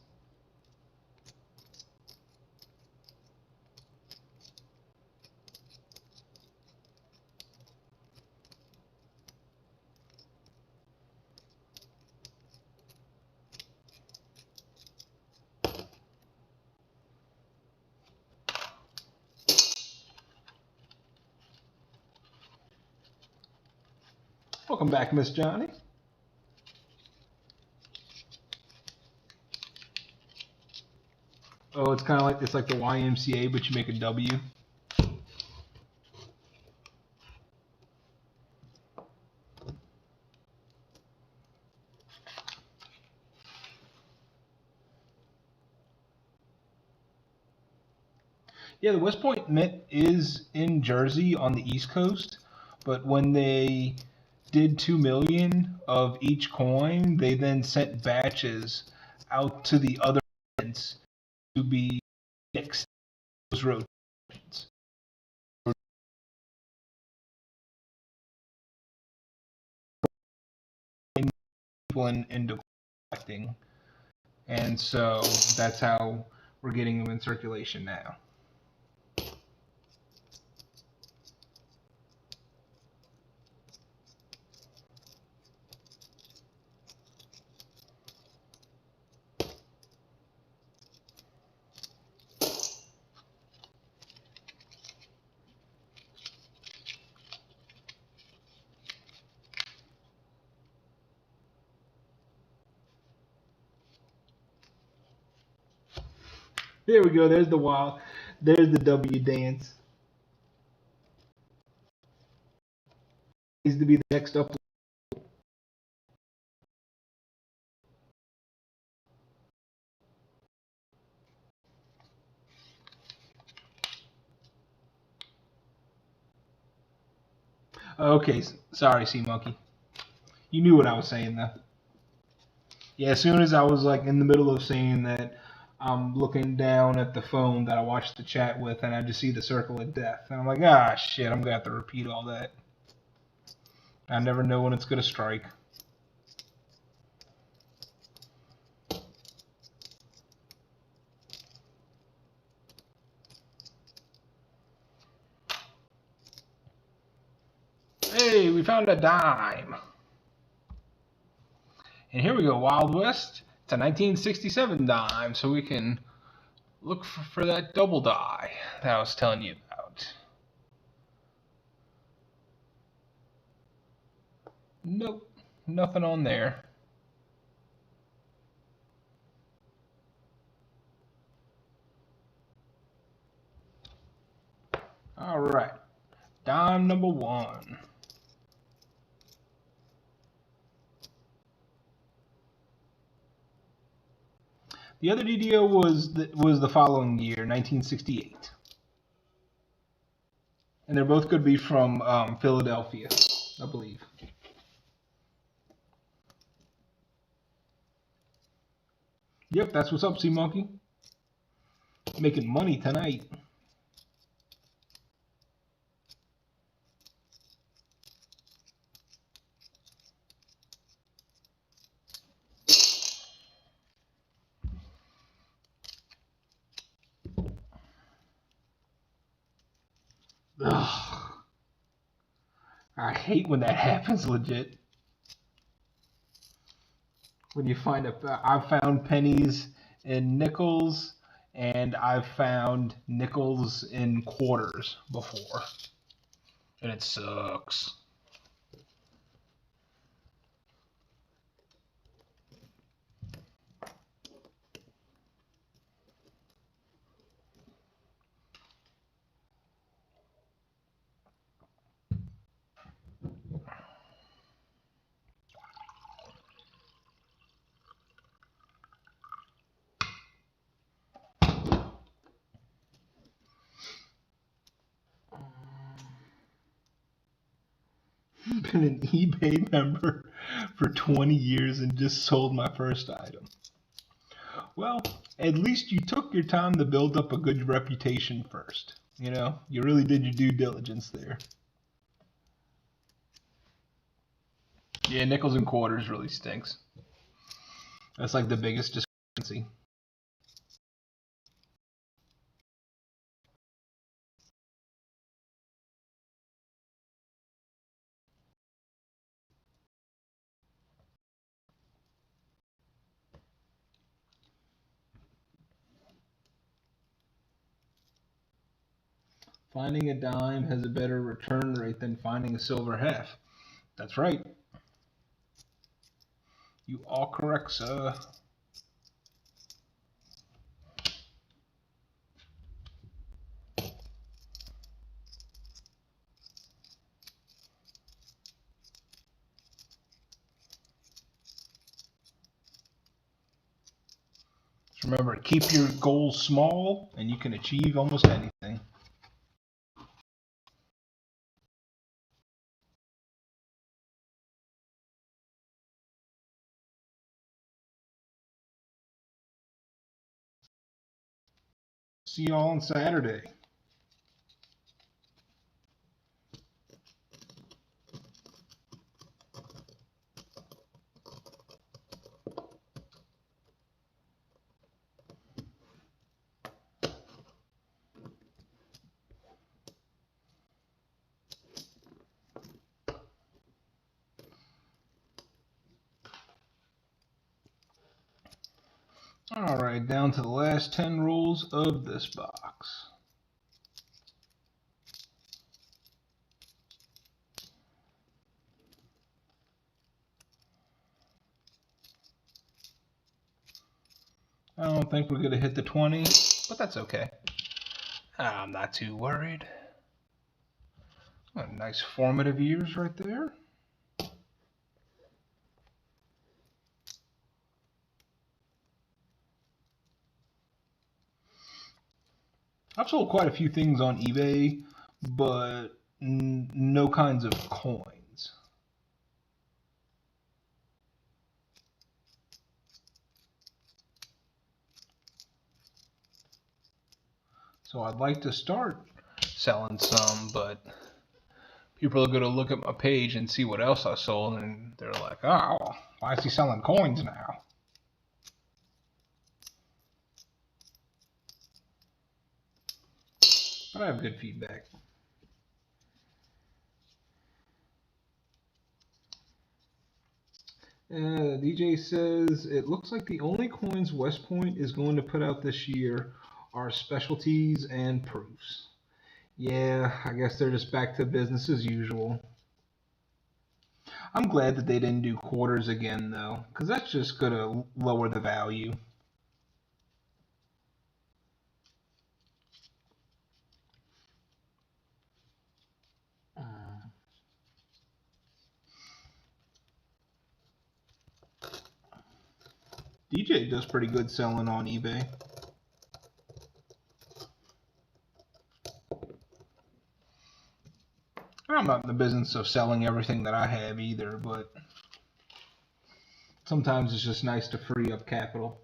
Welcome back, Miss Johnny. Oh, it's kind of like the YMCA, but you make a W. Yeah, the West Point Mint is in Jersey on the East Coast, but when they did 2 million of each coin, they then sent batches out to the other mints to be fixed those rotations. People into collecting, and so that's how we're getting them in circulation now. There we go. There's the wild. There's the W dance. Needs to be the next up. Okay, sorry, Sea Monkey. You knew what I was saying, though. Yeah, as soon as I was like in the middle of saying that, I'm looking down at the phone that I watched the chat with, and I just see the circle of death, and I'm like, ah, shit, I'm gonna have to repeat all that. I never know when it's gonna strike. Hey, we found a dime. And here we go, Wild West. It's a 1967 dime, so we can look for that double die that I was telling you about. Nope, nothing on there. All right, dime number 1. The other DDO was the following year, 1968. And they're both going to be from Philadelphia, I believe. Yep, that's what's up, Sea Monkey. Making money tonight. Ugh. I hate when that happens, legit. When you find I've found pennies in nickels, and I've found nickels in quarters before, and it sucks. Been an eBay member for 20 years and just sold my first item. Well, at least you took your time to build up a good reputation first. You know, you really did your due diligence there. Yeah, nickels and quarters really stinks. That's like the biggest discrepancy. Finding a dime has a better return rate than finding a silver half. That's right. You are correct, sir. Just remember, keep your goals small and you can achieve almost anything. See y'all on Saturday. Alright, down to the last 10 rolls of this box. I don't think we're going to hit the 20, but that's okay. I'm not too worried. Nice formative years right there. I've sold quite a few things on eBay, but no kinds of coins. So I'd like to start selling some, but people are going to look at my page and see what else I sold, and they're like, oh, why is he selling coins now? But I have good feedback. DJ says it looks like the only coins West Point is going to put out this year are specialties and proofs. Yeah, I guess they're just back to business as usual. I'm glad that they didn't do quarters again, though, because that's just going to lower the value. DJ does pretty good selling on eBay. I'm not in the business of selling everything that I have either, but sometimes it's just nice to free up capital.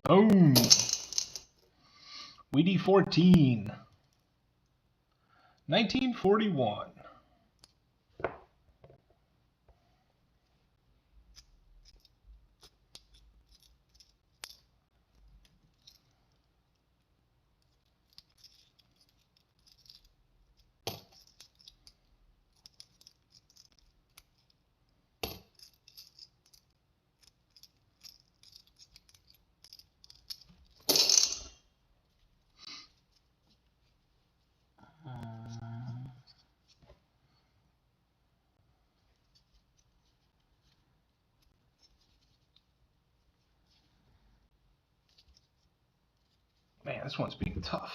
Boom! Weedy 14. 1941. Man, this one's being tough.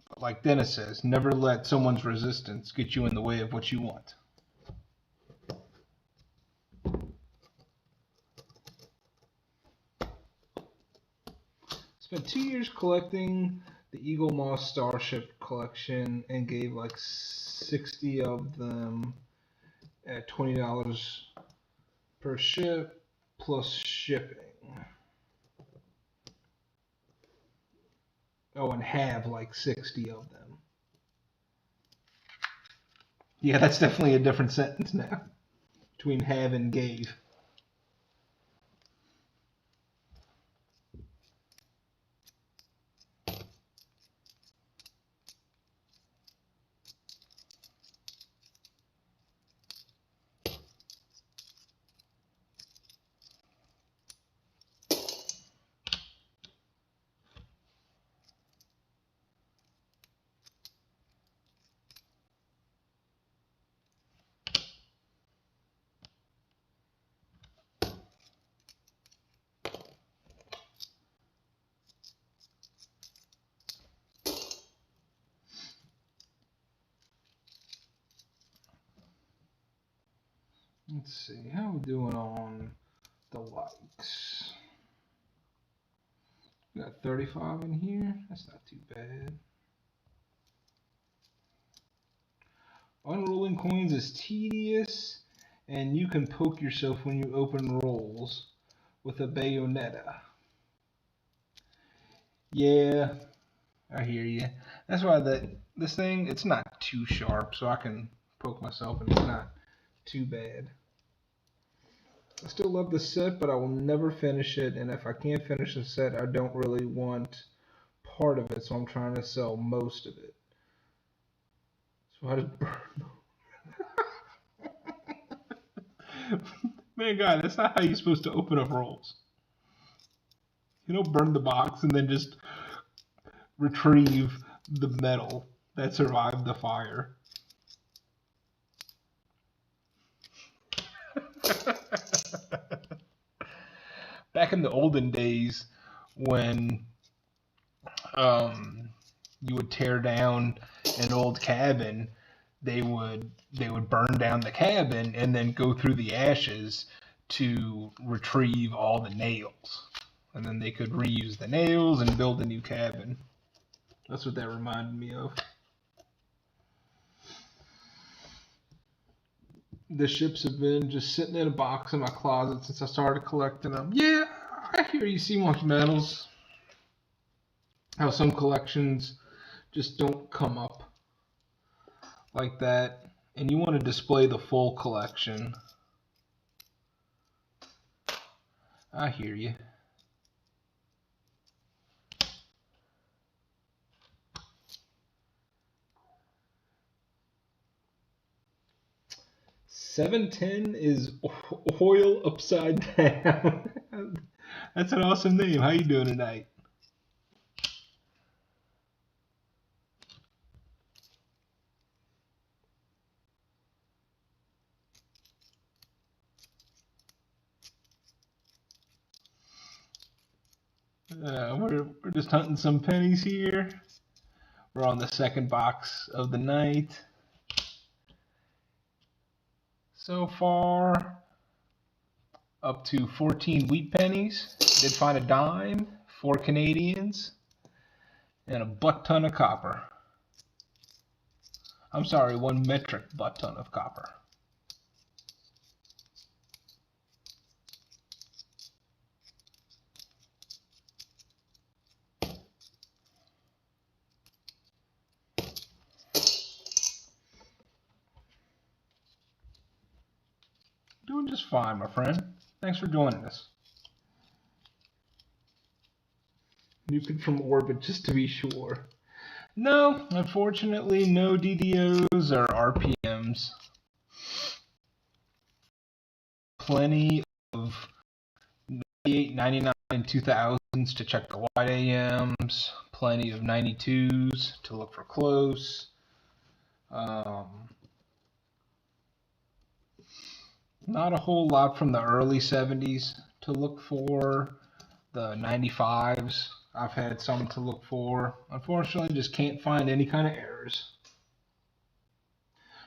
But like Dennis says, never let someone's resistance get you in the way of what you want. Spent 2 years collecting the Eagle Moss Starship collection and gave like 60 of them at $20 per ship plus shipping. Oh, and have like 60 of them. Yeah, that's definitely a different sentence now between have and gave. Let's see, how are we doing on the likes? We got 35 in here. That's not too bad. Unrolling coins is tedious, and you can poke yourself when you open rolls with a bayonetta. Yeah, I hear you. That's why this thing, it's not too sharp, so I can poke myself and it's not too bad. I still love the set, but I will never finish it, and if I can't finish the set, I don't really want part of it, so I'm trying to sell most of it. So I just burn. Man, God, that's not how you're supposed to open up rolls. You don't burn the box and then just retrieve the metal that survived the fire. Back in the olden days, when you would tear down an old cabin, they would burn down the cabin and then go through the ashes to retrieve all the nails, and then they could reuse the nails and build a new cabin. That's what that reminded me of. The ships have been just sitting in a box in my closet since I started collecting them. Yeah, I hear you, Sea Monkey Metals. how some collections just don't come up like that, and you want to display the full collection. I hear you. $7.10 is oil upside down. That's an awesome name. How you doing tonight? We're just hunting some pennies here. We're on the second box of the night. So far, up to 14 wheat pennies. Did find a dime, 4 Canadians, and a butt ton of copper. I'm sorry, 1 metric butt ton of copper. Doing just fine, my friend. Thanks for joining us. Nuking from orbit just to be sure. No, unfortunately, no DDOs or RPMs. Plenty of 98, 99, and 2000s to check the wide AMs. Plenty of 92s to look for close. Not a whole lot from the early 70s to look for. The 95s, I've had some to look for. Unfortunately, just can't find any kind of errors.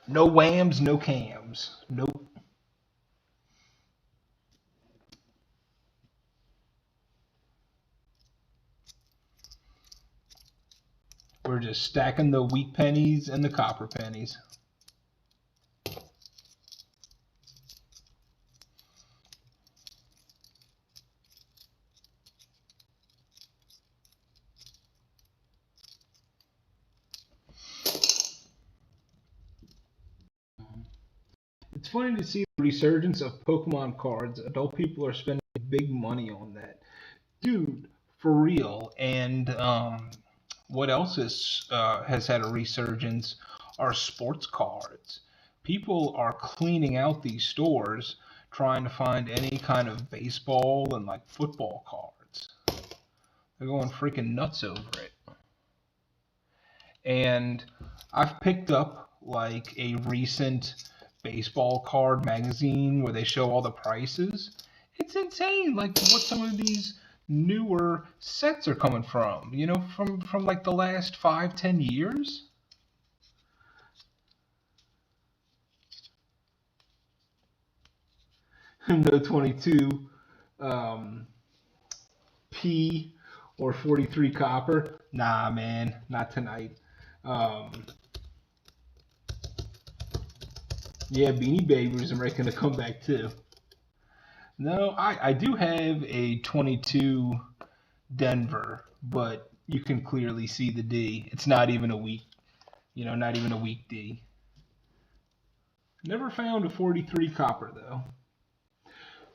No whams, no cams. Nope. We're just stacking the wheat pennies and the copper pennies. It's funny to see the resurgence of Pokemon cards. Adult people are spending big money on that. Dude, for real. And what else has had a resurgence are sports cards. People are cleaning out these stores trying to find any kind of baseball and like football cards. They're going freaking nuts over it. And I've picked up like a recent baseball card magazine where they show all the prices. It's insane, like what some of these newer sets are coming from. You know, from like the last 5, 10 years. No 22 P or 43 copper. Nah, man, not tonight. Um, yeah, Beanie Babies are making a comeback too. No, I do have a 22 Denver, but you can clearly see the D. It's not even a weak, not even a weak D. Never found a 43 copper though.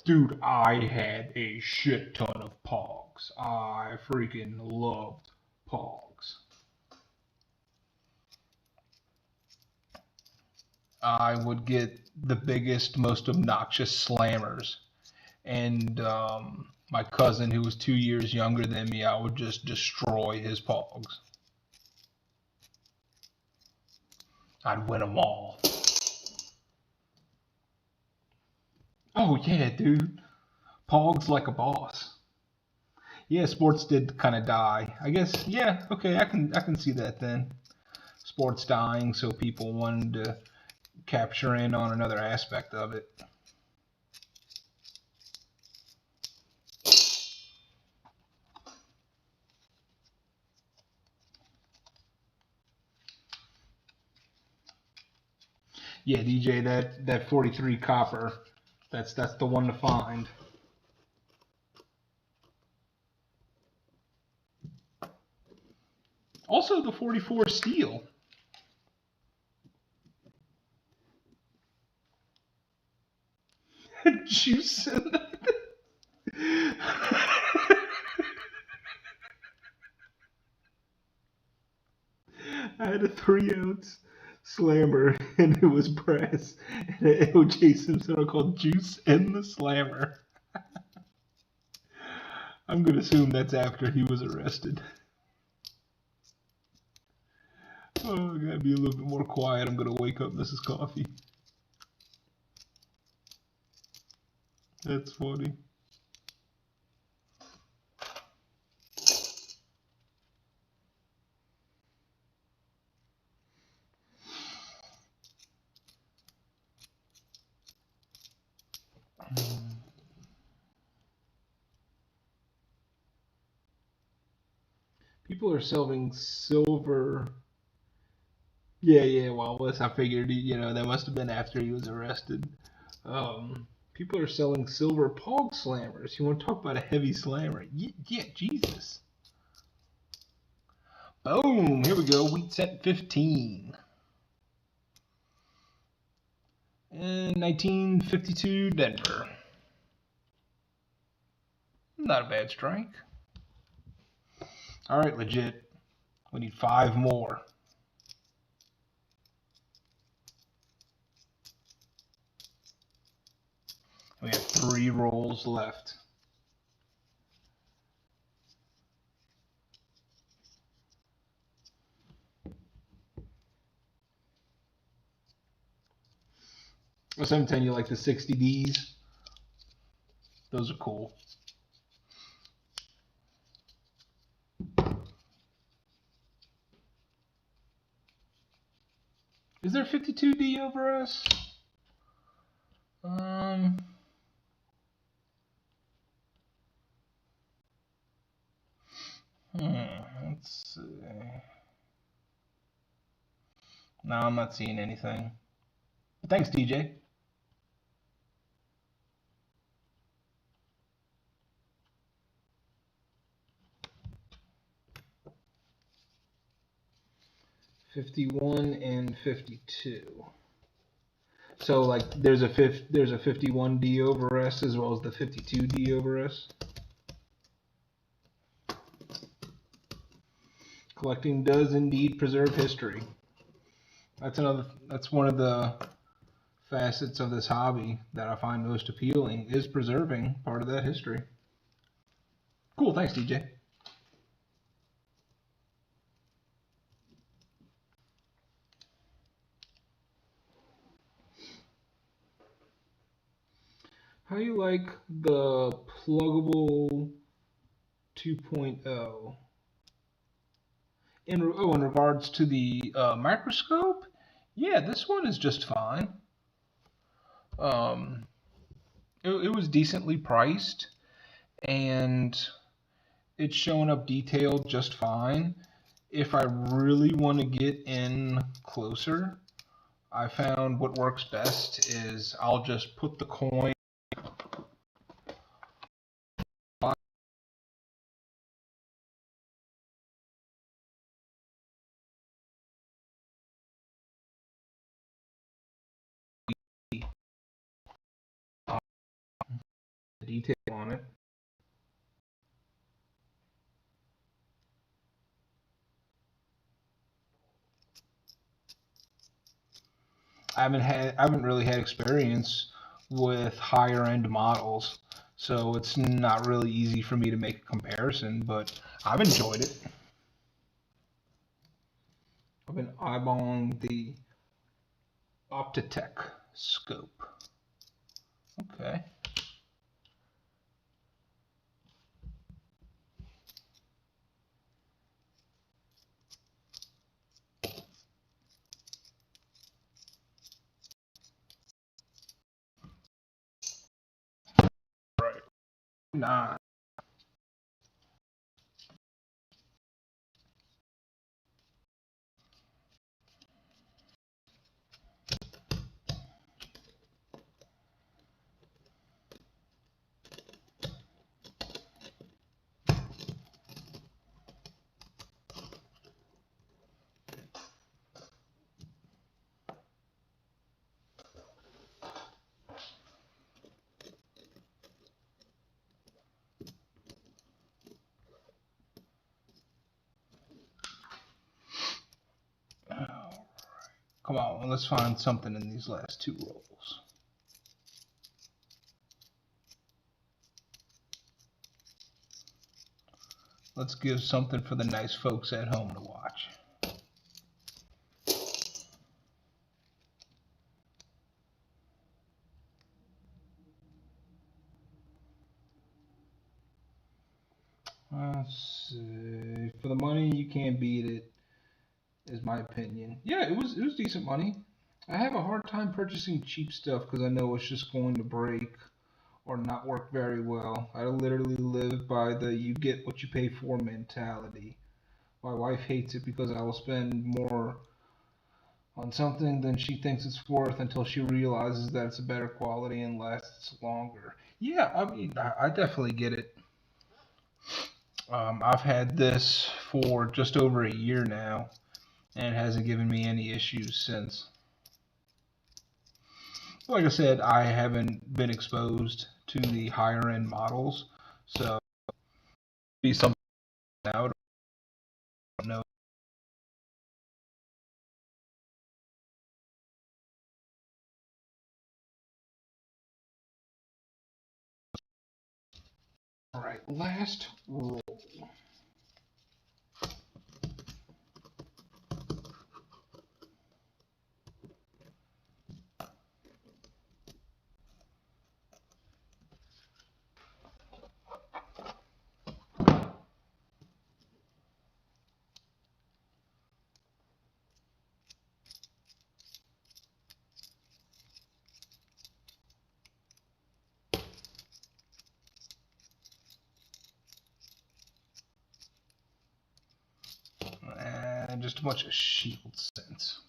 Dude, I had a shit ton of Pogs. I freaking loved Pogs. I would get the biggest, most obnoxious slammers. And my cousin, who was 2 years younger than me, I would just destroy his Pogs. I'd win them all. Oh yeah, dude. Pogs like a boss. Yeah, sports did kind of die. I guess. Yeah. Okay, I can see that then. Sports dying, so people wanted to capture in on another aspect of it. Yeah, DJ, that 43 copper, that's the one to find. Also, the 44 steel. Juice. I had a 3-ounce slammer and it was brass, and an O.J. Simpson are called Juice and the Slammer. I'm going to assume that's after he was arrested. Oh, I gotta be a little bit more quiet. I'm going to wake up Mrs. Coffee. That's funny. People are selling silver. Yeah, well, I figured, that must have been after he was arrested. People are selling silver pog slammers. You want to talk about a heavy slammer? Yeah, Jesus. Boom, here we go, wheat cent 15. In 1952, Denver. Not a bad strike. All right, legit. We need 5 more. We have 3 rolls left. Or sometimes you like the 60Ds. Those are cool. Is there 52D over us? Let's see. No, I'm not seeing anything. But thanks, DJ. $51 and $52. So like there's a 51D over S as well as the 52D over S. Collecting does indeed preserve history. That's one of the facets of this hobby that I find most appealing, is preserving part of that history. Cool, thanks, DJ. How do you like the pluggable 2.0? In regards to the microscope, yeah, this one is just fine. It was decently priced, and it's showing up detailed just fine. If I really want to get in closer, I found what works best is I'll just put the coin the detail on it. I haven't really had experience with higher end models, so it's not really easy for me to make a comparison, but I've enjoyed it. I've been eyeballing the Optitech scope. Okay. Right. Nah. Come on, let's find something in these last two rolls. Let's give something for the nice folks at home to watch. Let's see. For the money, you can't beat it, is my opinion. Yeah, it was decent money. I have a hard time purchasing cheap stuff because I know it's just going to break or not work very well. I literally live by the you get what you pay for mentality. My wife hates it because I will spend more on something than she thinks it's worth until she realizes that it's a better quality and lasts longer. Yeah, I mean, I definitely get it. I've had this for just over a year now, and it hasn't given me any issues since. Like I said, I haven't been exposed to the higher end models, so be something out. I don't know. All right, last roll. And just a bunch of shield cents.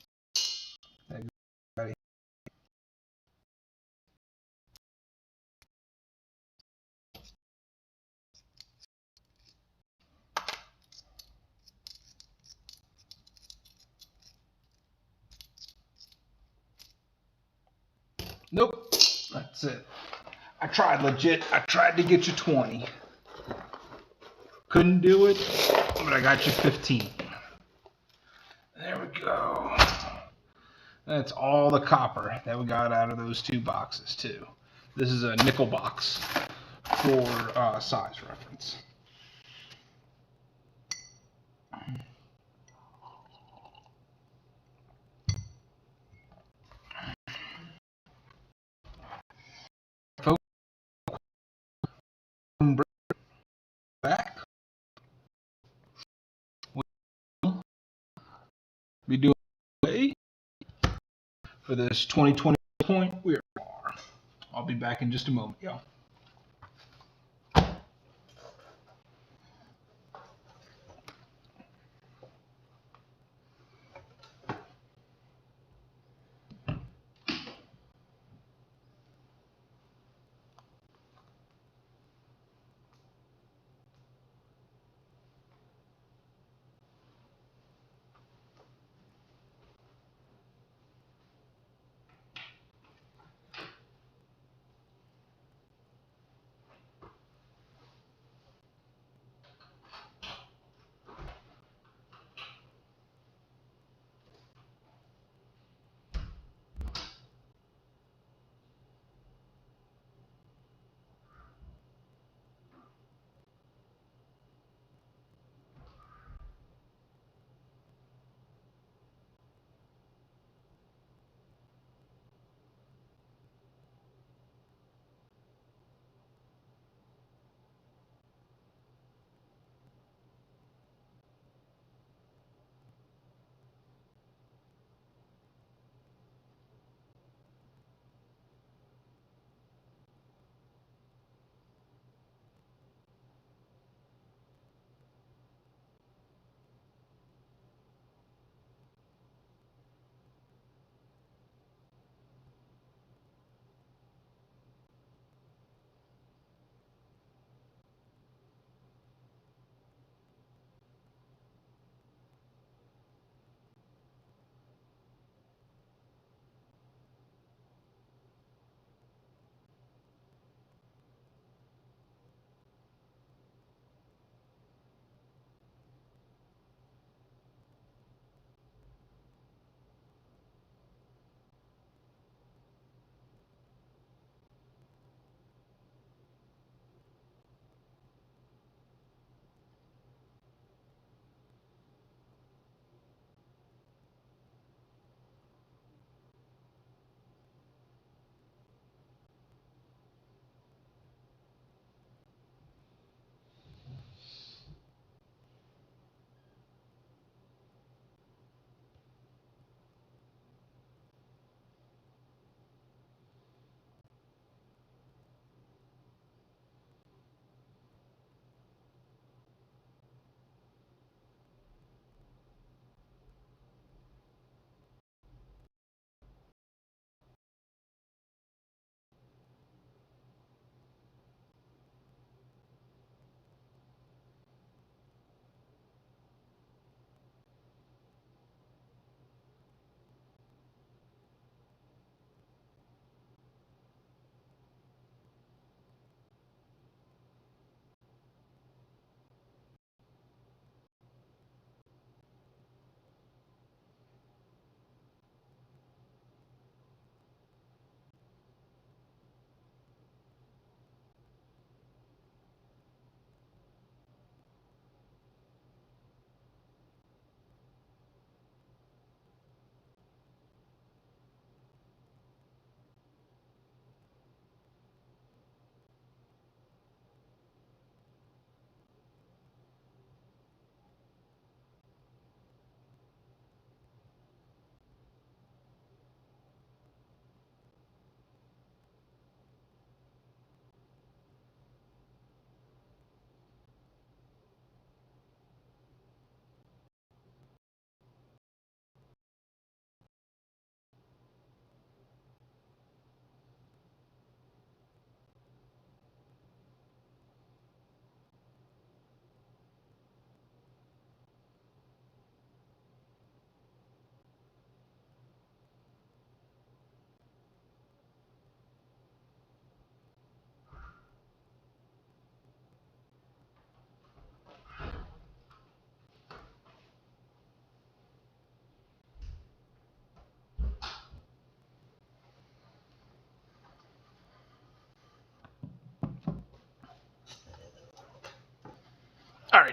Nope, that's it. I tried legit. I tried to get you 20. Couldn't do it, but I got you 15. There we go. That's all the copper that we got out of those two boxes, too. This is a nickel box for size reference. Folks, back. We'll be doing away for this 2020 point. We are. I'll be back in just a moment, y'all.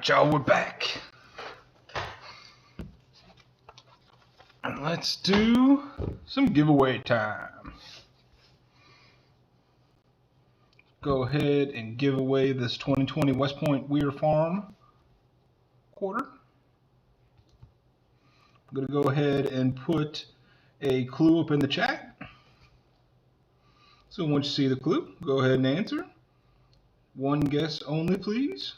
Alright, y'all, we're back. And let's do some giveaway time. Go ahead and give away this 2020 West Point Weir Farm quarter. I'm going to go ahead and put a clue up in the chat. So once you see the clue, go ahead and answer. One guess only, please.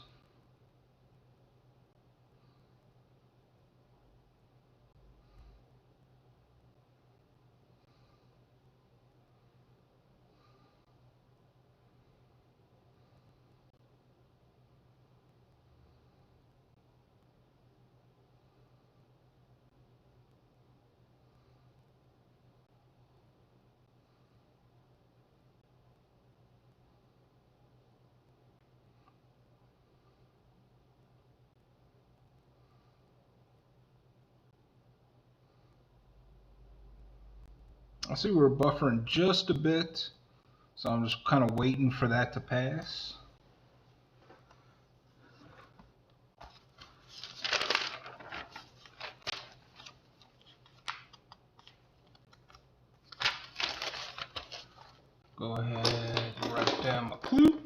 I see we're buffering just a bit, so I'm just kind of waiting for that to pass. Go ahead and write down my clue.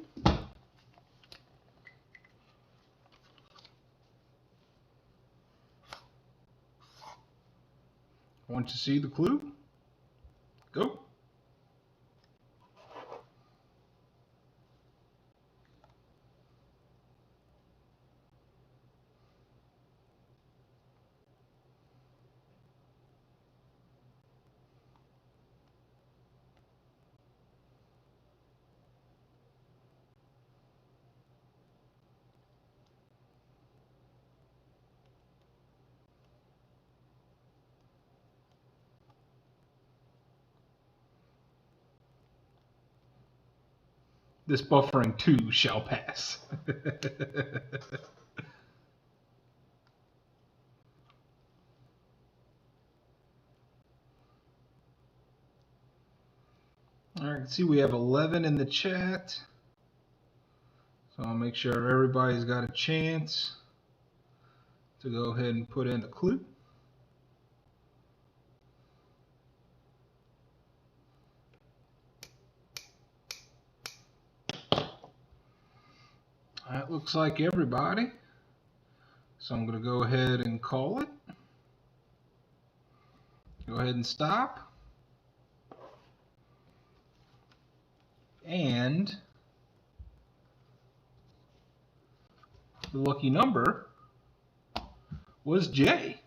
Once you see the clue, go. This buffering too shall pass. All right, see we have 11 in the chat. So I'll make sure everybody's got a chance to go ahead and put in a clue. That looks like everybody. So I'm going to go ahead and call it. Go ahead and stop. And the lucky number was J.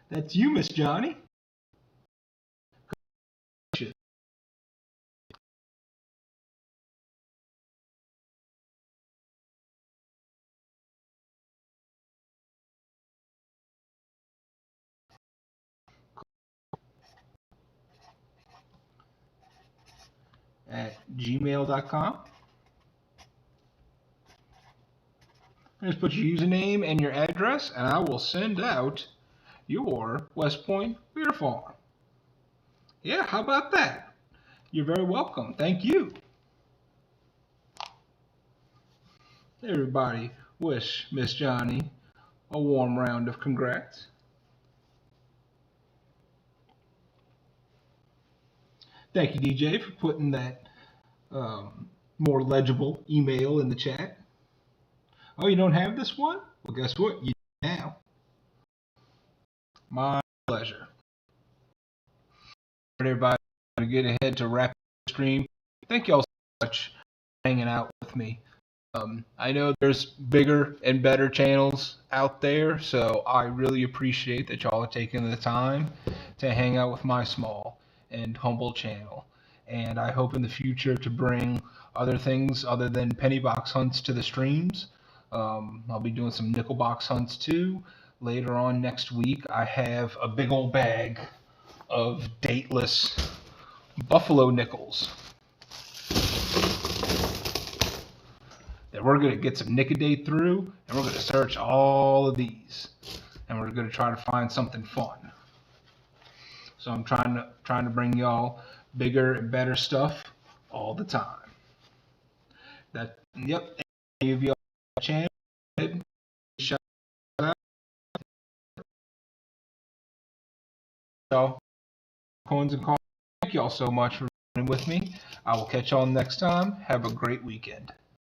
That's you, Miss Johnny. At gmail.com. Just put your username and your address, and I will send out your West Point Weir Farm. Yeah, how about that? You're very welcome. Thank you. Everybody wish Miss Johnny a warm round of congrats. Thank you, DJ, for putting that more legible email in the chat. Oh, you don't have this one? Well, guess what? You do now. My pleasure. Everybody, get ahead to wrap the stream. Thank you all so much for hanging out with me. I know there's bigger and better channels out there, so I really appreciate that y'all are taking the time to hang out with my small and humble channel. And I hope in the future to bring other things other than penny box hunts to the streams. I'll be doing some nickel box hunts too. Later on next week, I have a big old bag of dateless buffalo nickels that we're going to get some nick-a-day through, and we're going to search all of these, and we're going to try to find something fun. So I'm trying to bring y'all bigger and better stuff all the time. Yep, give y'all a chance. Shout out. Y'all, Coins and Coffee. Thank y'all so much for running with me. I will catch y'all next time. Have a great weekend.